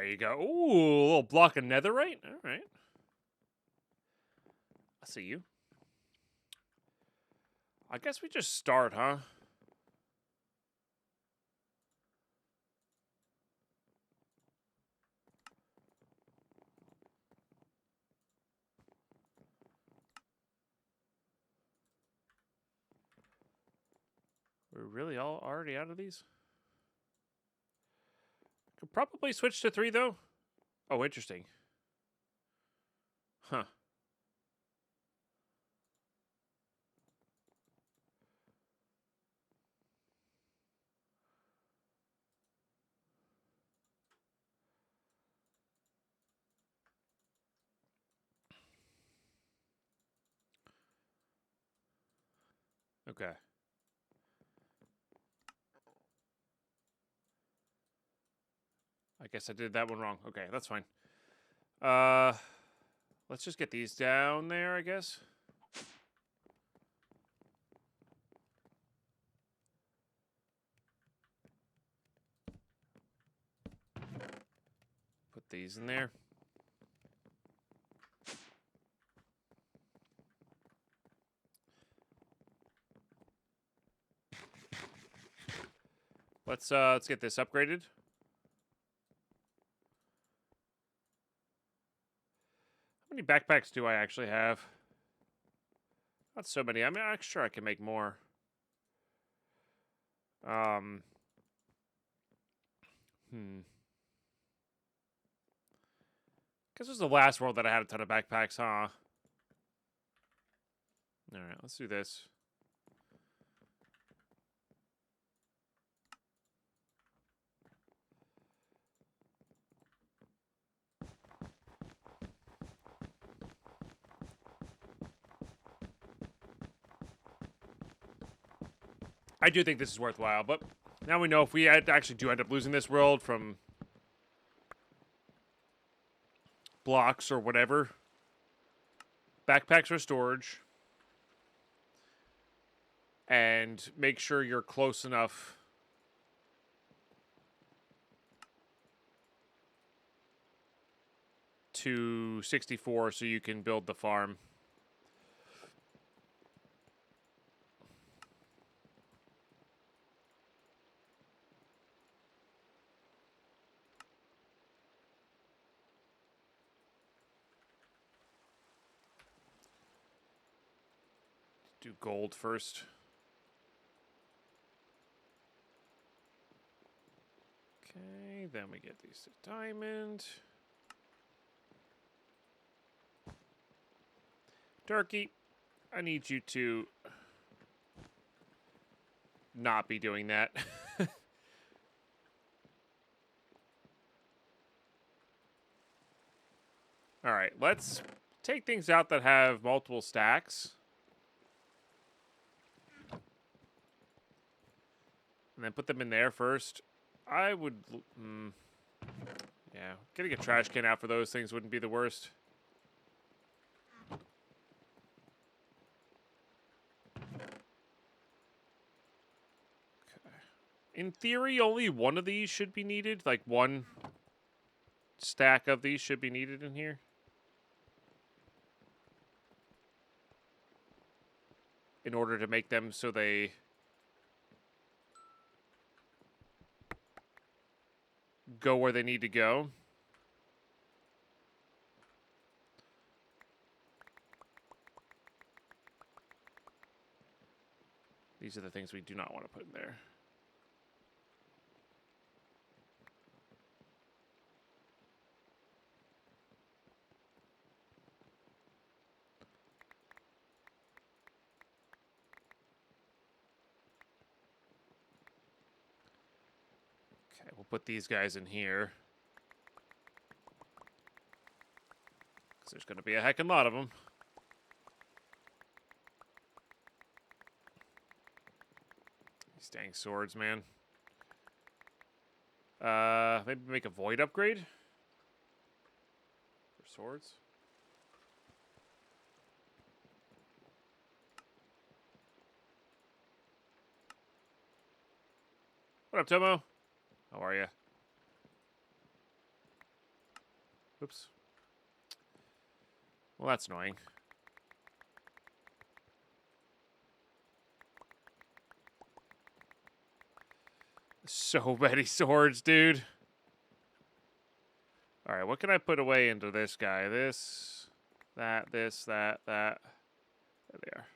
A: There you go. Ooh, a little block of netherite. All right. I see you. I guess we just start, huh? We're really all already out of these? Could probably switch to 3, though. Oh, interesting. Huh. Okay. I guess I did that one wrong. Okay, that's fine. Let's just get these down there, I guess. Put these in there. Let's get this upgraded. How many backpacks do I actually have? Not so many. I mean, I'm sure I can make more. Guess this was the last world that I had a ton of backpacks, huh? Alright, let's do this. I do think this is worthwhile, but now we know if we actually do end up losing this world from blocks or whatever, backpacks are storage, and make sure you're close enough to 64 so you can build the farm. Do gold first. Okay, then we get these to diamond. Turkey, I need you to not be doing that. All right, let's take things out that have multiple stacks. And then put them in there first. I would... yeah, getting a trash can out for those things wouldn't be the worst. Okay. In theory, only one of these should be needed. Like, one stack of these should be needed in here. In order to make them so they... go where they need to go. These are the things we do not want to put in there. Okay, we'll put these guys in here. Because there's going to be a heckin' lot of them. These dang swords, man. Maybe make a void upgrade? For swords? What up, Tomo? How are you? Oops. Well, that's annoying. So many swords, dude. All right, what can I put away into this guy? This, that. There they are.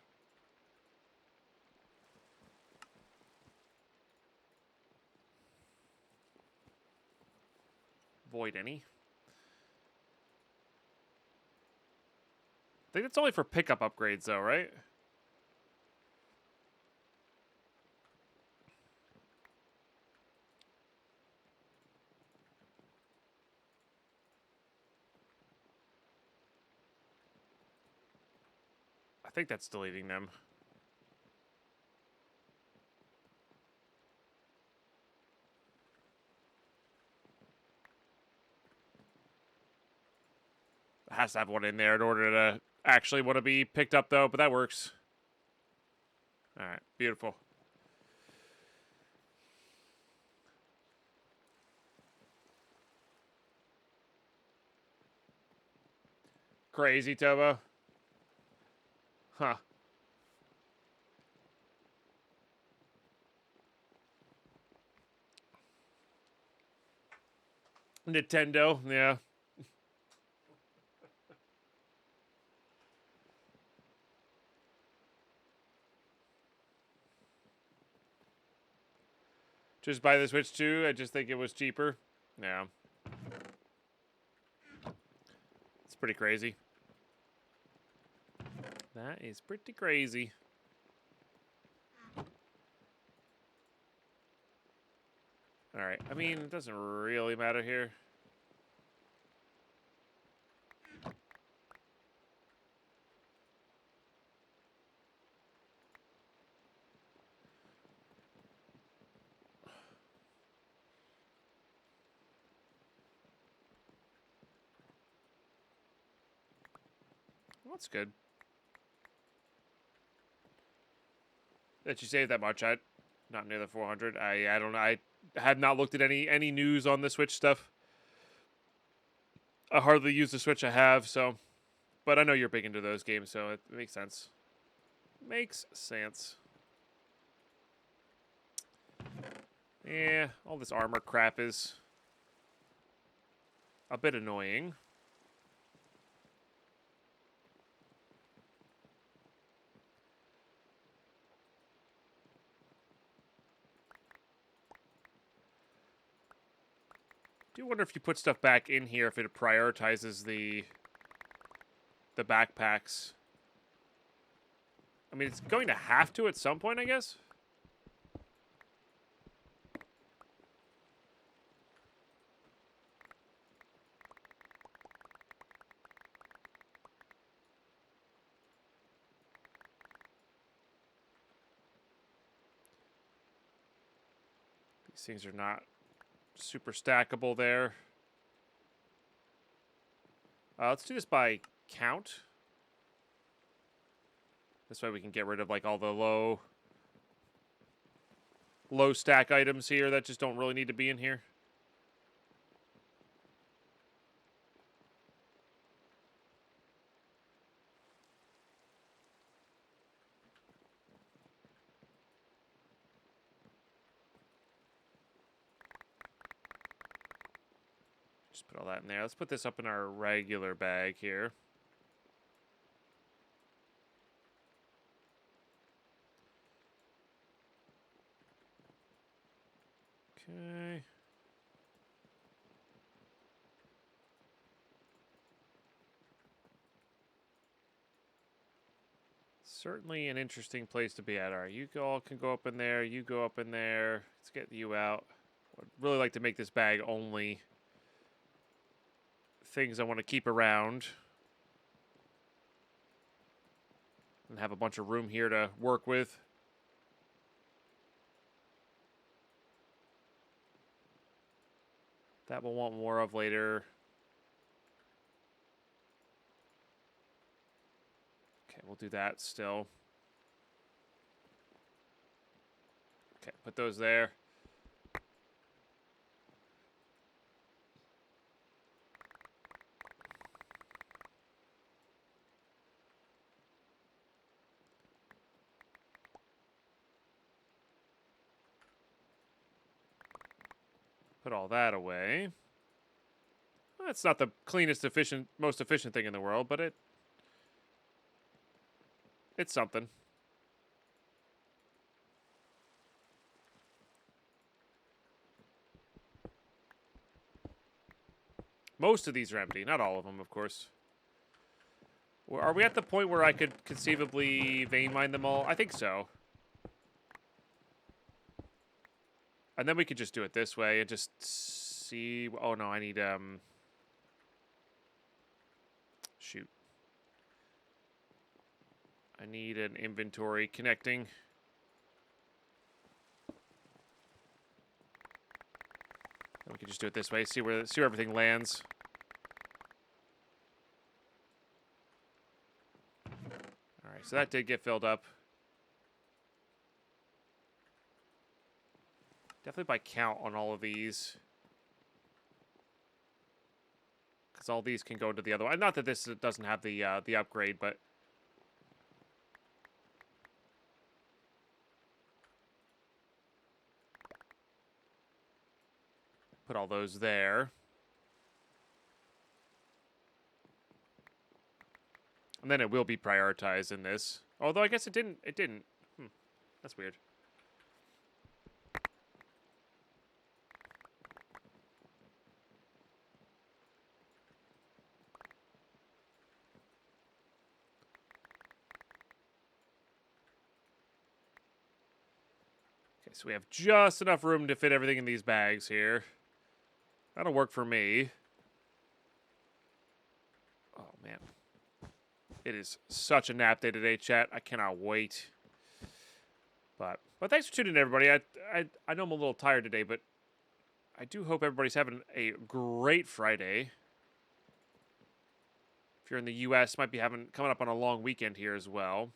A: Void any. I think it's only for pickup upgrades, though, right? I think that's deleting them. It has to have one in there in order to actually want to be picked up, though, but that works. All right, beautiful. Crazy, Tobo. Huh. Nintendo, yeah. Just buy the Switch 2. I just think it was cheaper. Yeah. It's pretty crazy. That is pretty crazy. Alright, I mean, it doesn't really matter here. Well, that's good. That you saved that much. Not near the 400. I don't know. I had not looked at any news on the Switch stuff. I hardly use the Switch I have, so. But I know you're big into those games, so it makes sense. Makes sense. Yeah, all this armor crap is a bit annoying. I do wonder if you put stuff back in here if it prioritizes the backpacks. I mean, it's going to have to at some point, I guess. These things are not super stackable there. Let's do this by count. This way we can get rid of like all the low stack items here that just don't really need to be in here. Just put all that in there. Let's put this up in our regular bag here. Okay. Certainly an interesting place to be at. All right, you all can go up in there. You go up in there. Let's get you out. I'd really like to make this bag only things I want to keep around. And have a bunch of room here to work with. That we'll want more of later. Okay, we'll do that still. Okay, put those there. Put all that away. Well, it's not the cleanest, most efficient thing in the world, but it's something. Most of these are empty. Not all of them, of course. Are we at the point where I could conceivably vein mine them all? I think so. And then we could just do it this way and just see... Oh, no, I need... Shoot. I need an inventory connecting. We can just do it this way. See where everything lands. All right, so that did get filled up. Definitely by count on all of these, because all these can go into the other one. Not that this doesn't have the upgrade, but put all those there. And then it will be prioritized in this. Although I guess it didn't. It didn't. That's weird. Okay, so we have just enough room to fit everything in these bags here. That'll work for me. Oh, man. It is such a nap day today, chat. I cannot wait. But thanks for tuning in, everybody. I know I'm a little tired today, but I do hope everybody's having a great Friday. If you're in the U.S., might be coming up on a long weekend here as well.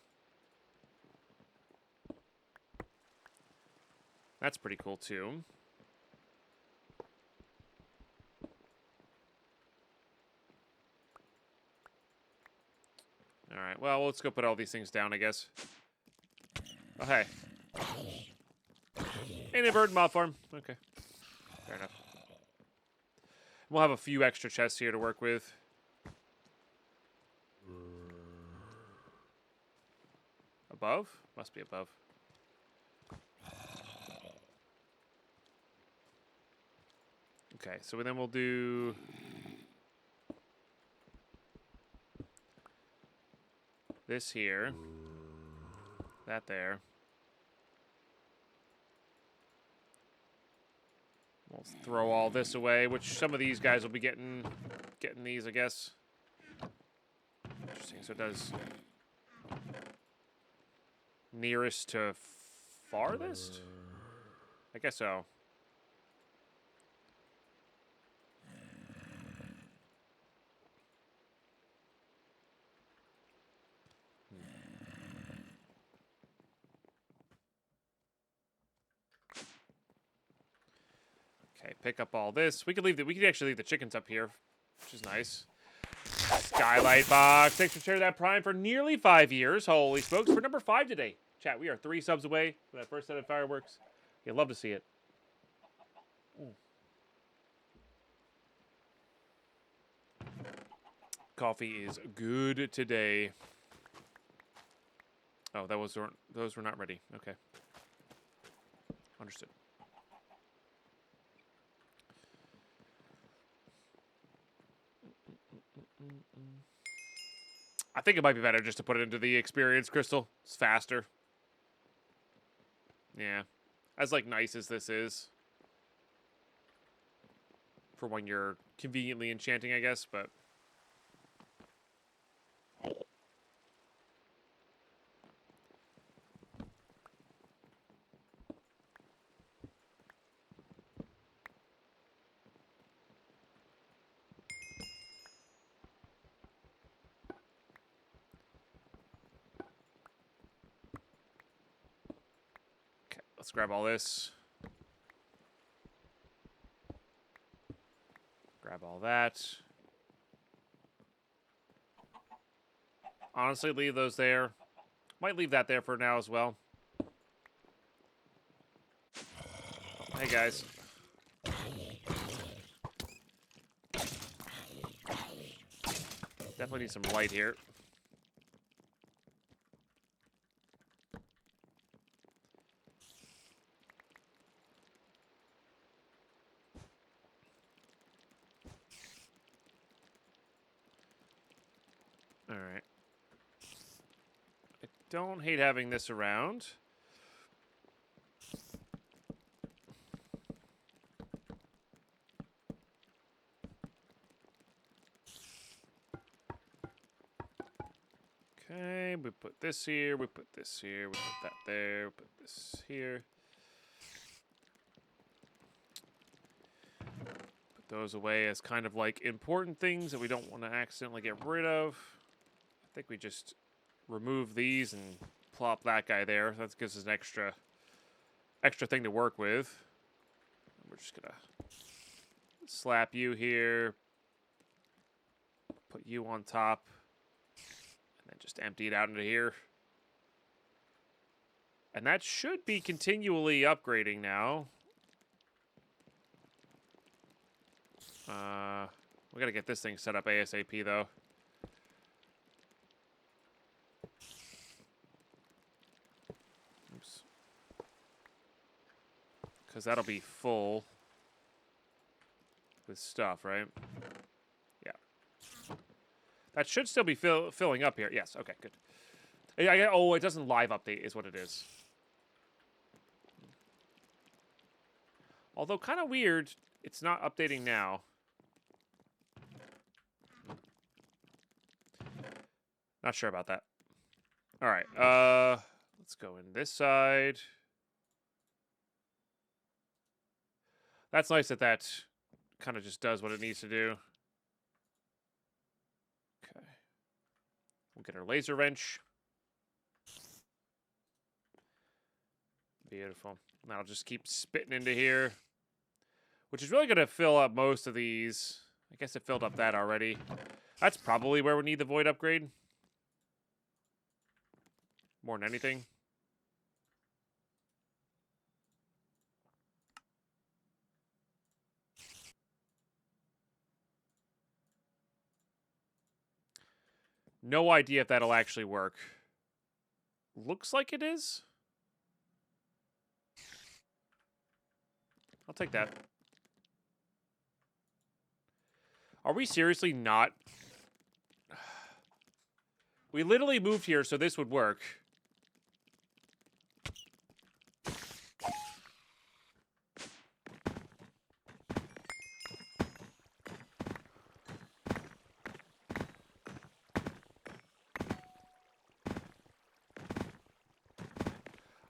A: That's pretty cool, too. All right, well, let's go put all these things down, I guess. Oh, hey. Ain't a bird mob farm. Okay. Fair enough. We'll have a few extra chests here to work with. Above? Must be above. Okay, so then we'll do... this here. That there. We'll throw all this away, which some of these guys will be getting these, I guess. Interesting. So it does nearest to farthest? I guess so. Okay, pick up all this. We could actually leave the chickens up here, which is nice. Skylight box. Thanks for sharing that Prime for nearly 5 years. Holy smokes, for number 5 today. Chat, we are 3 subs away from that first set of fireworks. You'd love to see it. Coffee is good today. Oh, those were not ready. Okay. Understood. I think it might be better just to put it into the experience crystal. It's faster. Yeah. As, like, nice as this is. For when you're conveniently enchanting, I guess, but... let's grab all this. Grab all that. Honestly, leave those there. Might leave that there for now as well. Hey, guys. Definitely need some light here. All right. I don't hate having this around. Okay, we put this here, we put this here, we put that there, we put this here. Put those away as kind of like important things that we don't want to accidentally get rid of. I think we just remove these and plop that guy there. That gives us an extra thing to work with. We're just gonna slap you here, put you on top, and then just empty it out into here. And that should be continually upgrading now. We gotta get this thing set up ASAP though. Oops. Because that'll be full with stuff, right? Yeah. That should still be filling up here. Yes, okay, good. Oh, it doesn't live update is what it is. Although kind of weird, it's not updating now. Not sure about that. All right, let's go in this side. That's nice that that kind of just does what it needs to do. Okay. We'll get our laser wrench. Beautiful. Now I'll just keep spitting into here, which is really going to fill up most of these. I guess it filled up that already. That's probably where we need the void upgrade. More than anything. No idea if that'll actually work. Looks like it is. I'll take that. Are we seriously not? We literally moved here so this would work.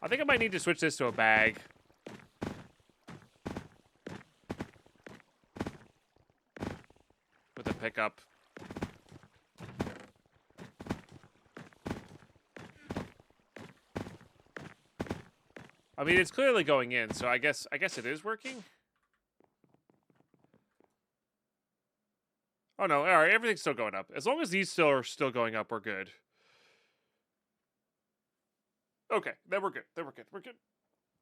A: I think I might need to switch this to a bag. With a pickup. I mean, it's clearly going in, so I guess it is working. Oh no, all right, everything's still going up. As long as these are still going up, we're good. Okay, then we're good. Then we're good. We're good.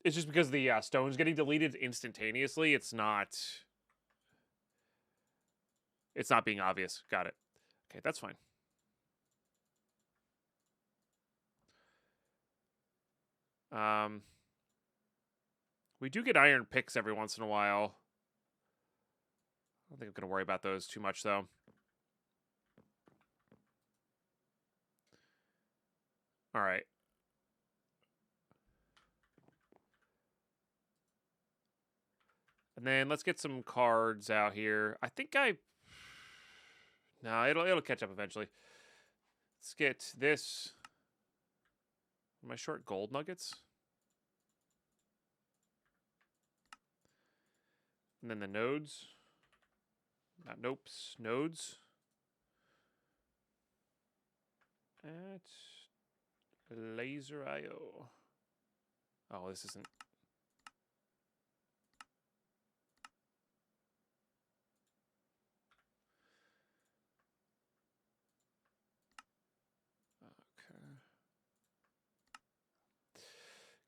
A: It's just because the stone's getting deleted instantaneously. It's not being obvious. Got it. Okay, that's fine. We do get iron picks every once in a while. I don't think I'm going to worry about those too much, though. All right. And then let's get some cards out here. I think no, it'll catch up eventually. Let's get this. Am I short gold nuggets? And then the nodes. Not nopes, nodes. At laser IO. Oh, this isn't.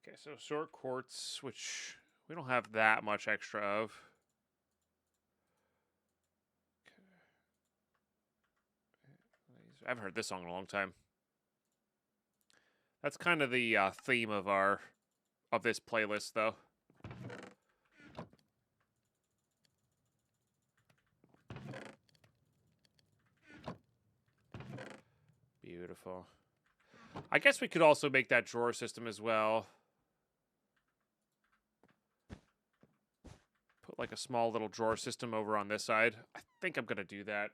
A: Okay, so short quartz, which we don't have that much extra of. Okay. I haven't heard this song in a long time. That's kind of the theme of this playlist, though. Beautiful. I guess we could also make that drawer system as well. Put like a small little drawer system over on this side. I think I'm gonna do that.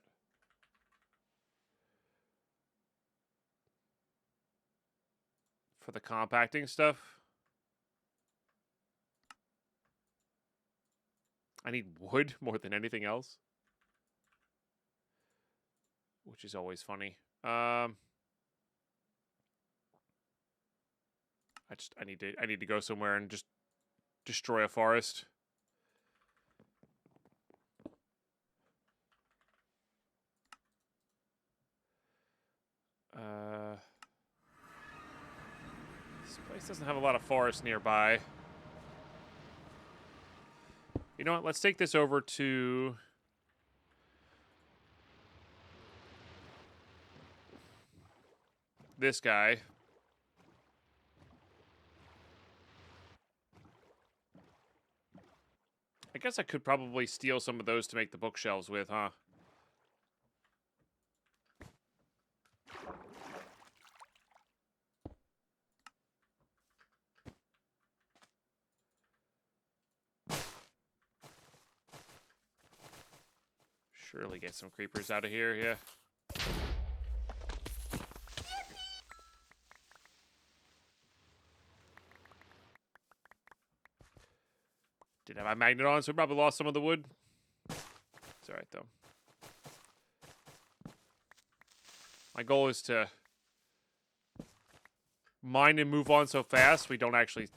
A: For the compacting stuff. I need wood more than anything else. Which is always funny. I need to go somewhere and just destroy a forest. This place doesn't have a lot of forest nearby. You know what? Let's take this over to this guy. I guess I could probably steal some of those to make the bookshelves with, huh? Surely get some creepers out of here, yeah. Didn't have my magnet on, so we probably lost some of the wood. It's alright, though. My goal is to mine and move on so fast we don't actually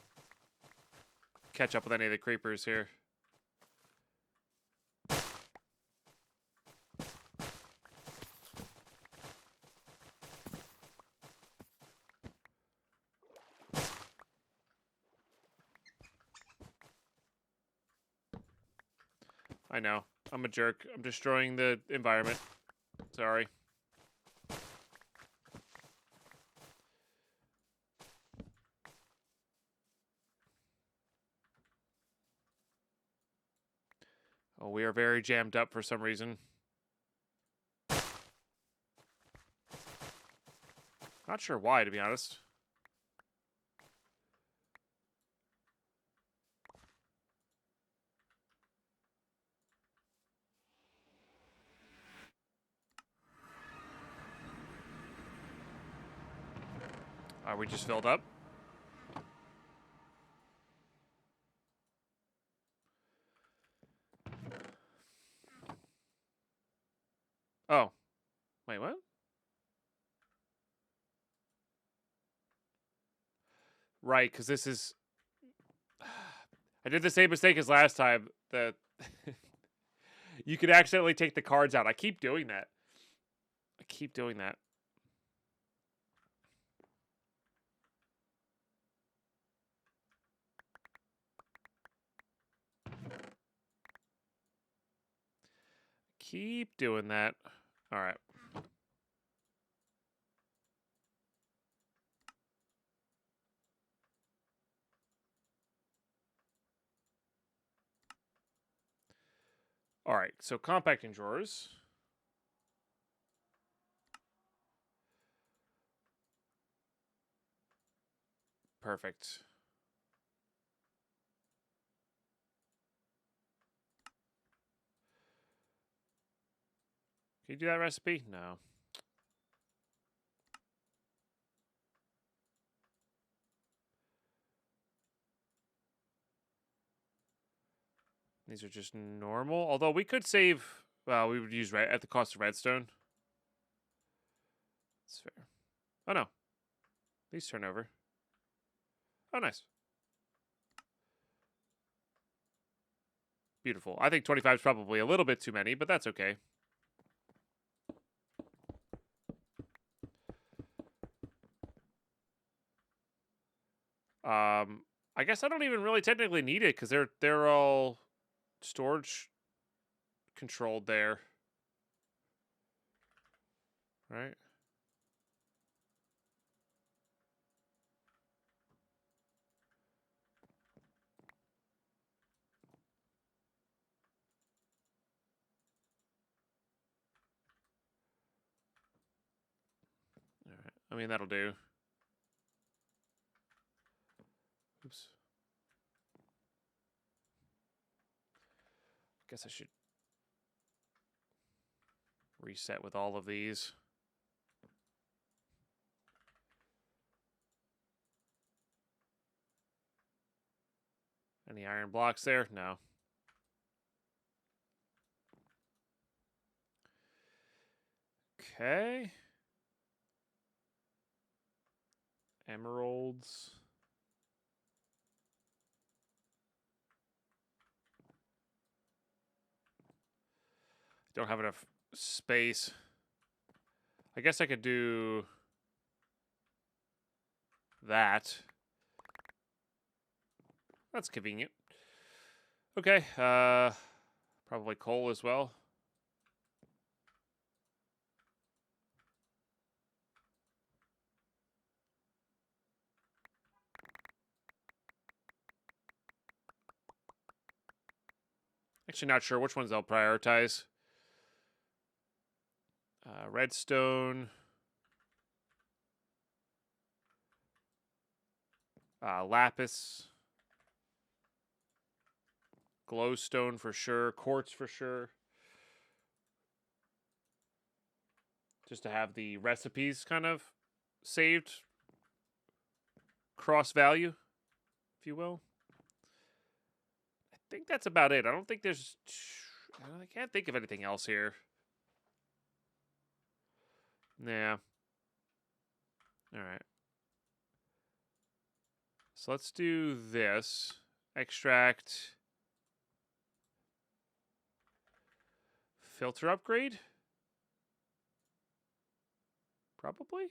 A: catch up with any of the creepers here. I know. I'm a jerk. I'm destroying the environment. Sorry. Oh, we are very jammed up for some reason. Not sure why, to be honest. Are we just filled up? Oh. Wait, what? Right, because this is... I did the same mistake as last time. That you could accidentally take the cards out. I keep doing that. I keep doing that. Keep doing that. All right. All right, so compacting drawers. Perfect. Can you do that recipe? No. These are just normal. Although we could save... Well, we would use at the cost of redstone. That's fair. Oh, no. These turn over. Oh, nice. Beautiful. I think 25 is probably a little bit too many, but that's okay. I guess I don't even really technically need it because they're all storage controlled there. Right? I mean, that'll do. Oops. Guess I should reset with all of these. Any iron blocks there? No. Okay. Emeralds. Don't have enough space. I guess I could do that. That's convenient. Okay, probably coal as well. Actually, not sure which ones I'll prioritize. Redstone. Lapis. Glowstone for sure. Quartz for sure. Just to have the recipes kind of saved. Cross value, if you will. I think that's about it. I don't think there's... I can't think of anything else here. Yeah. Alright. So let's do this. Extract. Filter upgrade? Probably?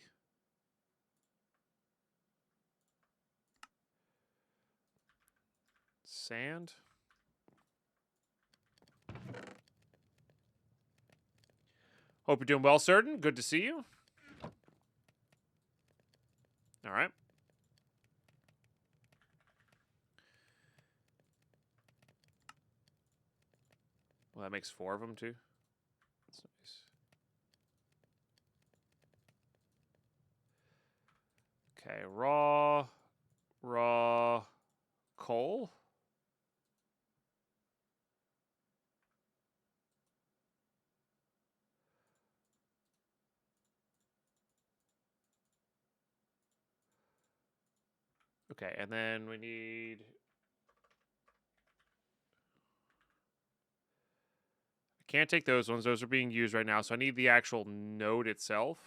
A: Sand? Hope you're doing well, Certain. Good to see you. All right. Well, that makes 4 of them, too. That's nice. Okay, raw coal. Okay, and then we need... I can't take those ones. Those are being used right now, so I need the actual node itself.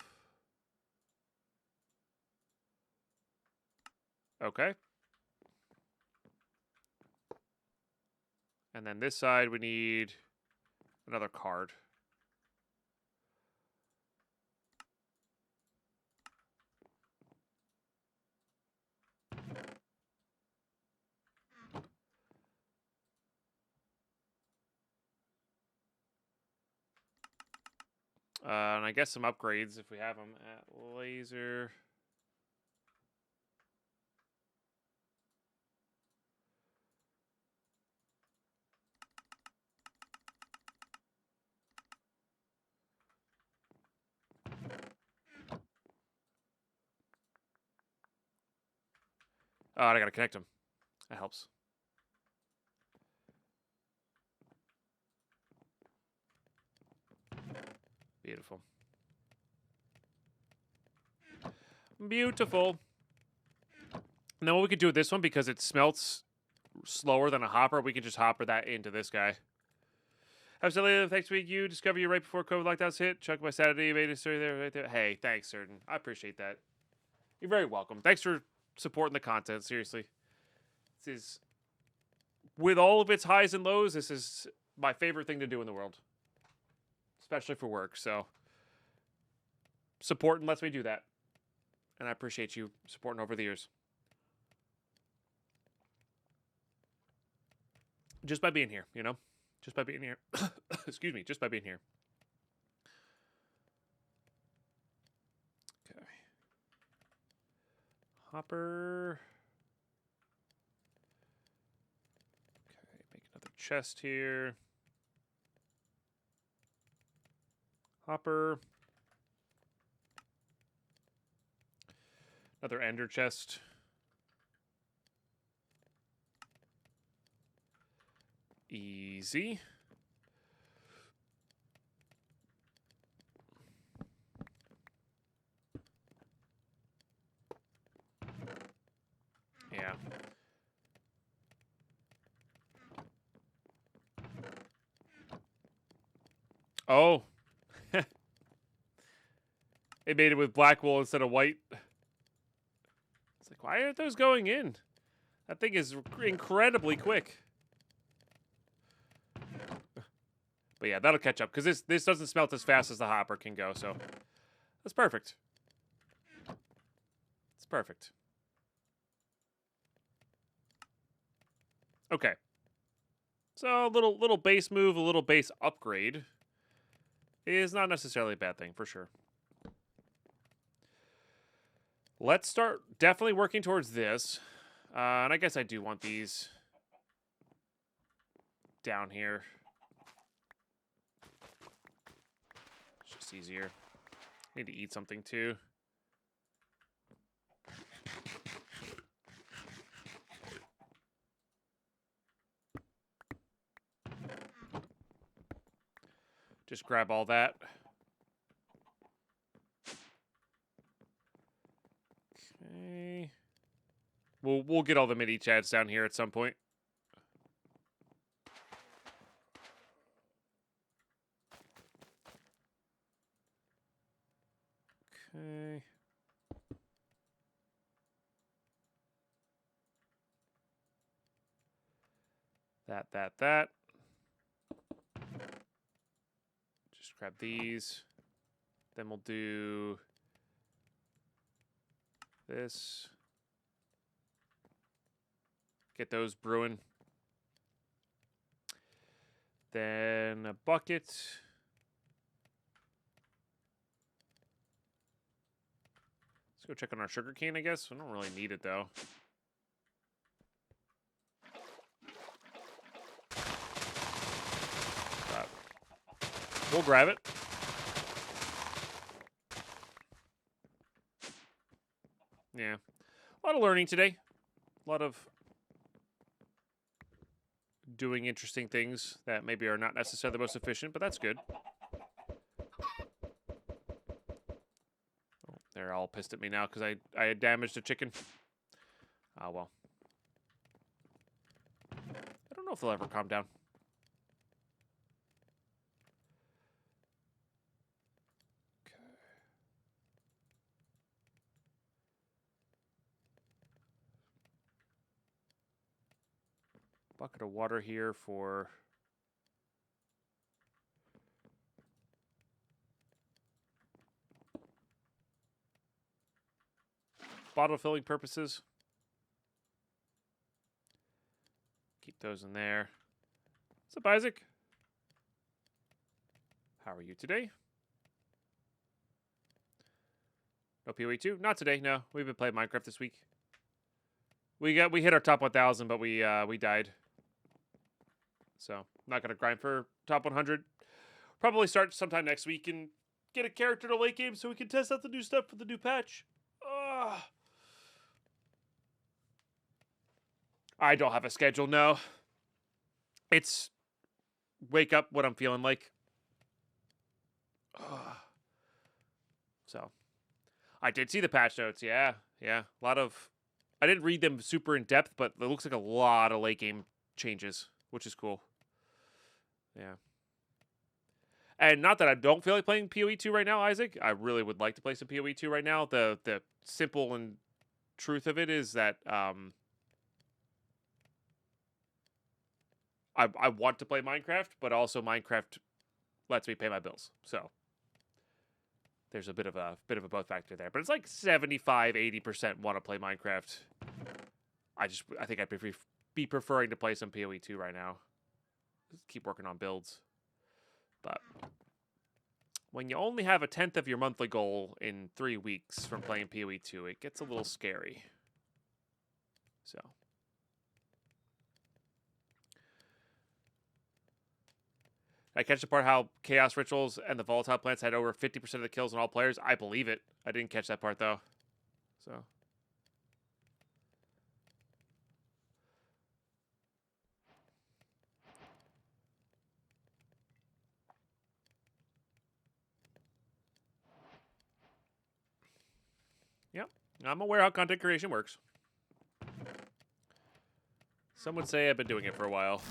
A: Okay. And then this side, we need another card. And I guess some upgrades if we have them at laser. Oh, I gotta connect them. That helps. Beautiful. Beautiful. Now what we could do with this one, because it smelts slower than a hopper, we can just hopper that into this guy. Absolutely. Thanks for you. Discover you right before COVID lockdowns hit. Chuck my Saturday. Made a story there, right there. Hey, thanks, Certain. I appreciate that. You're very welcome. Thanks for supporting the content. Seriously. This is, with all of its highs and lows, this is my favorite thing to do in the world. Especially for work, so supporting lets me do that. And I appreciate you supporting over the years. Just by being here, you know? Just by being here. Excuse me, just by being here. Okay. Hopper. Okay, make another chest here. Hopper. Another ender chest. Easy. Yeah. Oh. It made it with black wool instead of white. It's like, why aren't those going in? That thing is incredibly quick. But yeah, that'll catch up, because this doesn't smelt as fast as the hopper can go, so that's perfect. It's perfect. Okay. So a little base move, a little base upgrade is not necessarily a bad thing, for sure. Let's start definitely working towards this. And I guess I do want these down here. It's just easier. Need to eat something too. Just grab all that. Okay. We'll get all the Minichads down here at some point. Okay. That. Just grab these. Then we'll do this. Get those brewing. Then a bucket. Let's go check on our sugar cane, I guess. We don't really need it, though. But we'll grab it. Yeah. A lot of learning today. A lot of doing interesting things that maybe are not necessarily the most efficient, but that's good. Oh, they're all pissed at me now because I had damaged a chicken. Oh, well. I don't know if they'll ever calm down. Bucket of water here for bottle filling purposes. Keep those in there. What's up, Isaac? How are you today? No PoE 2? Not today, no. We've been playing Minecraft this week. We hit our top 1,000, but we died. So, not gonna grind for top 100. Probably start sometime next week and get a character to late game so we can test out the new stuff for the new patch. Ugh. I don't have a schedule, no. It's wake up what I'm feeling like. Ugh. So, I did see the patch notes, yeah. A lot of... I didn't read them super in depth, but it looks like a lot of late game changes, which is cool. Yeah. And not that I don't feel like playing PoE 2 right now, Isaac. I really would like to play some PoE 2 right now. The simple and truth of it is that I want to play Minecraft, but also Minecraft lets me pay my bills. So there's a bit of a both factor there. But it's like 75-80% want to play Minecraft. I think I'd be preferring to play some PoE 2 right now. Just keep working on builds. But when you only have 1/10 of your monthly goal in 3 weeks from playing PoE 2, it gets a little scary. So. I catch the part how Chaos Rituals and the Volatile Plants had over 50% of the kills on all players. I believe it. I didn't catch that part, though. So, I'm aware how content creation works. Some would say I've been doing it for a while.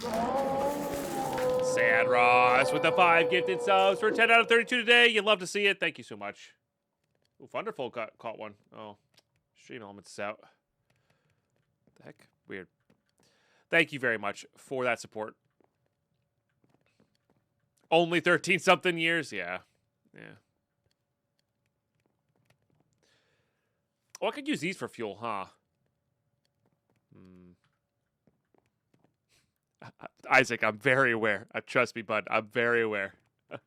A: Sad Ross with the 5 gifted subs for 10 out of 32 today. You'd love to see it. Thank you so much. Ooh, Thunderfold caught one. Oh, Stream Elements is out. The heck? Weird. Thank you very much for that support. Only 13-something years? Yeah. Yeah. Oh, I could use these for fuel, huh? Isaac, I'm very aware. Trust me, bud. I'm very aware. I've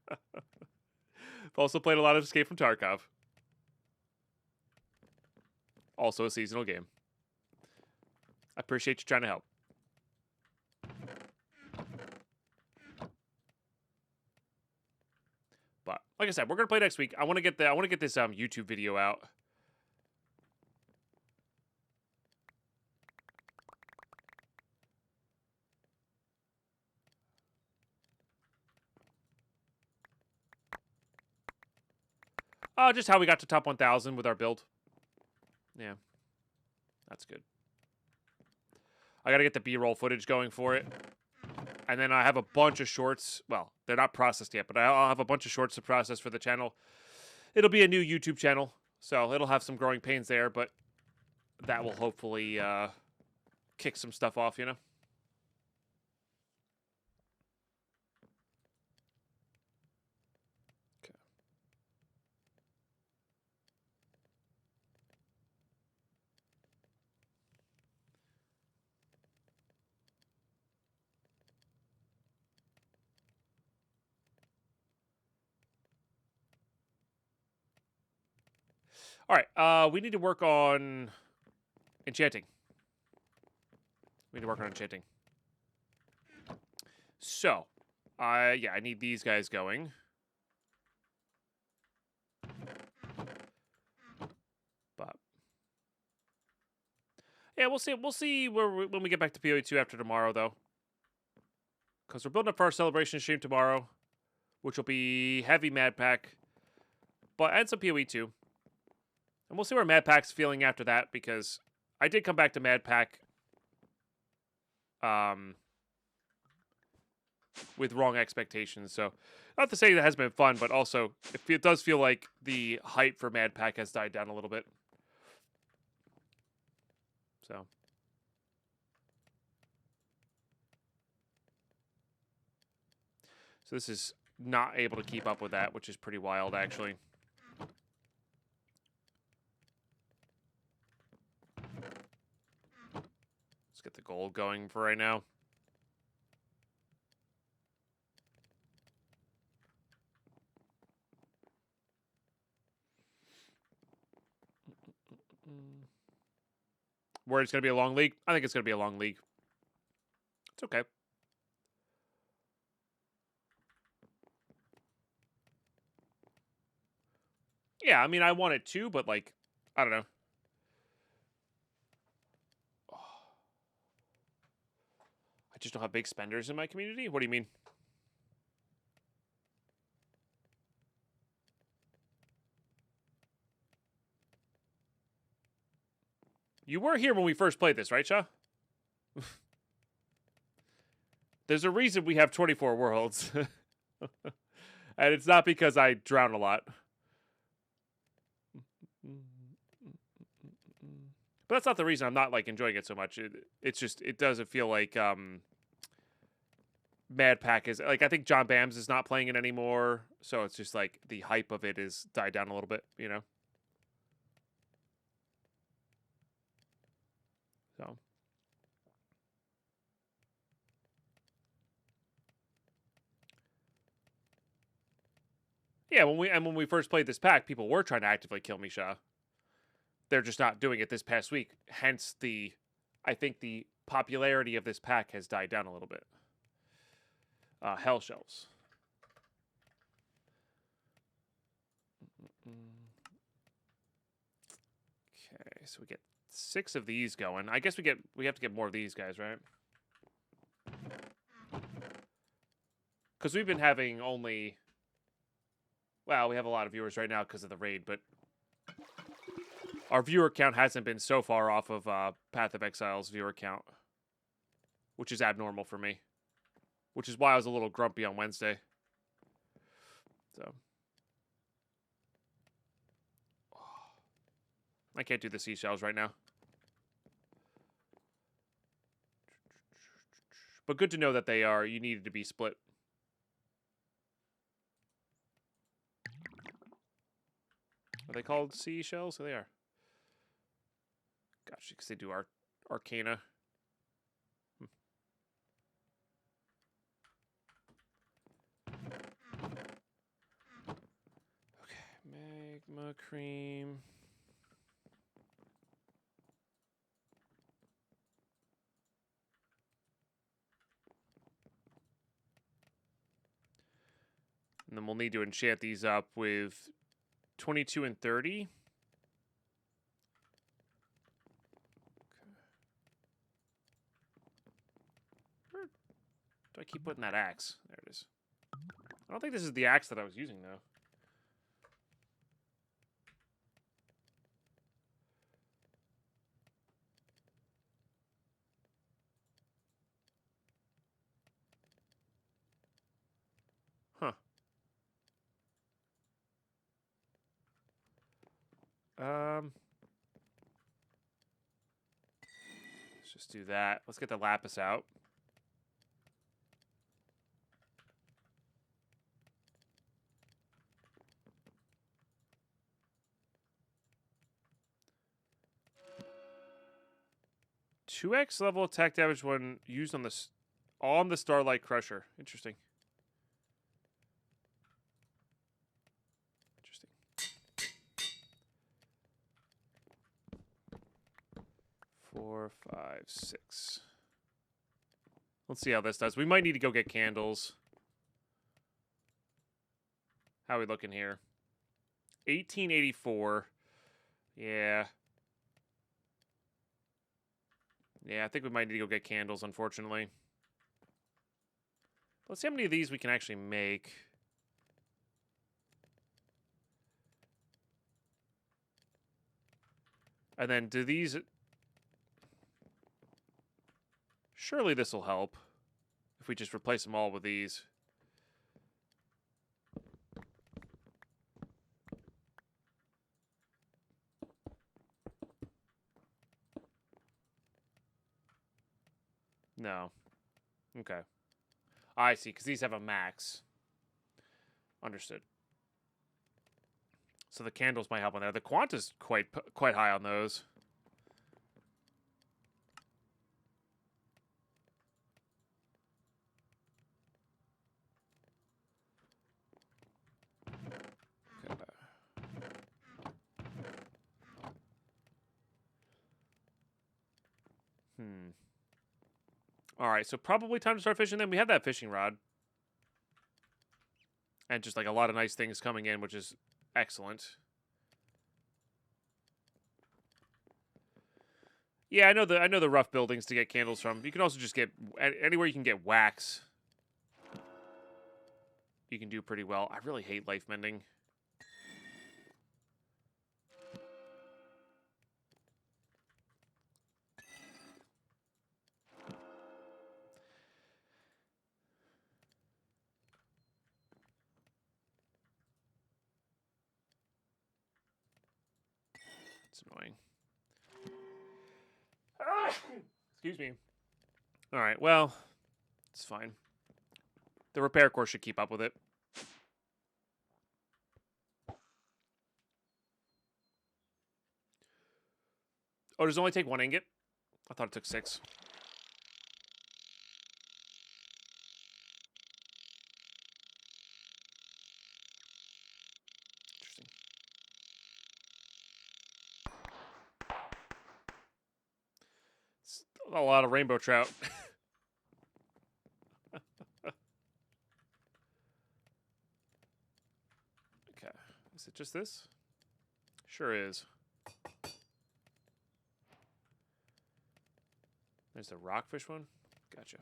A: also played a lot of Escape from Tarkov. Also a seasonal game. I appreciate you trying to help. But like I said, we're gonna play next week. I want to get this YouTube video out. Just how we got to top 1,000 with our build. Yeah, that's good. I gotta get the B-roll footage going for it. And then I have a bunch of shorts. Well, they're not processed yet, but I'll have a bunch of shorts to process for the channel. It'll be a new YouTube channel, so it'll have some growing pains there, but that will hopefully kick some stuff off, you know? Okay. All right, we need to work on enchanting. We need to work on enchanting. So, yeah, I need these guys going. But yeah, we'll see. We'll see when we get back to PoE2 after tomorrow, though, because we're building up for our celebration stream tomorrow, which will be heavy Madpack, but and some PoE2. And we'll see where Madpack's feeling after that, because I did come back to Madpack with wrong expectations. So, not to say that has been fun, but also it does feel like the hype for Madpack has died down a little bit. So. So this is not able to keep up with that, which is pretty wild, actually. Get the gold going for right now. Where it's going to be a long league? I think it's going to be a long league. It's okay. Yeah, I mean, I want it too, but, like, I don't know. I just don't have big spenders in my community? What do you mean? You were here when we first played this, right, Shaw? There's a reason we have 24 worlds. And it's not because I drown a lot. But that's not the reason I'm not, like, enjoying it so much. It's just, it doesn't feel like Madpack is... Like, I think John Bams is not playing it anymore. So it's just, like, the hype of it is died down a little bit, you know? So... Yeah, when we first played this pack, people were trying to actively kill me, Shah. They're just not doing it this past week. Hence I think the popularity of this pack has died down a little bit. Hell shells. Okay, so we get 6 of these going. I guess we have to get more of these guys, right? Because we've been having only... Well, we have a lot of viewers right now because of the raid, but Our viewer count hasn't been so far off of Path of Exile's viewer count, which is abnormal for me. Which is why I was a little grumpy on Wednesday. So. I can't do the seashells right now. But good to know that you needed to be split. Are they called seashells? So they are. Gotcha, because they do Arcana. Okay, magma cream. And then we'll need to enchant these up with 22 and 30. Where do I keep putting that axe? There it is. I don't think this is the axe that I was using, though. Huh. Let's just do that. Let's get the lapis out. Two X level attack damage when used on the Starlight Crusher. Interesting. 4, 5, 6. Let's see how this does. We might need to go get candles. How are we looking here? 1884. Yeah. Yeah, I think we might need to go get candles, unfortunately. Let's see how many of these we can actually make. And then do these... Surely this will help if we just replace them all with these. No. Okay. I see, because these have a max. Understood. So the candles might help on there. The quant is quite high on those. All right, so probably time to start fishing then. We have that fishing rod. And just like a lot of nice things coming in, which is excellent. Yeah, I know the rough buildings to get candles from. You can also just get anywhere you can get wax. You can do pretty well. I really hate life mending. It's annoying. Excuse me. All right, well, it's fine. The repair course should keep up with it. Oh, does it only take 1 ingot? I thought it took 6. Interesting. It's a lot of rainbow trout. Okay. Is it just this? Sure is. There's the rockfish one. Gotcha.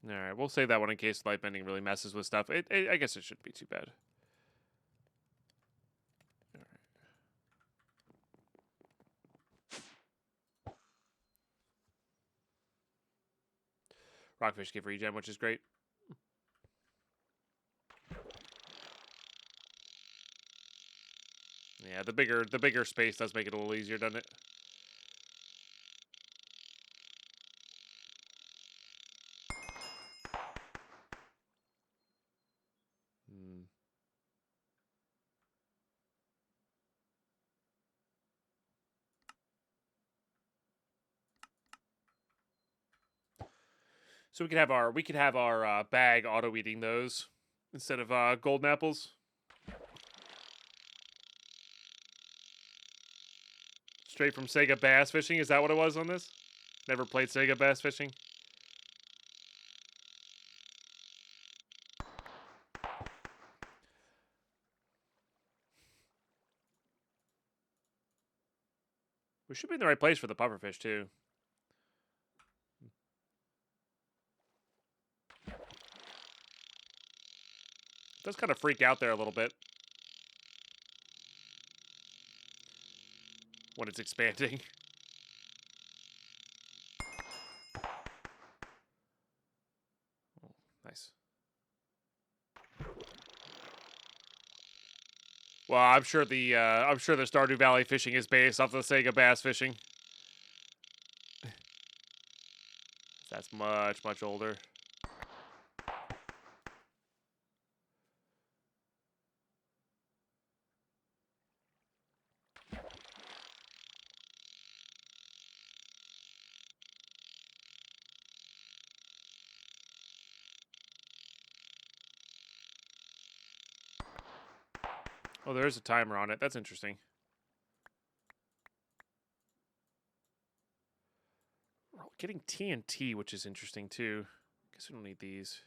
A: All right, we'll save that one in case light bending really messes with stuff. I guess it shouldn't be too bad. All right. Rockfish give regen, which is great. Yeah, the bigger space does make it a little easier, doesn't it? Hmm. So we could have our bag auto eating those instead of golden apples. Straight from Sega Bass Fishing, is that what it was on this? Never played Sega Bass Fishing. We should be in the right place for the pufferfish too. It does kind of freak out there a little bit when it's expanding. Oh, nice. Well, I'm sure the Stardew Valley fishing is based off the Sega Bass Fishing. That's much older. Oh, there is a timer on it. That's interesting. We're getting TNT, which is interesting too. Guess we don't need these.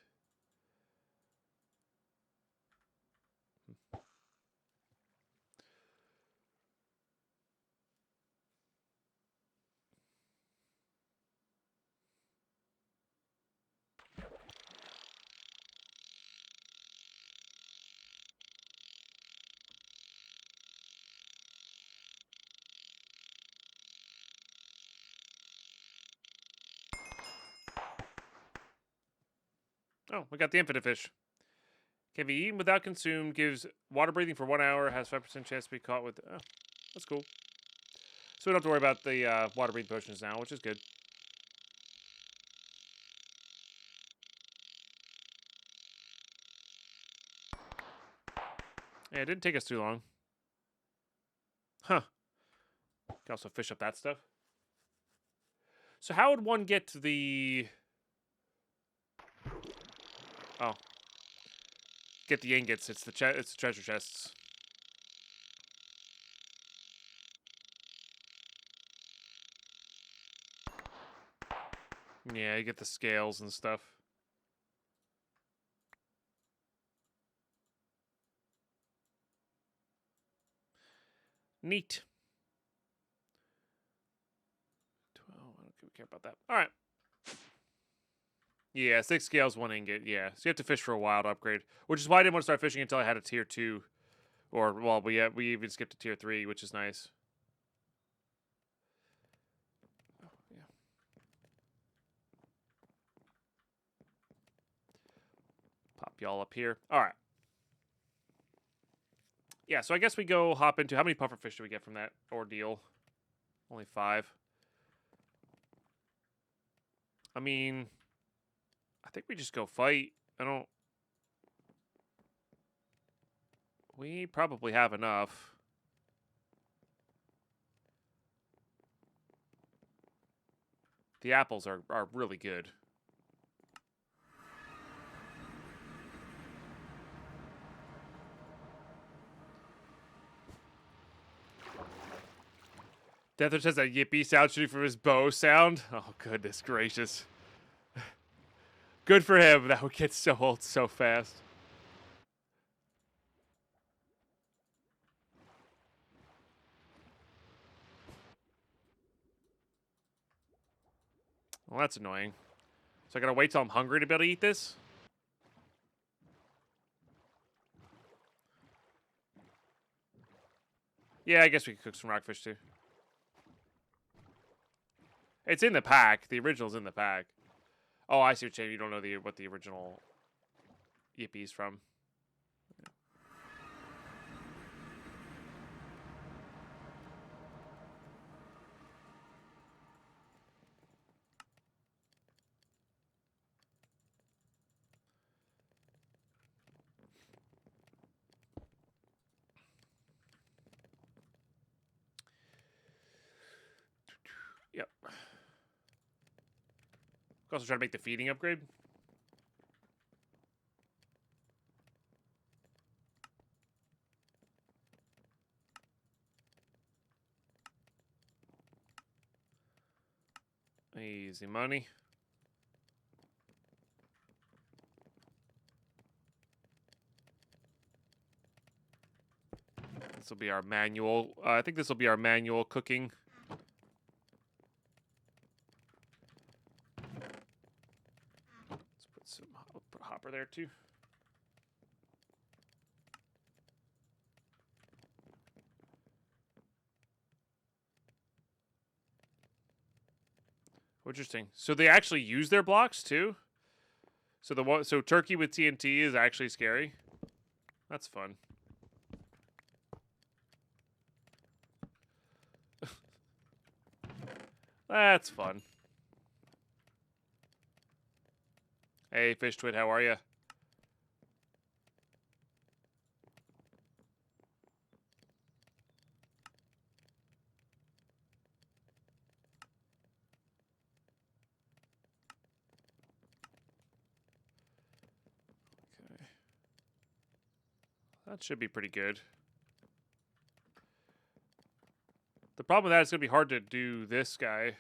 A: Oh, we got the infinite fish. Can be eaten without consumed. Gives water breathing for 1 hour. Has 5% chance to be caught with. Oh, that's cool. So we don't have to worry about the water breathing potions now, which is good. Yeah, it didn't take us too long. Huh. Can also fish up that stuff. So how would one get to the... Oh. Get the ingots. It's the treasure chests. Yeah, you get the scales and stuff. Neat. 12. I don't care about that. All right. Yeah, 6 scales, 1 ingot. Yeah, so you have to fish for a while to upgrade, which is why I didn't want to start fishing until I had a tier 2, or well, we even skipped to tier 3, which is nice. Oh, yeah. Pop y'all up here. All right. Yeah, so I guess we go hop into how many pufferfish do we get from that ordeal? Only 5. I mean, I think we just go fight. We probably have enough. The apples are really good. Deathwish has a yippee sound shooting from his bow sound. Oh, goodness gracious. Good for him. That would get so old so fast. Well, that's annoying. So I gotta wait till I'm hungry to be able to eat this? Yeah, I guess we could cook some rockfish too. It's in the pack. The original's in the pack. Oh, I see what you're saying. You don't know what the original Yippie's from. Yep. Also try to make the feeding upgrade. Easy money. This will be our manual. I think this will be our manual cooking. Let's put some hopper there too. Interesting. So they actually use their blocks too. So turkey with TNT is actually scary. That's fun. That's fun. Hey, Fish Twit, how are you? Okay. That should be pretty good. The problem with that is going to be hard to do this guy.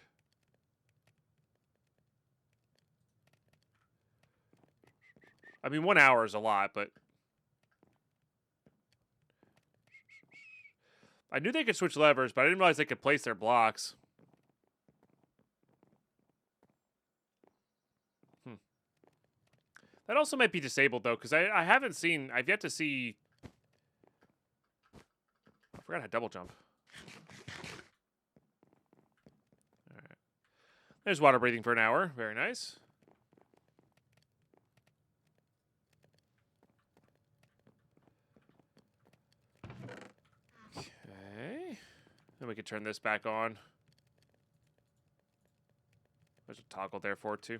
A: I mean, 1 hour is a lot, but... I knew they could switch levers, but I didn't realize they could place their blocks. That also might be disabled, though, because I haven't seen... I've yet to see... I forgot how to double jump. Alright. There's water breathing for an hour. Very nice. Okay. Then we can turn this back on. There's a toggle there for it, too.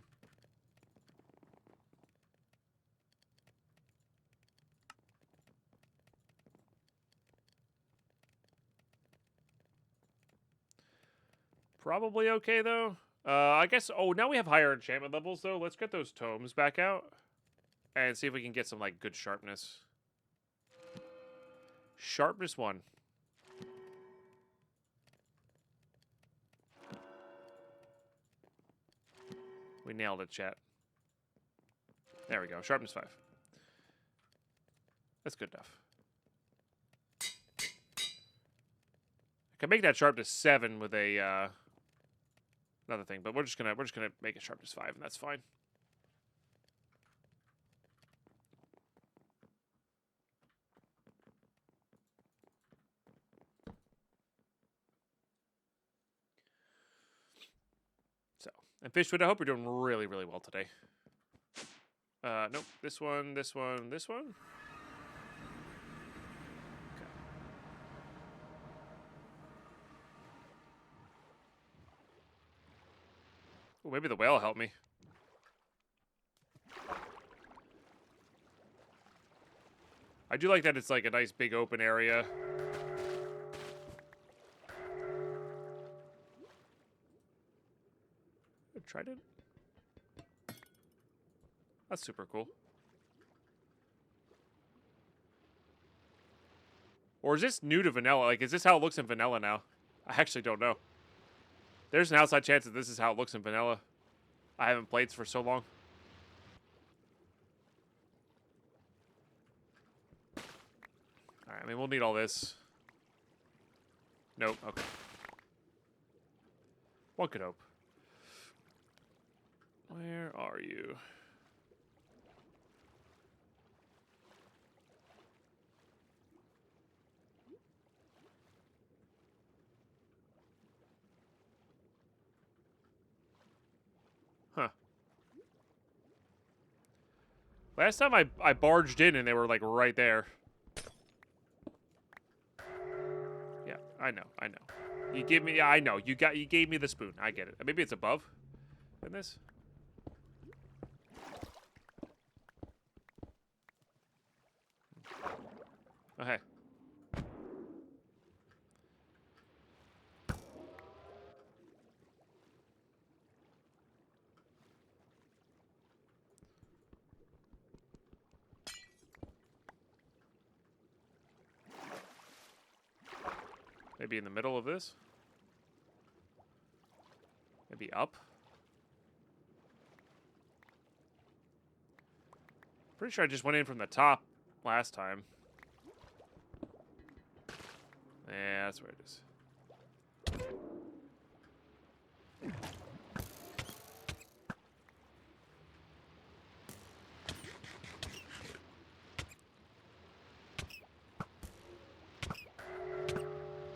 A: Probably okay, though. I guess... Oh, now we have higher enchantment levels, though. Let's get those tomes back out. And see if we can get some, like, good sharpness. Sharpness 1. We nailed it, chat. There we go. Sharpness 5. That's good enough. I can make that sharpness 7 with a another thing, but we're just gonna make it sharpness 5, and that's fine. So, and Fishwood, I hope you're doing really, really well today. Nope. This one, this one, this one. Ooh, maybe the whale will help me. I do like that it's like a nice big open area. Trident? That's super cool. Or is this new to vanilla? Like, is this how it looks in vanilla now? I actually don't know. There's an outside chance that this is how it looks in vanilla. I haven't played for so long. Alright, I mean, we'll need all this. Nope, okay. One could hope. Where are you? Huh. Last time I barged in and they were like right there. Yeah, I know. You give me, yeah, I know. You gave me the spoon. I get it. Maybe it's above in this. Oh, hey. Maybe in the middle of this. Maybe up. Pretty sure I just went in from the top last time. Yeah, that's where it is.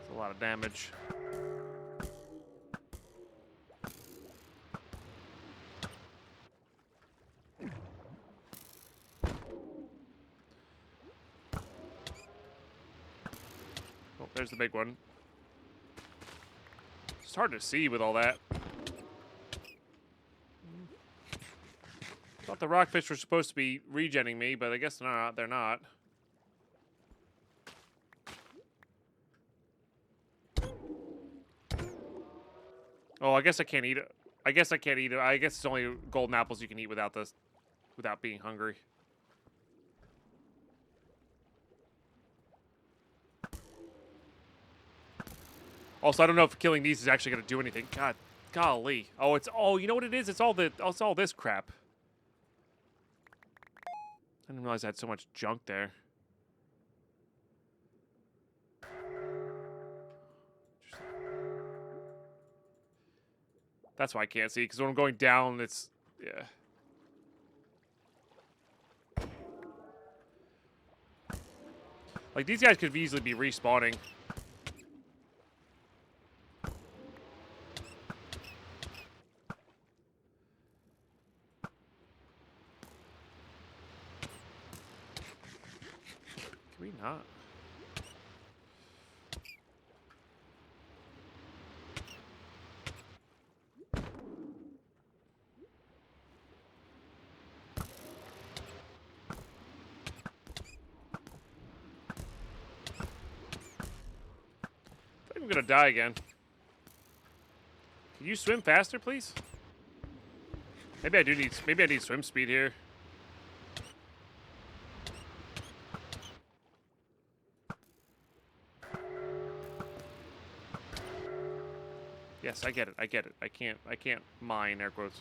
A: It's a lot of damage. Oh, there's the big one. It's hard to see with all that. Thought the rockfish were supposed to be regenning me, but I guess they're not. Oh, I guess I can't eat it. I guess I can't eat it. I guess it's only golden apples you can eat without being hungry. Also, I don't know if killing these is actually going to do anything. God, golly. Oh, you know what it is? It's all this crap. I didn't realize I had so much junk there. That's why I can't see, because when I'm going down, it's... Yeah. Like, these guys could easily be respawning. Can we not? I think I'm gonna die again. Can you swim faster, please? Maybe I need swim speed here. Yes, I get it. I can't mine air quotes.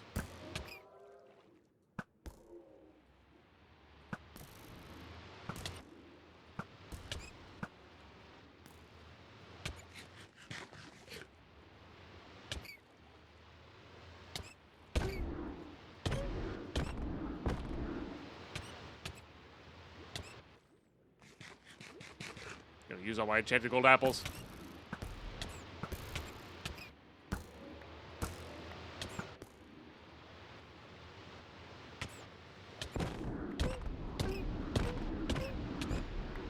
A: Gonna use all my enchanted gold apples.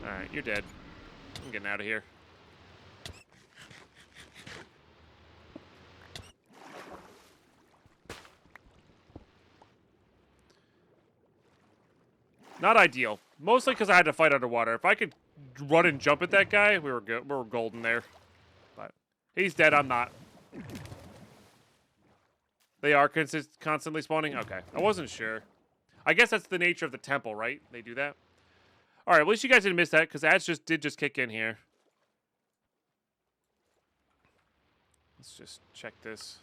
A: Alright, you're dead. I'm getting out of here. Not ideal. Mostly because I had to fight underwater. If I could run and jump at that guy, we were good. We were golden there. But he's dead. I'm not. They are constantly spawning? Okay. I wasn't sure. I guess that's the nature of the temple, right? They do that? Alright, at least you guys didn't miss that, because ads did just kick in here. Let's just check this.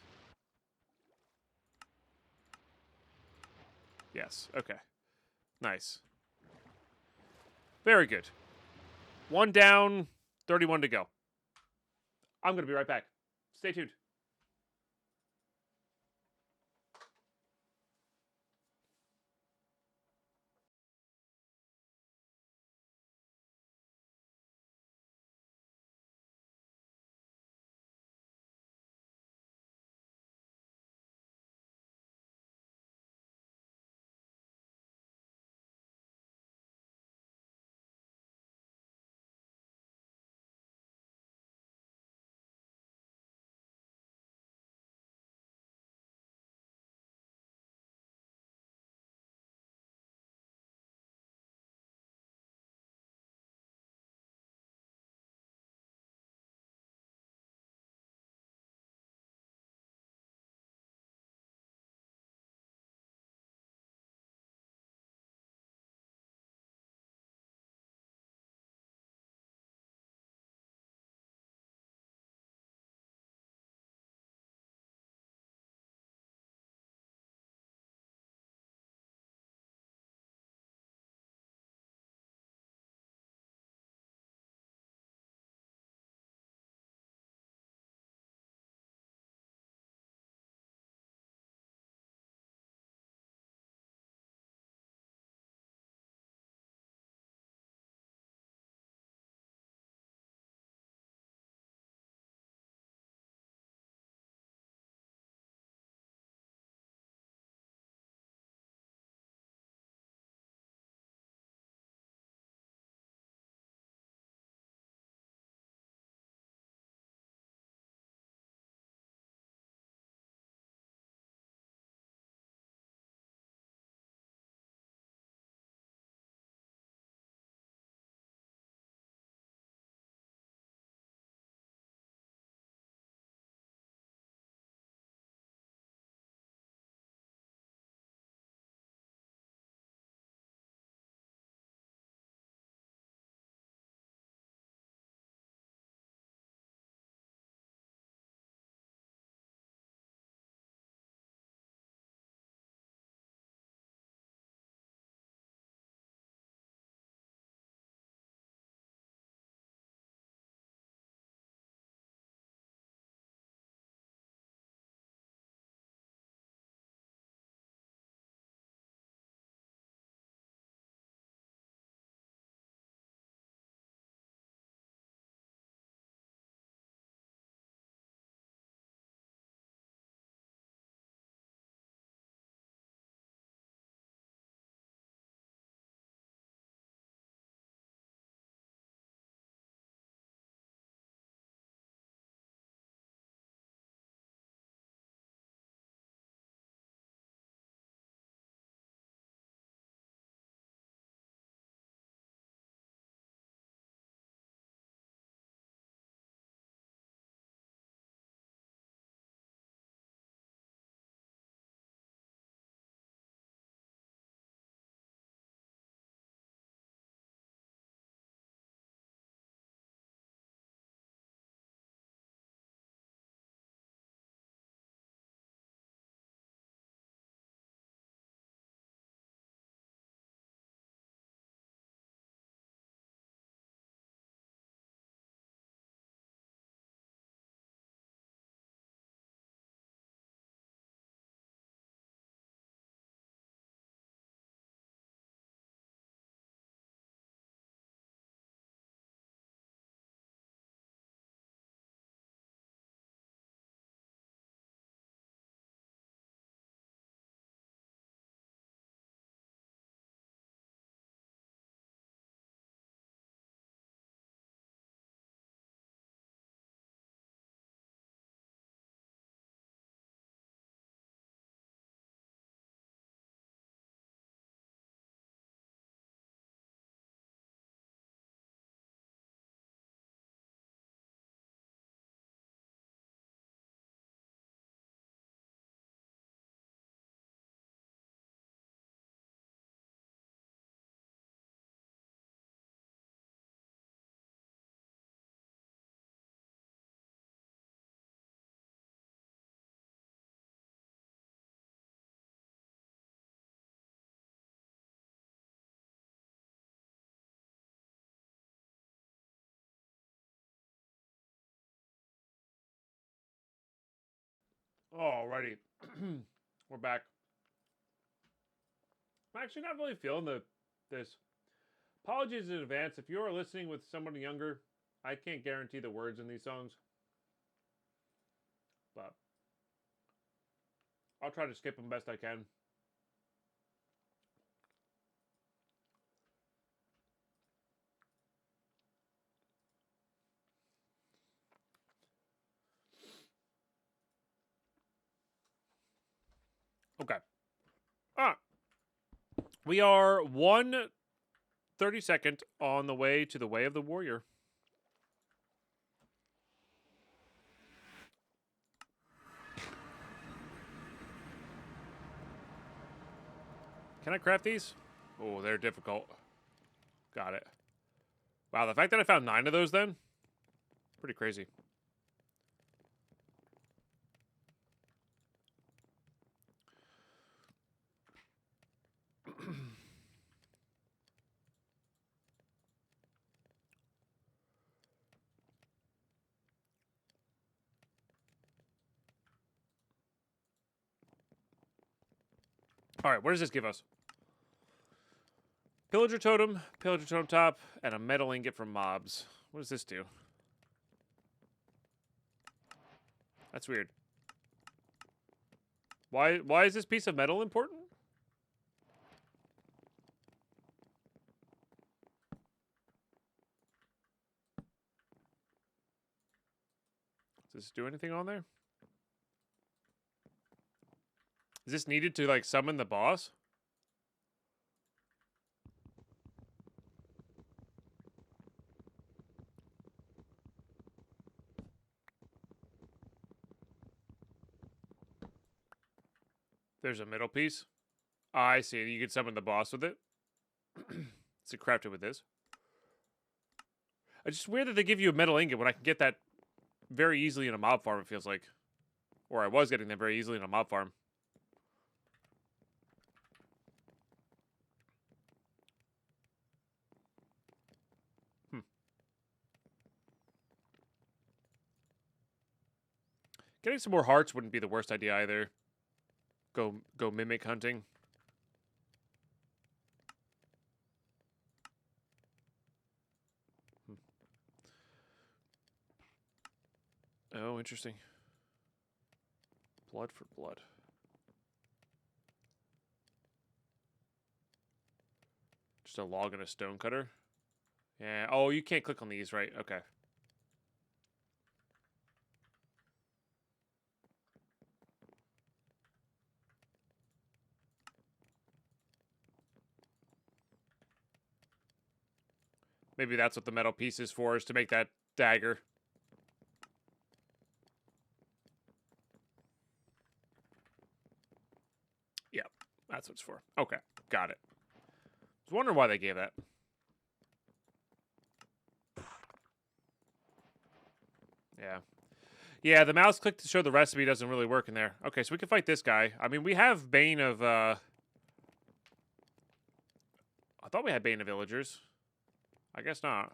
A: Yes, okay. Nice. Very good. 1 down, 31 to go. I'm going to be right back. Stay tuned. Alrighty. We're back. I'm actually not really feeling this. Apologies in advance. If you are listening with someone younger, I can't guarantee the words in these songs. But I'll try to skip them best I can. Okay. We are 1/32 on the way to the Way of the Warrior. Can I craft these? Oh, they're difficult. Got it. Wow, the fact that I found 9 of those then? Pretty crazy. Alright, what does this give us? Pillager totem top, and a metal ingot from mobs. What does this do? That's weird. Why is this piece of metal important? Does this do anything on there? Is this needed to, like, summon the boss? There's a middle piece. I see. You can summon the boss with it. So craft it with this. It's just weird that they give you a metal ingot when I can get that very easily in a mob farm, it feels like. Or I was getting them very easily in a mob farm. Getting some more hearts wouldn't be the worst idea either. Go mimic hunting. Oh, interesting. Blood for blood. Just a log and a stone cutter. Yeah. Oh, you can't click on these, right? Okay. Maybe that's what the metal piece is for, is to make that dagger. Yep, that's what it's for. Okay, got it. I was wondering why they gave that. Yeah. Yeah, the mouse click to show the recipe doesn't really work in there. Okay, so we can fight this guy. I mean, we have Bane of, I thought we had Bane of Villagers. I guess not.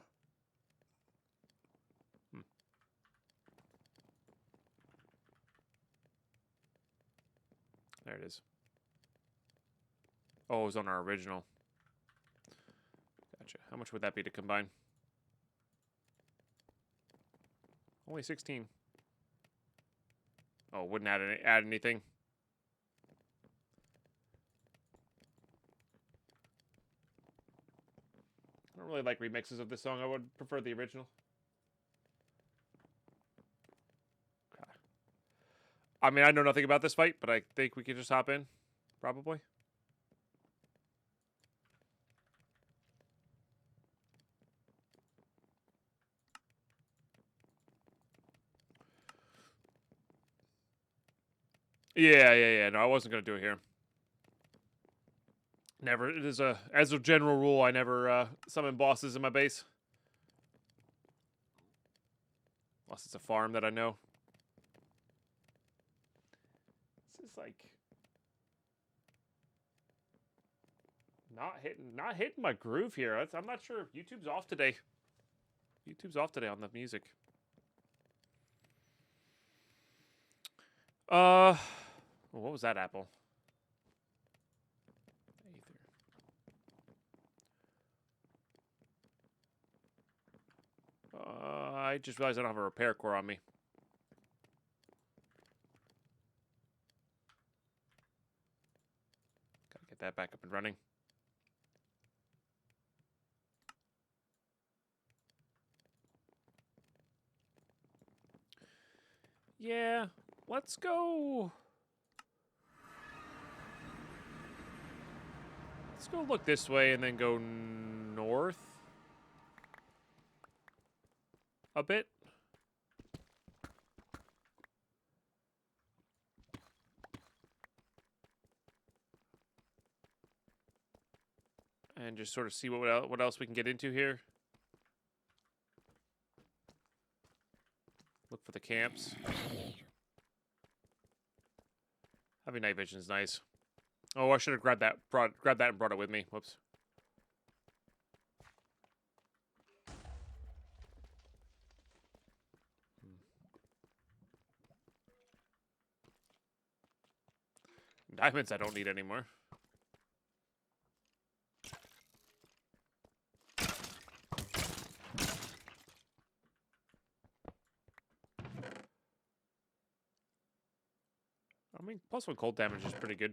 A: There it is. Oh, it was on our original. Gotcha. How much would that be to combine? Only 16. Oh, wouldn't add anything. I don't really like remixes of this song. I would prefer the original. Okay. I mean, I know nothing about this fight, but I think we could just hop in. Probably. Yeah. No, I wasn't going to do it here. Never. It is as a general rule, I never summon bosses in my base. Unless it's a farm that I know. This is like not hitting my groove here. I'm not sure. YouTube's off today. YouTube's off today on the music. What was that apple? Aether. I just realized I don't have a repair core on me. Gotta get that back up and running. Yeah, let's go. Let's go look this way and then go north a bit. And just sort of see what else we can get into here. Look for the camps. Having night vision is nice. Oh, I should have grabbed that and brought it with me. Whoops. Diamonds I don't need anymore. I mean, +1 cold damage is pretty good.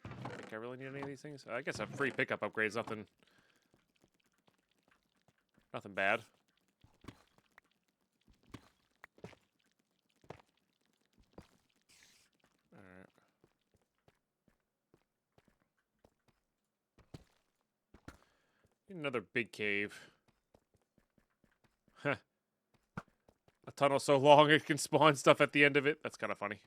A: I think I really need any of these things. I guess a free pickup upgrade is nothing bad. Alright. Need another big cave. Huh. A tunnel so long it can spawn stuff at the end of it. That's kind of funny.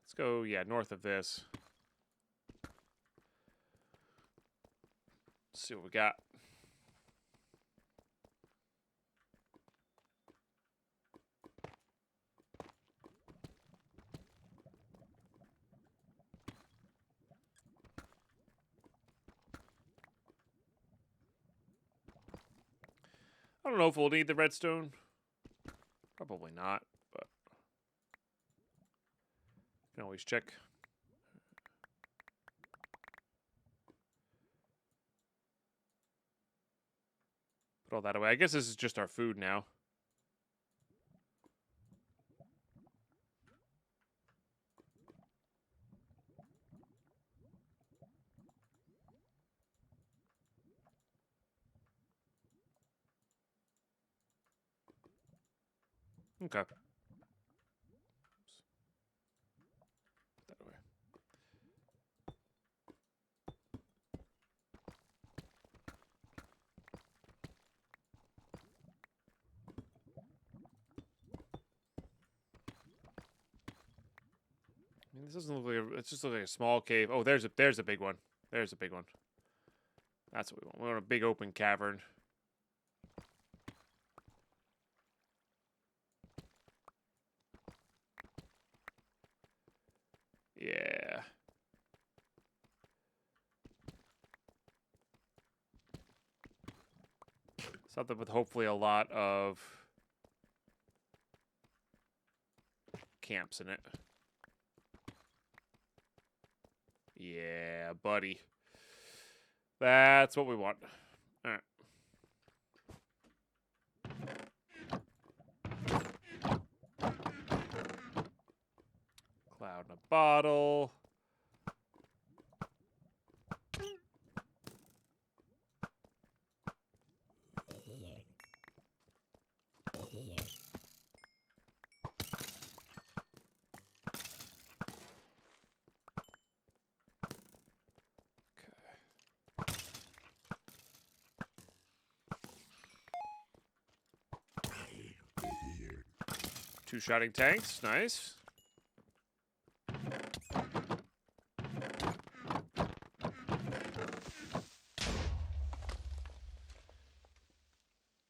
A: Let's go, yeah, north of this. Let's see what we got. I don't know if we'll need the redstone. Probably not, but can always check. Put all that away. I guess this is just our food now. Okay. Oops. Put that away. I mean, this doesn't look like it just looks like a small cave. Oh, there's a big one. There's a big one. That's what we want. We want a big open cavern. Yeah. Something with hopefully a lot of camps in it. Yeah, buddy. That's what we want. All right. Cloud in a bottle. Two shotting tanks, nice.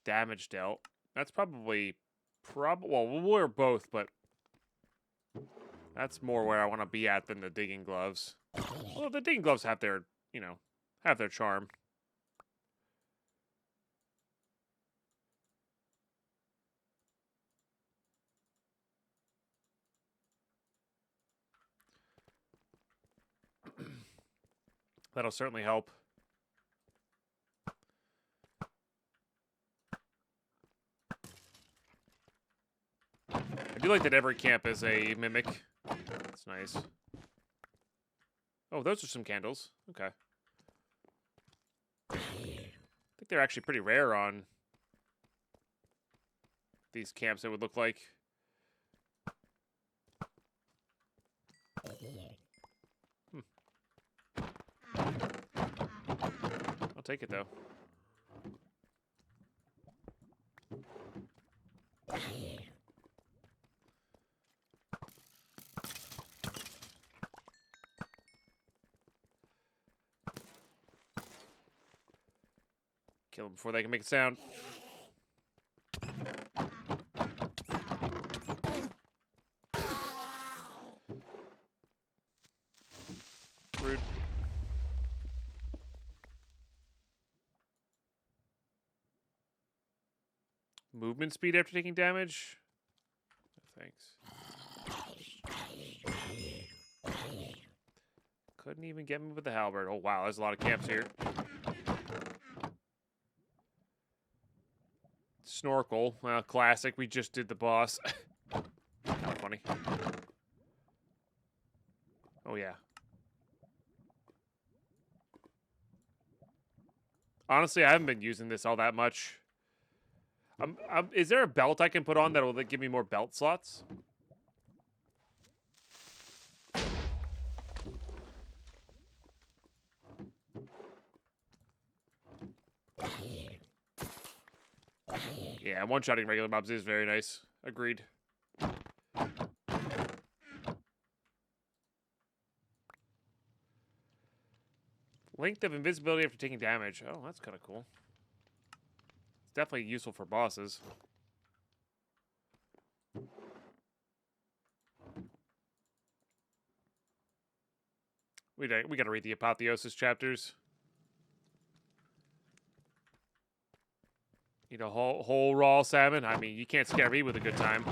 A: Damage dealt. That's probably well, we're both, but That's more where I want to be at than the digging gloves. Well, the digging gloves have their, you know, have their charm. That'll certainly help. I do like that every camp is a mimic. That's nice. Oh, those are some candles. Okay. I think they're actually pretty rare on these camps, it would look like. I'll take it, though. Kill them before they can make a sound. Rude. Movement speed after taking damage? No, thanks. Couldn't even get me with the halberd. Oh, wow, there's a lot of camps here. Snorkel. Well, classic. We just did the boss. Not funny. Oh, yeah. Honestly, I haven't been using this all that much. Is there a belt I can put on that will give me more belt slots? Yeah, one-shotting regular mobs is very nice. Agreed. Length of invisibility after taking damage. Oh, that's kind of cool. It's definitely useful for bosses. We gotta read the Apotheosis chapters. You know, whole raw salmon. I mean, you can't scare me with a good time.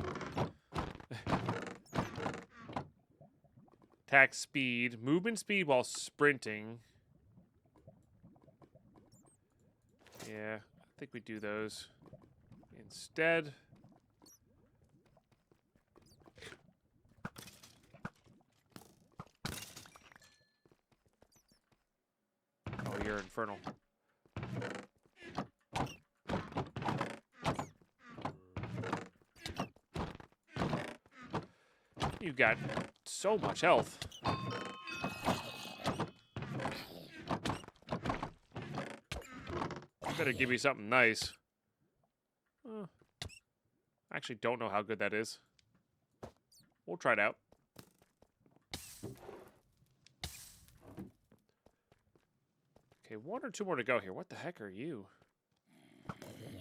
A: Attack speed, movement speed while sprinting. Yeah, I think we do those instead. Oh, you're infernal. You got so much health. Better give me something nice. I actually don't know how good that is. We'll try it out. Okay, one or two more to go here. What the heck are you?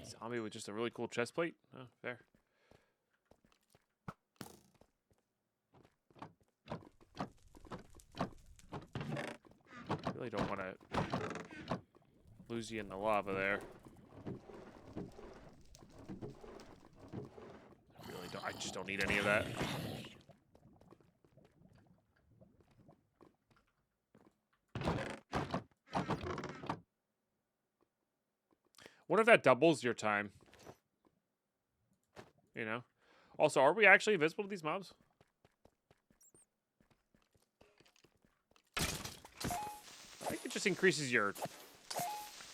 A: Zombie with just a really cool chest plate? Oh, fair. Really don't want to lose you in the lava there. Really don't. I just don't need any of that. What if that doubles your time? You know? Also, are we actually invisible to these mobs? I think it just increases your...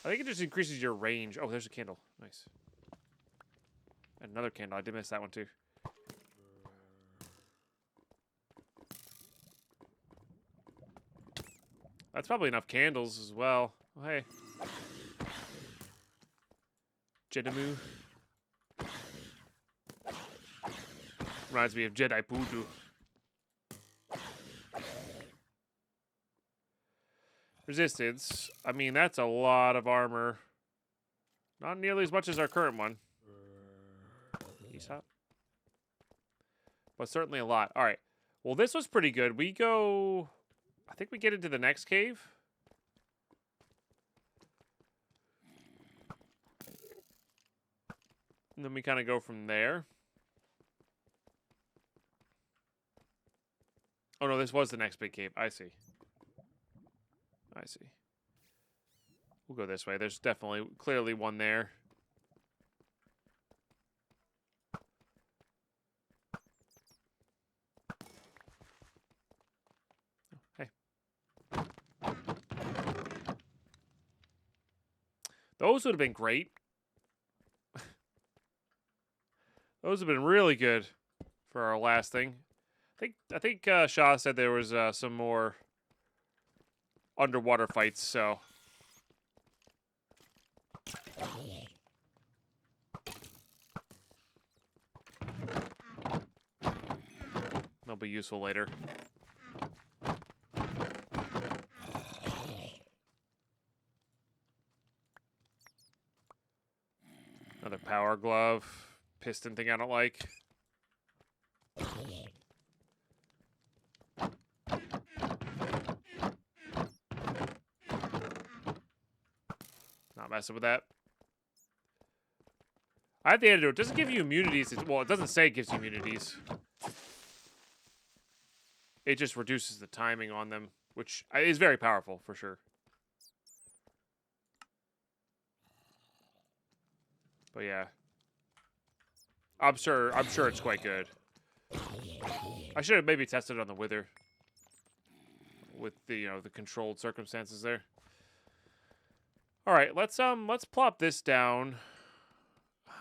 A: I think it just increases your range. Oh, there's a candle. Nice. Another candle. I did miss that one, too. That's probably enough candles as well. Oh, hey. Jedamu. Reminds me of Jedi Poodoo. Resistance. I mean, that's a lot of armor. Not nearly as much as our current one. He's up. But certainly a lot. All right. Well, this was pretty good. We go... I think we get into the next cave. And then we kind of go from there. Oh, no, this was the next big cave. I see. I see. We'll go this way. There's definitely, clearly one there. Hey. Those would have been great. Those have been really good for our last thing. I think Shaw said there was some more underwater fights, so... they'll be useful later. Another power glove. Piston thing I don't like. Not messing with that. I have the antidote. It doesn't give you immunities. Well, it doesn't say it gives you immunities. It just reduces the timing on them, which is very powerful for sure. But yeah. I'm sure it's quite good. I should have maybe tested it on the Wither. With the, the controlled circumstances there. Alright, let's plop this down.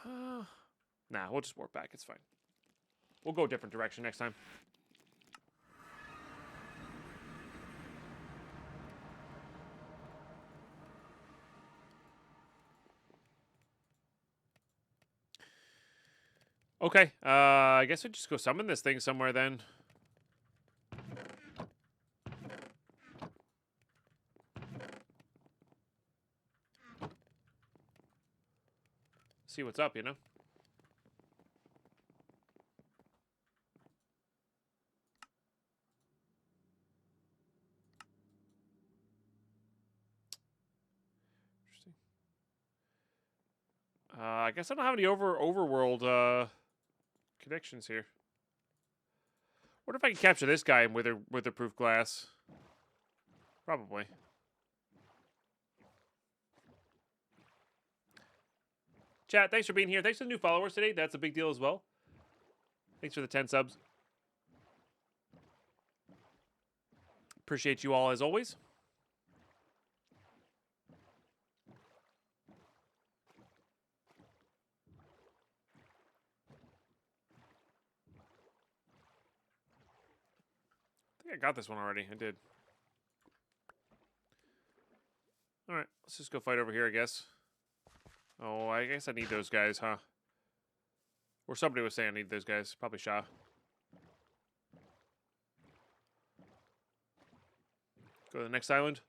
A: Nah, we'll just warp back, it's fine. We'll go a different direction next time. Okay, I guess we just go summon this thing somewhere then. See what's up, you know? Interesting. I guess I don't have any overworld connections here. What if I can capture this guy in witherproof glass? Probably. Chat, thanks for being here. Thanks for the new followers today. That's a big deal as well. Thanks for the 10 subs. Appreciate you all as always. I think I got this one already. I did. Alright, let's just go fight over here, I guess. Oh, I guess I need those guys, huh? Or somebody was saying I need those guys. Probably Shah. Go to the next island.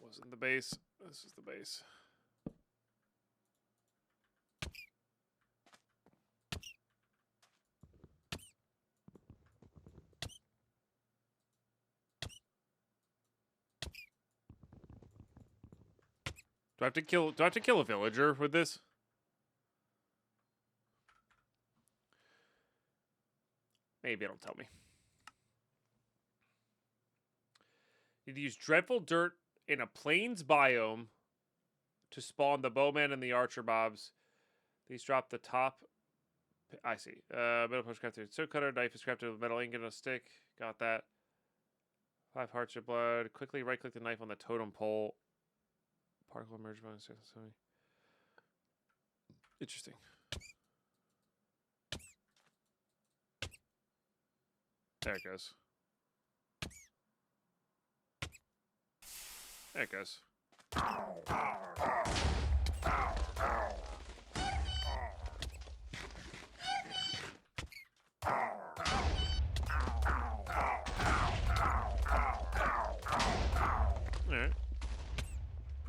A: Wasn't the base. This is the base. Do I have to kill a villager with this? Maybe it'll tell me. Need to use dreadful dirt in a plains biome to spawn the bowman and the archer mobs. These drop the top. I see. Metal punch crafted. Silk cutter knife is crafted with metal ingot and a stick. Got that. 5 hearts of blood. Quickly right click the knife on the totem pole. Particle emerge by interesting. There it goes. There it goes.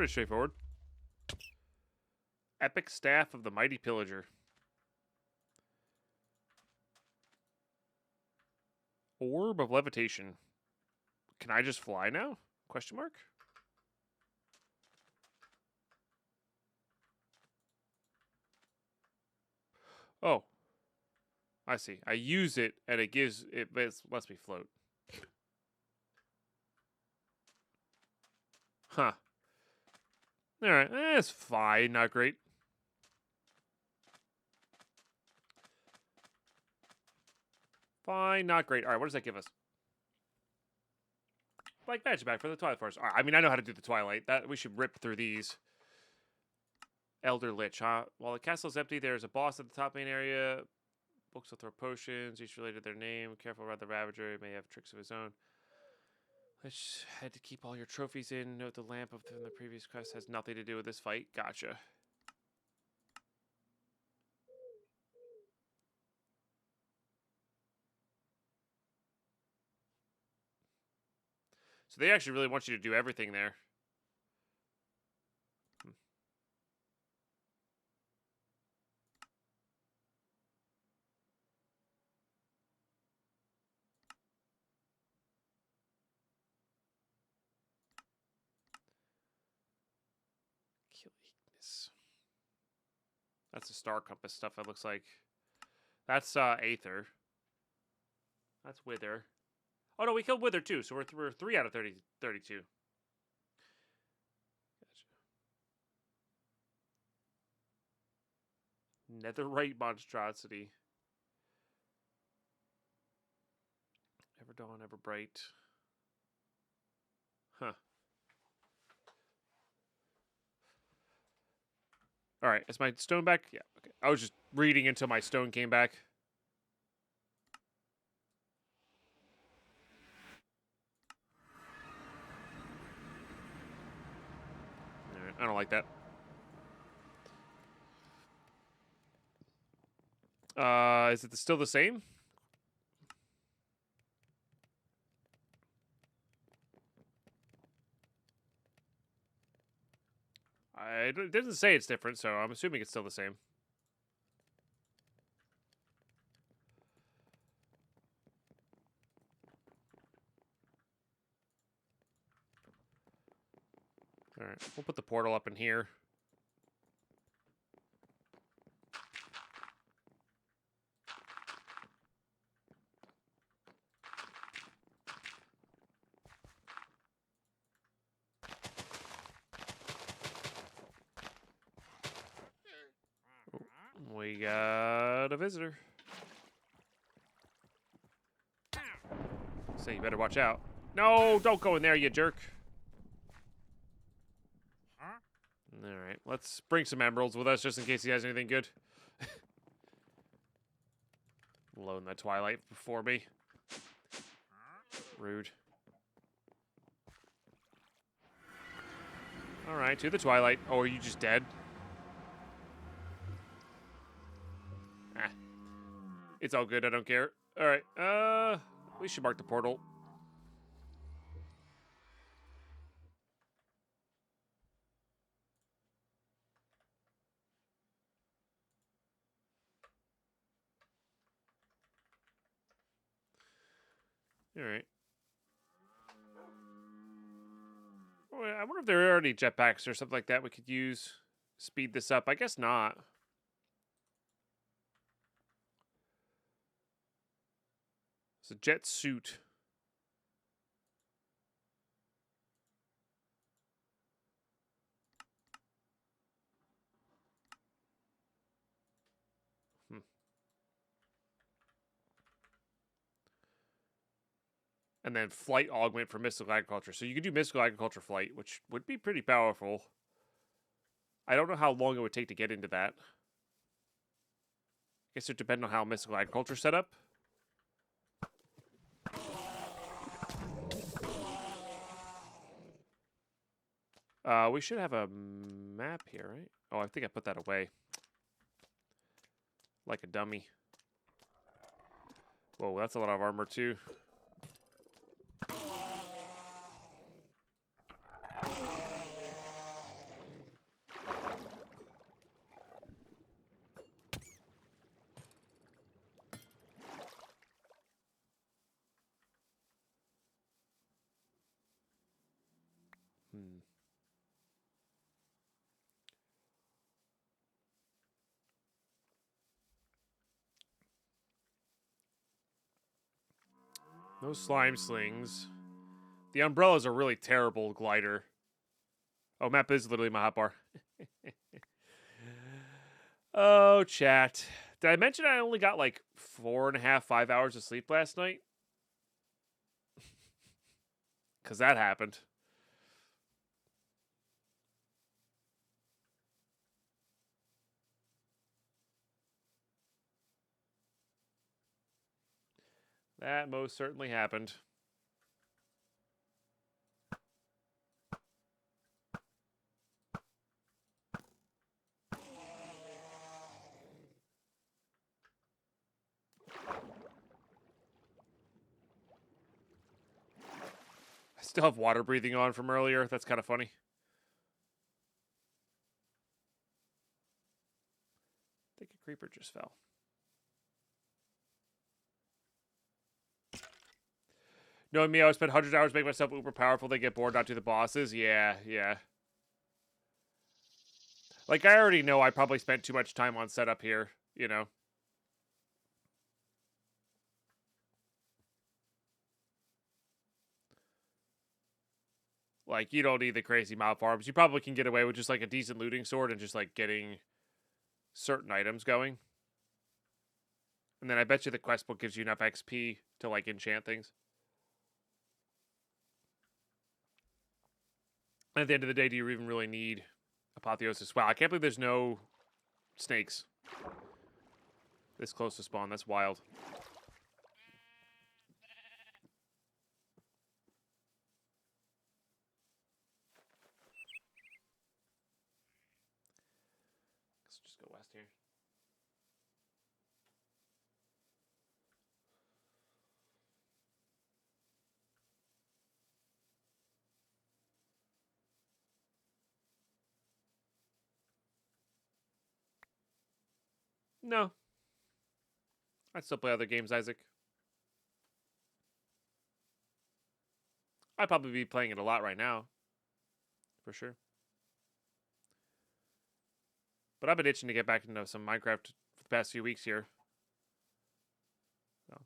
A: Pretty straightforward. Epic Staff of the Mighty Pillager. Orb of Levitation. Can I just fly now? Question mark? Oh. I see. I use it and it lets me float. Huh. Alright. It's fine. Not great. Fine. Not great. Alright, what does that give us? Like magic back for the Twilight Forest. Alright, I mean, I know how to do the Twilight. We should rip through these. Elder Lich, huh? While the castle is empty, there's a boss at the top main area. Books will throw potions, each related to their name. Careful around the Ravager, he may have tricks of his own. Lich had to keep all your trophies in. Note the lamp from the previous quest has nothing to do with this fight. Gotcha. So they actually really want you to do everything there. Kill Ignis. That's the star compass stuff, it looks like. That's Aether. That's Wither. Oh no, we killed Wither too, so we're 3 out of 32. Gotcha. Netherite monstrosity. Ever dawn, ever bright. Huh. Alright, is my stone back? Yeah, okay. I was just reading until my stone came back. Alright, I don't like that. Is it still the same? It doesn't say it's different, so I'm assuming it's still the same. Alright, we'll put the portal up in here. We got a visitor. So you better watch out. No, don't go in there, you jerk. Alright, let's bring some emeralds with us just in case he has anything good. Loading that Twilight before me. Rude. Alright, to the Twilight. Oh, are you just dead? Ah. It's all good, I don't care. Alright, we should mark the portal. Alright. I wonder if there are any jetpacks or something like that we could use to speed this up. I guess not. It's a jet suit. And then flight augment for mystical agriculture. So you could do mystical agriculture flight, which would be pretty powerful. I don't know how long it would take to get into that. I guess it depends on how mystical agriculture is set up. We should have a map here, right? Oh, I think I put that away. Like a dummy. Whoa, that's a lot of armor too. No slime slings. The umbrella's a really terrible glider. Oh, map is literally my hotbar. Oh, chat. Did I mention I only got like 4.5, 5 hours of sleep last night? Because that happened. That most certainly happened. I still have water breathing on from earlier. That's kind of funny. I think a creeper just fell. Knowing me, I would spend hundreds of hours making myself uber powerful. They get bored, not do the bosses. Yeah, yeah. Like, I already know I probably spent too much time on setup here, you know? Like, you don't need the crazy mob farms. You probably can get away with just, like, a decent looting sword and just, like, getting certain items going. And then I bet you the quest book gives you enough XP to, like, enchant things. And at the end of the day, do you even really need apotheosis? Wow, I can't believe there's no snakes this close to spawn. That's wild. Let's just go west here. No. I'd still play other games, Isaac. I'd probably be playing it a lot right now. For sure. But I've been itching to get back into some Minecraft for the past few weeks here. So.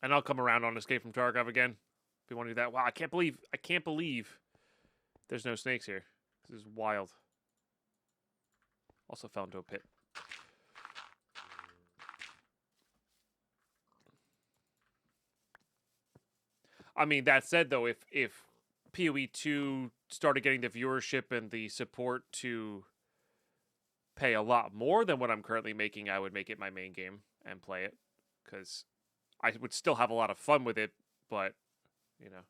A: And I'll come around on Escape from Tarkov again. If you want to do that. Wow, I can't believe there's no snakes here. This is wild. Also fell into a pit. I mean, that said, though, if PoE 2 started getting the viewership and the support to pay a lot more than what I'm currently making, I would make it my main game and play it. Because I would still have a lot of fun with it, but, you know.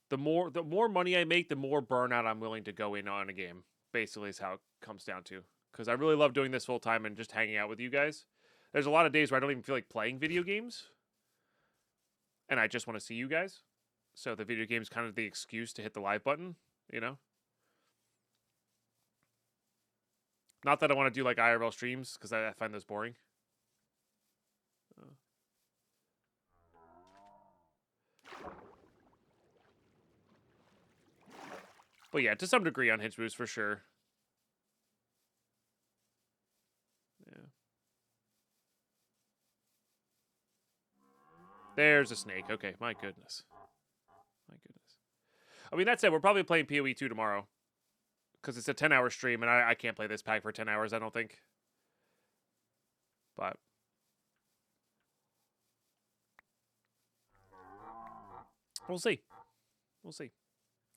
A: The more money I make, the more burnout I'm willing to go in on a game. Basically is how it comes down to. Because I really love doing this full time and just hanging out with you guys. There's a lot of days where I don't even feel like playing video games. And I just want to see you guys. So the video game's kind of the excuse to hit the live button, you know? Not that I want to do like IRL streams, because I find those boring. But yeah, to some degree on Hinge Boost for sure. Yeah. There's a snake. Okay, my goodness. My goodness. I mean, that said, we're probably playing PoE 2 tomorrow. Because it's a 10-hour stream, and I can't play this pack for 10 hours, I don't think. But we'll see. We'll see.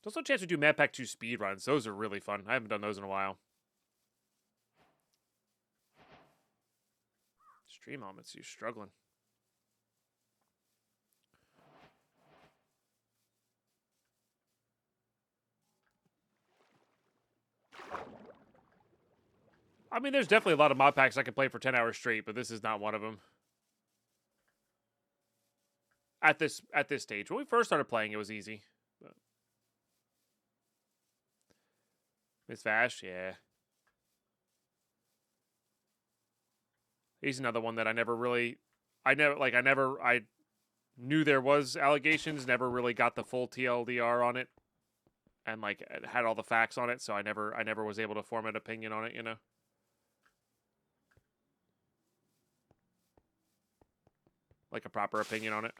A: There's also a chance to do Madpack 2 speed runs. Those are really fun. I haven't done those in a while. Stream elements, you're struggling. I mean, there's definitely a lot of mod packs I can play for 10 hours straight, but this is not one of them. At this stage. When we first started playing, it was easy. But... Miss Vash, yeah. He's another one that I knew there was allegations, never really got the full TLDR on it, and like had all the facts on it, so I never was able to form an opinion on it, you know. Like a proper opinion on it.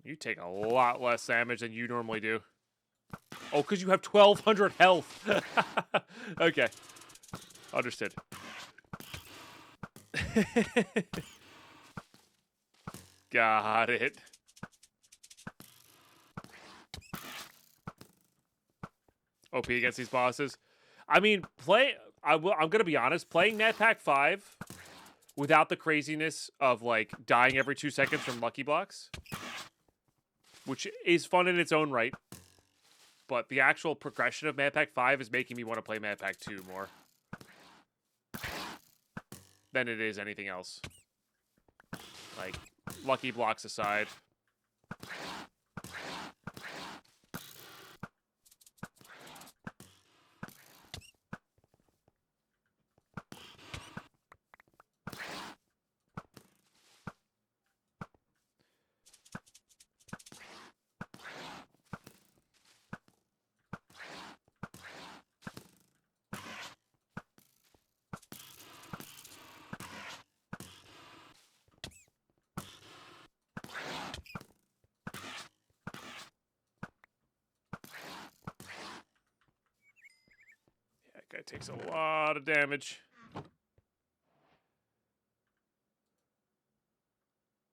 A: You take a lot less damage than you normally do. Oh, because you have 1,200 health. Okay. Understood. Got it. OP against these bosses. I mean, I'm going to be honest. Playing Madpack 5 without the craziness of, like, dying every 2 seconds from Lucky Blocks, which is fun in its own right, but the actual progression of Madpack 5 is making me want to play Madpack 2 more than it is anything else. Like, Lucky Blocks aside. That guy takes a lot of damage.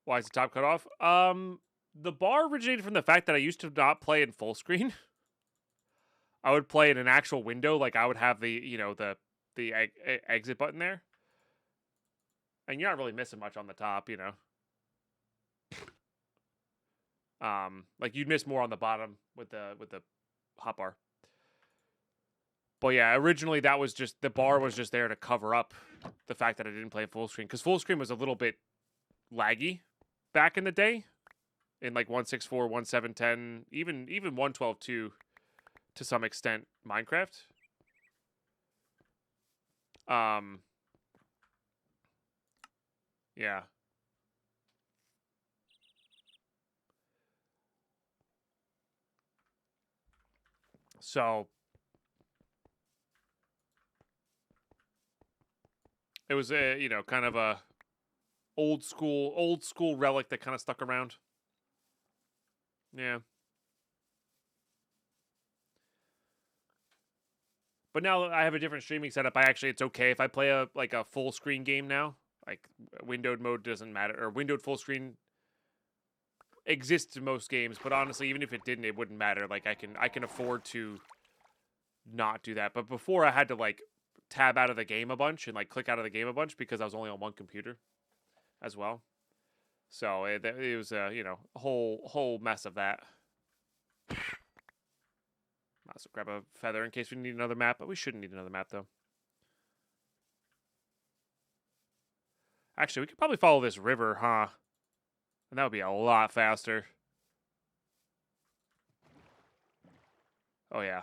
A: Why is the top cut off? The bar originated from the fact that I used to not play in full screen. I would play in an actual window, like I would have the, you know, the exit button there. And you're not really missing much on the top, you know. Like you'd miss more on the bottom with the hotbar. But yeah, originally that was just, the bar was just there to cover up the fact that I didn't play full screen. Because full screen was a little bit laggy back in the day. In like 1.6.4, 1.7.10, even 1.12.2 to some extent Minecraft. Yeah. So it was a, you know, kind of a old school relic that kind of stuck around. Yeah. But now that I have a different streaming setup, it's okay if I play a full screen game now. Like windowed mode doesn't matter, or windowed full screen exists in most games, but honestly, even if it didn't, it wouldn't matter. Like I can afford to not do that. But before I had to like tab out of the game a bunch and like click out of the game a bunch because I was only on one computer as well. So it was a, you know, a whole mess of that. Might as well grab a feather in case we need another map, but we shouldn't need another map though. Actually, we could probably follow this river, huh? And that would be a lot faster. Oh yeah.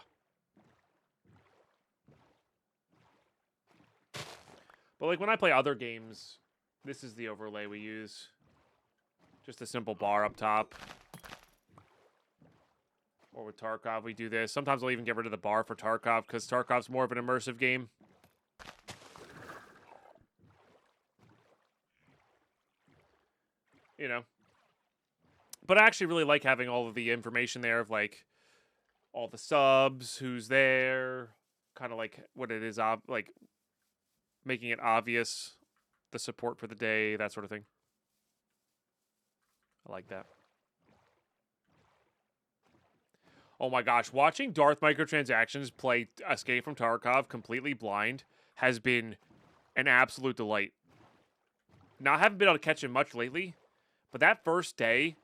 A: But like when I play other games, this is the overlay we use. Just a simple bar up top. Or with Tarkov, we do this. Sometimes I'll even get rid of the bar for Tarkov, because Tarkov's more of an immersive game. You know. But I actually really like having all of the information there of, like, all the subs, who's there, kind of like what it is, like, making it obvious, the support for the day, that sort of thing. I like that. Oh my gosh, watching Darth Microtransactions play Escape from Tarkov completely blind has been an absolute delight. Now, I haven't been able to catch him much lately, but that first day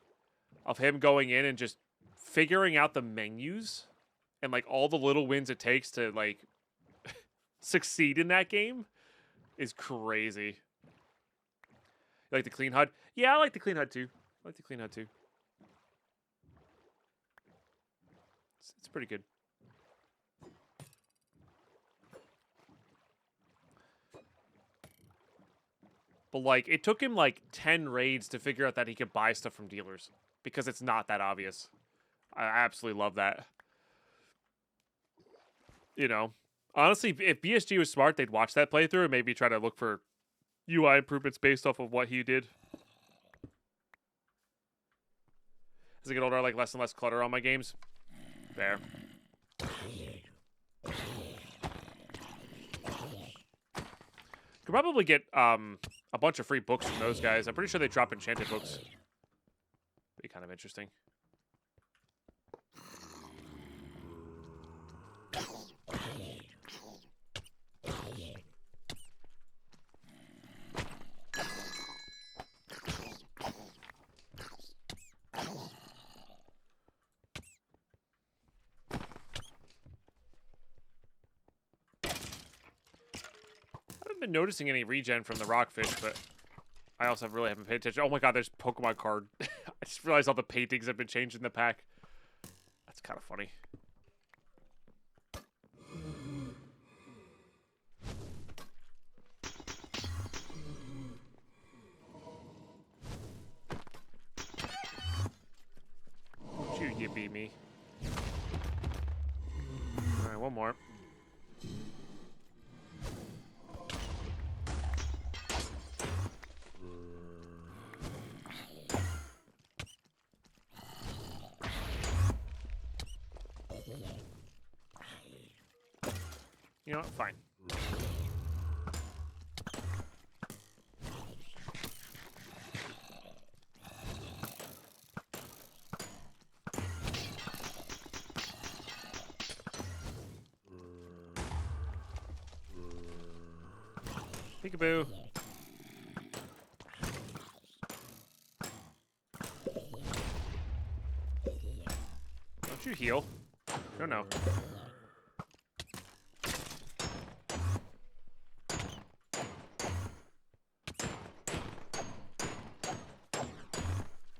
A: of him going in and just figuring out the menus and like all the little wins it takes to like succeed in that game is crazy. You like the clean HUD? Yeah, I like the clean HUD too. It's pretty good. But, like, it took him, like, 10 raids to figure out that he could buy stuff from dealers. Because it's not that obvious. I absolutely love that. You know? Honestly, if BSG was smart, they'd watch that playthrough and maybe try to look for UI improvements based off of what he did. As I get older, I like less and less clutter on my games. Fair. Could probably get a bunch of free books from those guys. I'm pretty sure they drop enchanted books. Be kind of interesting. I haven't been noticing any regen from the rockfish, but I also really haven't paid attention. Oh my god, there's a Pokemon card. I just realized all the paintings have been changed in the pack. That's kind of funny. You beat me. Alright, one more. You know what? Fine. Peekaboo. Don't you heal? No, no.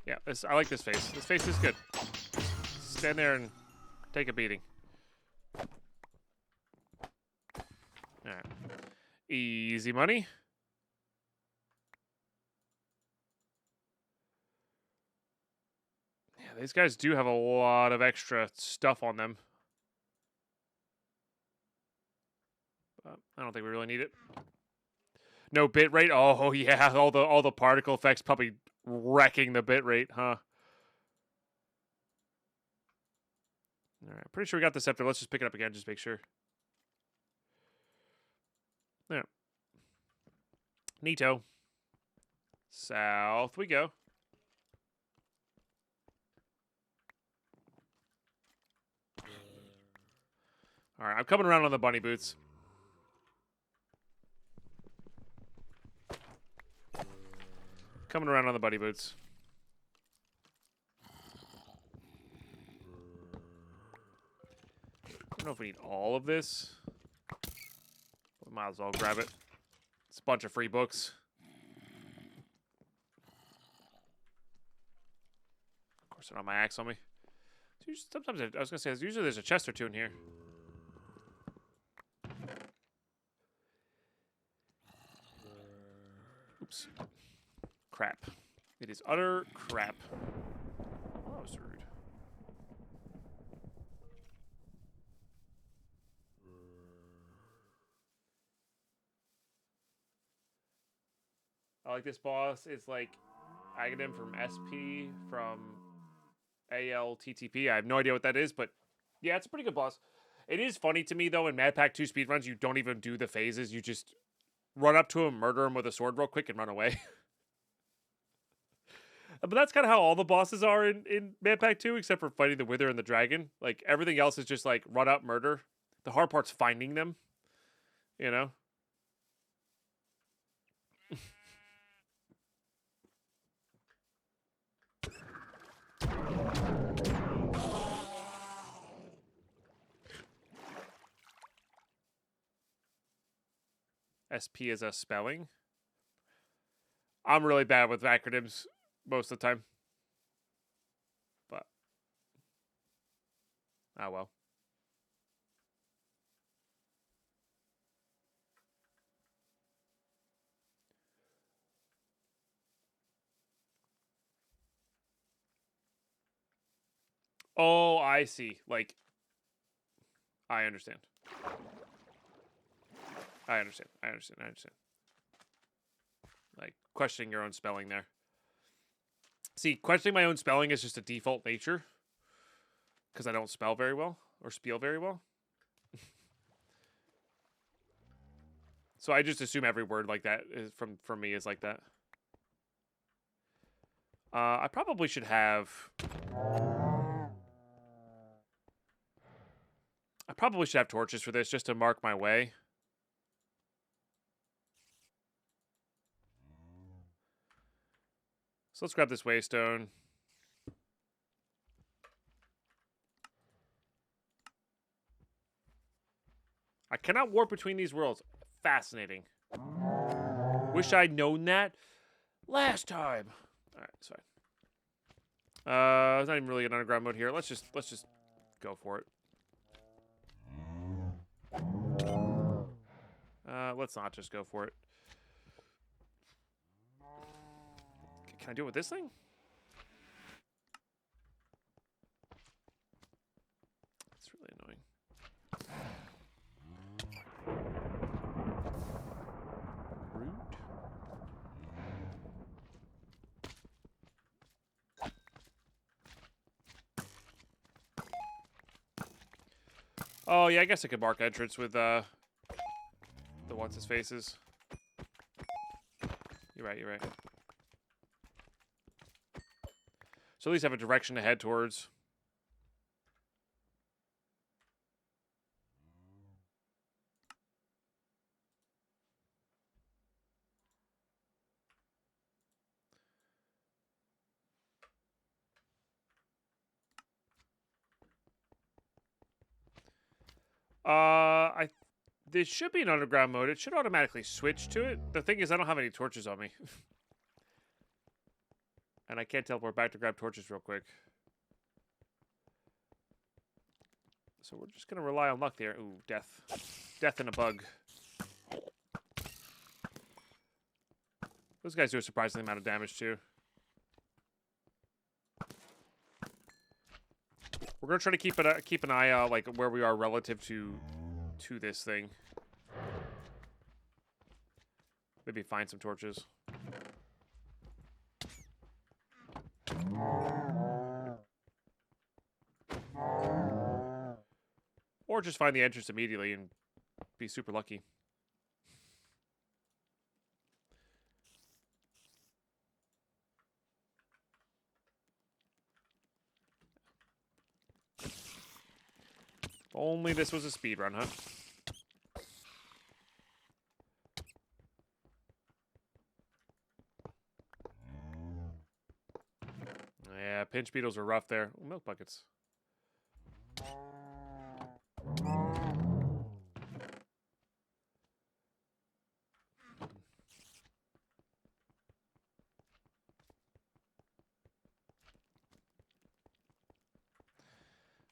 A: Yeah, I like this face. This face is good. Stand there and take a beating. Alright. Easy money. Yeah, these guys do have a lot of extra stuff on them. But I don't think we really need it. No bitrate. Oh yeah, all the particle effects probably wrecking the bitrate, huh? All right, pretty sure we got the scepter. Let's just pick it up again, just make sure. There. Neato. South we go. All right, I'm coming around on the bunny boots. Coming around on the bunny boots. I don't know if we need all of this. We might as well grab it. It's a bunch of free books. Of course, I don't have my axe on me. Sometimes I was gonna say usually there's a chest or two in here. Oops. Crap. It is utter crap. Oh, that was rude. I like this boss. It's like Aghanim from SP from ALTTP. I have no idea what that is, but yeah, it's a pretty good boss. It is funny to me though in Madpack 2 speedruns, you don't even do the phases. You just run up to him, murder him with a sword real quick, and run away. But that's kind of how all the bosses are in Madpack 2, except for fighting the Wither and the Dragon. Like, everything else is just, like, run up, murder. The hard part's finding them. You know? SP is a spelling. I'm really bad with acronyms most of the time. But, oh well. Oh, I see. Like, I understand. I understand. I understand. I understand. Like, questioning your own spelling there. See, questioning my own spelling is just a default nature. Because I don't spell very well. Or spiel very well. So I just assume every word like that is from me is like that. I probably should have... I probably should have torches for this just to mark my way. So let's grab this waystone. I cannot warp between these worlds. Fascinating. Wish I'd known that last time. All right, sorry. It's not even really an underground mode here. Let's just go for it. Let's not just go for it. Can I do it with this thing? It's really annoying. Rude. Oh yeah, I guess I could mark entrance with the what's his faces. You're right. You're right. So at least have a direction to head towards. This should be an underground mode. It should automatically switch to it. The thing is, I don't have any torches on me. And I can't teleport back to grab torches real quick. So we're just going to rely on luck there. Ooh, death. Death and a bug. Those guys do a surprising amount of damage, too. We're going to try to keep an eye out, like, where we are relative to this thing. Maybe find some torches. Or just find the entrance immediately and be super lucky. If only this was a speedrun, huh? Yeah, pinch beetles are rough there. Ooh, milk buckets.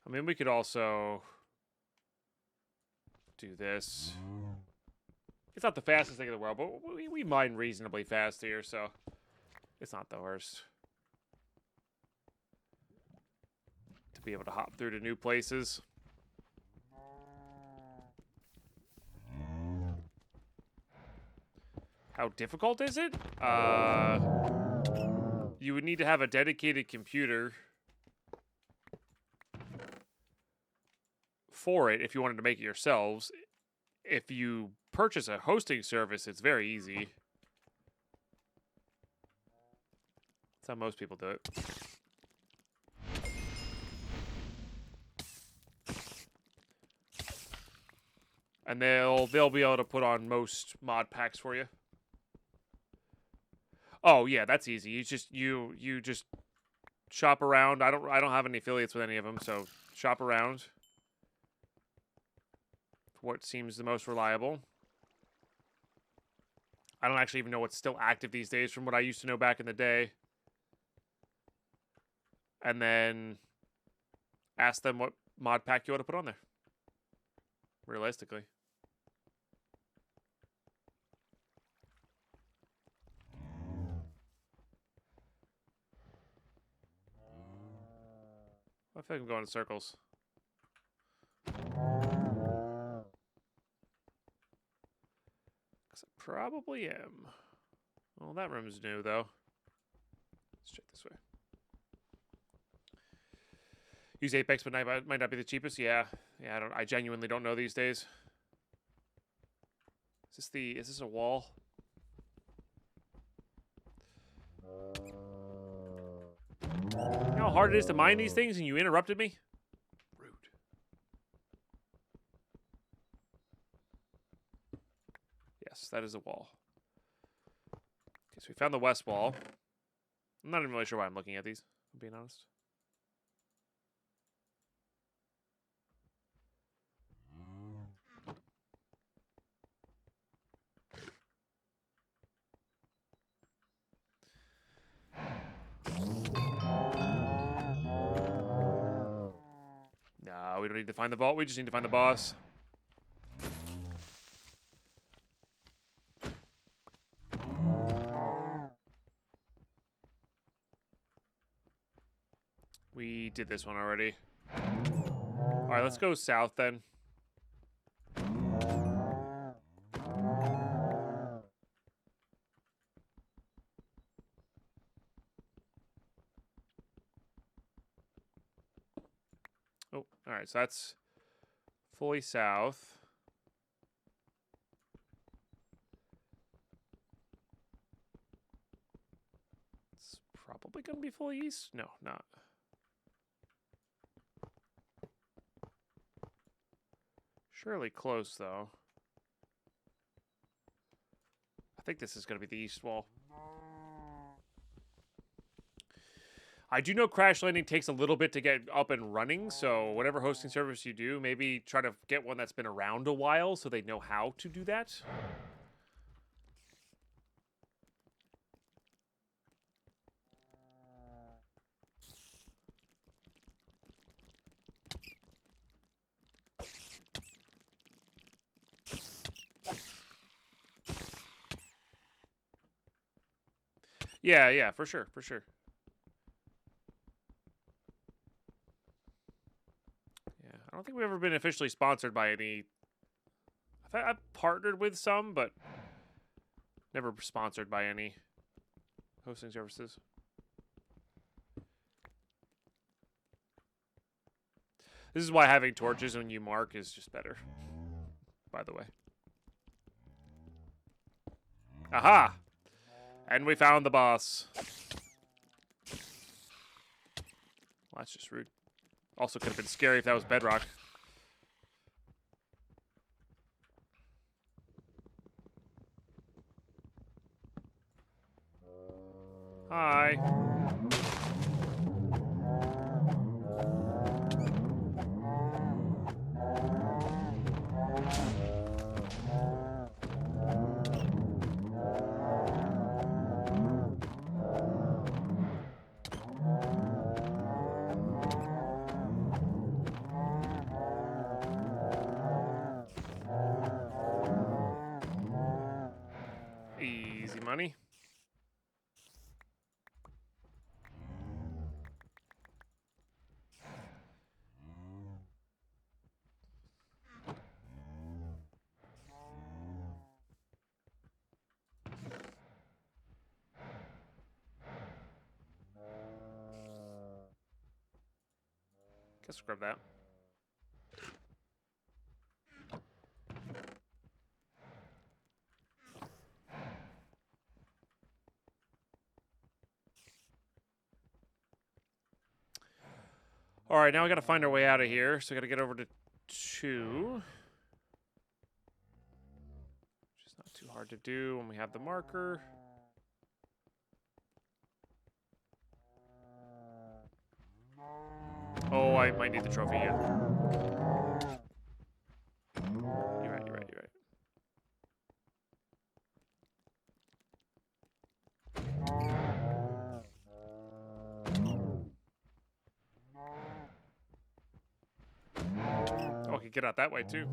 A: I mean, we could also do this. It's not the fastest thing in the world, but we mine reasonably fast here, so it's not the worst. To be able to hop through to new places. How difficult is it? You would need to have a dedicated computer for it if you wanted to make it yourselves. If you purchase a hosting service, it's very easy. That's how most people do it. And they'll be able to put on most mod packs for you. Oh yeah, that's easy. You just shop around. I don't have any affiliates with any of them, so shop around for what seems the most reliable. I don't actually even know what's still active these days from what I used to know back in the day. And then ask them what mod pack you want to put on there. Realistically. I feel like I'm going in circles. 'Cause I probably am. Well, that room's new, though. Let's check this way. Use Apex, but might not be the cheapest. Yeah, yeah. I genuinely don't know these days. Is this a wall? You know how hard it is to mine these things, and you interrupted me? Rude. Yes, that is a wall. Okay, so we found the west wall. I'm not even really sure why I'm looking at these, if I'm being honest. No, we don't need to find the vault. We just need to find the boss. We did this one already. All right, let's go south then. Oh, all right, so that's fully south. It's probably going to be fully east. No, not. Surely close, though. I think this is going to be the east wall. I do know crash landing takes a little bit to get up and running, so whatever hosting service you do, maybe try to get one that's been around a while so they know how to do that. Yeah, yeah, for sure, for sure. Yeah, I don't think we've ever been officially sponsored by any. I've partnered with some, but never sponsored by any hosting services. This is why having torches when you mark is just better, by the way. Aha! And we found the boss. Well, that's just rude. Also could have been scary if that was bedrock. Hi. Easy money. Guess we'll grab that. All right, now we got to find our way out of here. So we got to get over to 2. Which is not too hard to do when we have the marker. Oh, I might need the trophy, yeah. You're right, you're right, you're right. Oh, I could get out that way, too.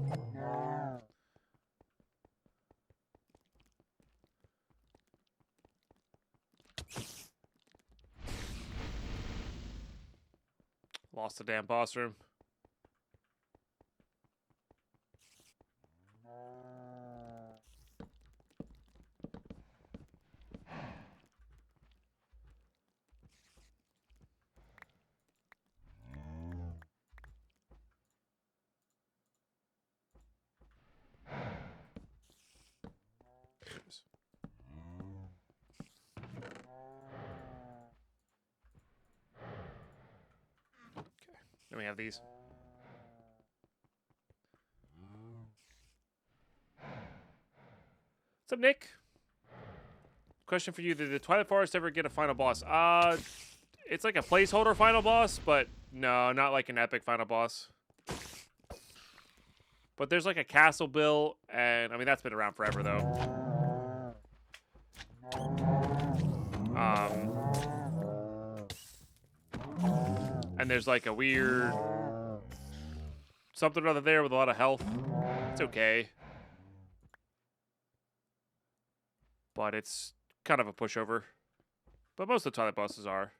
A: Lost the damn boss room. Oops. Okay, then we have these. What's up, Nick? Question for you: did the Twilight Forest ever get a final boss? It's like a placeholder final boss, but no, not like an epic final boss. But there's like a castle bill, and I mean that's been around forever though. And there's like a weird something or other there with a lot of health. It's okay, but it's kind of a pushover. But most of the Twilight bosses are.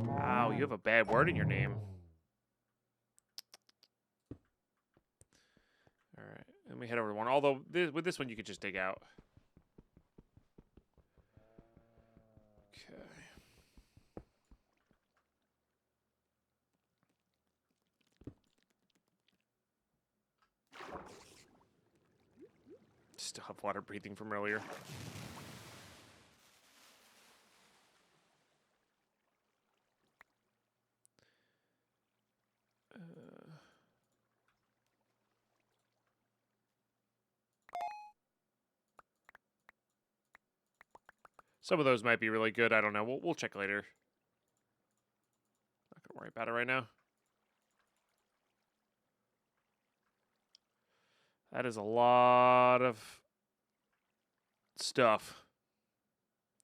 A: Wow, you have a bad word in your name. Alright, let me head over to one. Although, with this one, you could just dig out. Okay. Still have water breathing from earlier. Some of those might be really good. I don't know. We'll check later. Not gonna worry about it right now. That is a lot of stuff.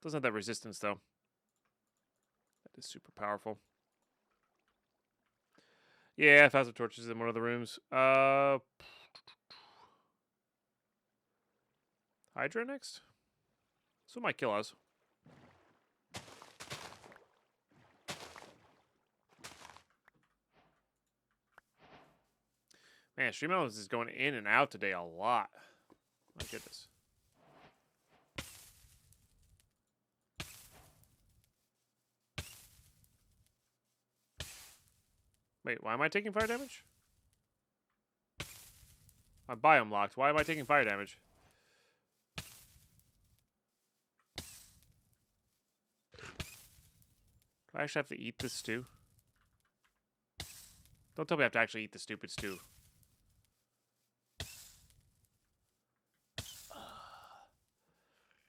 A: Doesn't have that resistance though. That is super powerful. Yeah, I found some torches in one of the rooms. Hydra next? This one might kill us. Man, Stream Elements is going in and out today a lot. My goodness. Wait, why am I taking fire damage? I'm biome locked. Why am I taking fire damage? Do I actually have to eat this stew? Don't tell me I have to actually eat the stupid stew.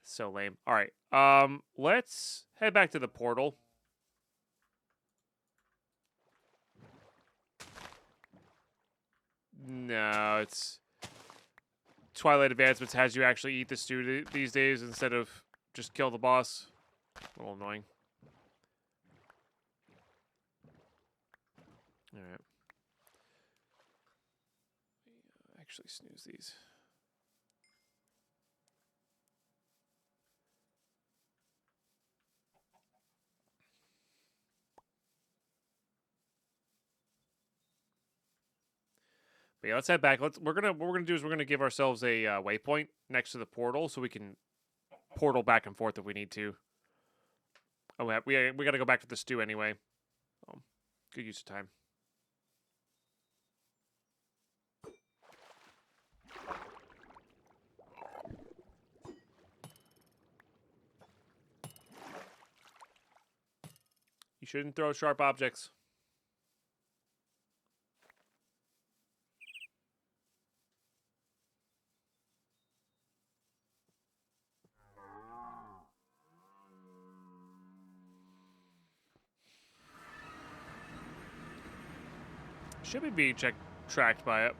A: So lame. All right. Let's head back to the portal. No, it's Twilight Advancements has you actually eat the stew these days instead of just kill the boss. A little annoying. All right. Actually snooze these. But yeah, let's head back. What we're gonna do is we're gonna give ourselves a waypoint next to the portal so we can portal back and forth if we need to. Oh, we gotta go back to the stew anyway. Good use of time. You shouldn't throw sharp objects. Should be being tracked by it.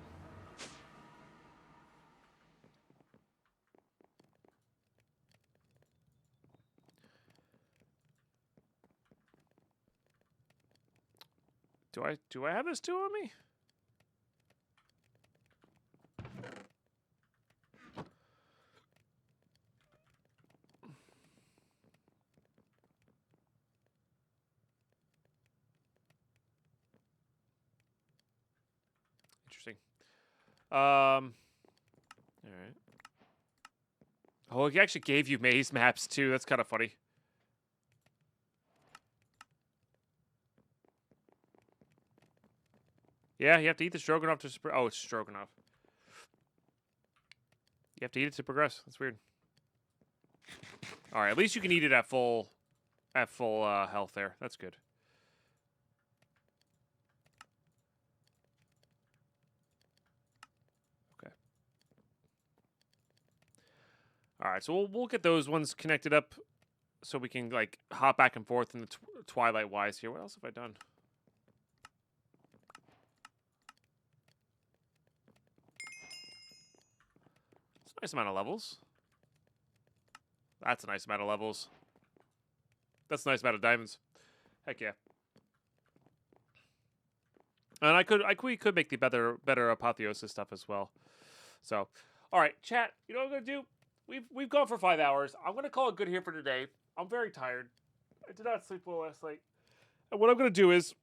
A: Do I have this two on me? interesting. All right. Oh, he actually gave you maze maps too. That's kind of funny. Yeah, you have to eat the stroganoff to... Oh, it's stroganoff. You have to eat it to progress. That's weird. All right, at least you can eat it at full health there. That's good. Okay. All right, so we'll get those ones connected up so we can like hop back and forth in the twilight wise here. What else have I done? It's a nice amount of levels. That's a nice amount of levels. That's a nice amount of diamonds. Heck yeah. And we could make the better apotheosis stuff as well. So, all right, chat. You know what I'm gonna do? We've gone for 5 hours. I'm gonna call it good here for today. I'm very tired. I did not sleep well last night. And what I'm gonna do is,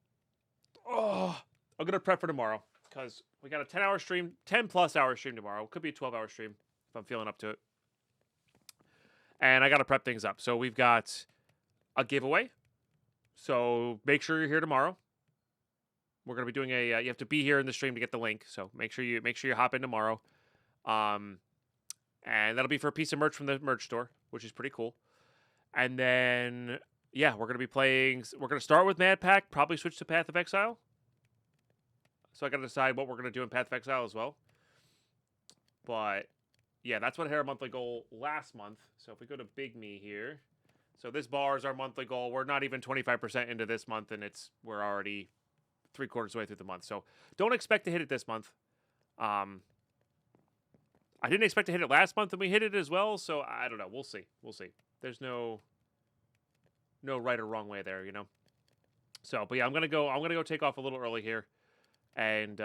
A: I'm gonna prep for tomorrow because we got a 10-hour stream, 10+ hour stream tomorrow. Could be a 12-hour stream if I'm feeling up to it. And I gotta prep things up. So we've got a giveaway. So make sure you're here tomorrow. We're gonna be doing a. You have to be here in the stream to get the link. So make sure you hop in tomorrow. And that'll be for a piece of merch from the merch store, which is pretty cool. And then yeah, we're gonna be playing. We're gonna start with Madpack. Probably switch to Path of Exile. So I gotta decide what we're gonna do in Path of Exile as well. But yeah, that's what hit our monthly goal last month. So if we go to Big Me here, so this bar is our monthly goal. We're not even 25% into this month, and we're already 3/4 way through the month. So don't expect to hit it this month. I didn't expect to hit it last month, and we hit it as well. So I don't know. We'll see. We'll see. There's no right or wrong way there, you know. So, but yeah, I'm gonna go take off a little early here and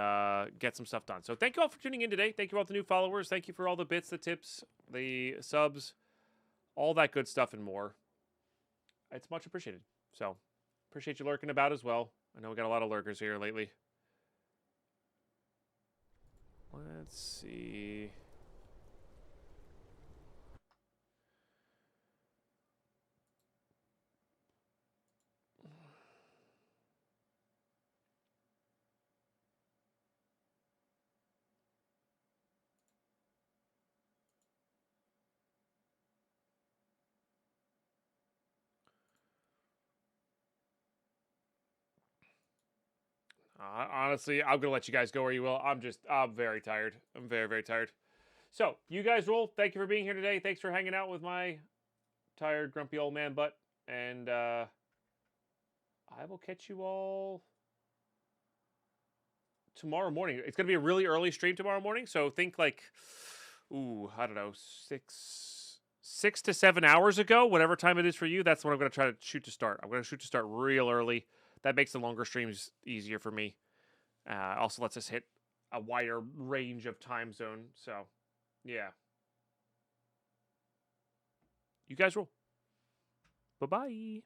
A: get some stuff done. So thank you all for tuning in today. Thank you all the new followers. Thank you for all the bits, the tips, the subs, all that good stuff and more. It's much appreciated. So appreciate you lurking about as well. I know we got a lot of lurkers here lately. Let's see. Honestly, I'm gonna let you guys go where you will. I'm very tired. I'm very, very tired. So, you guys roll. Thank you for being here today. Thanks for hanging out with my tired, grumpy old man butt. And I will catch you all tomorrow morning. It's gonna be a really early stream tomorrow morning. So think like, I don't know, 6 to 7 hours ago, whatever time it is for you. That's when I'm gonna try to shoot to start. I'm gonna shoot to start real early. That makes the longer streams easier for me. Also lets us hit a wider range of time zone. So, yeah. You guys roll. Bye-bye.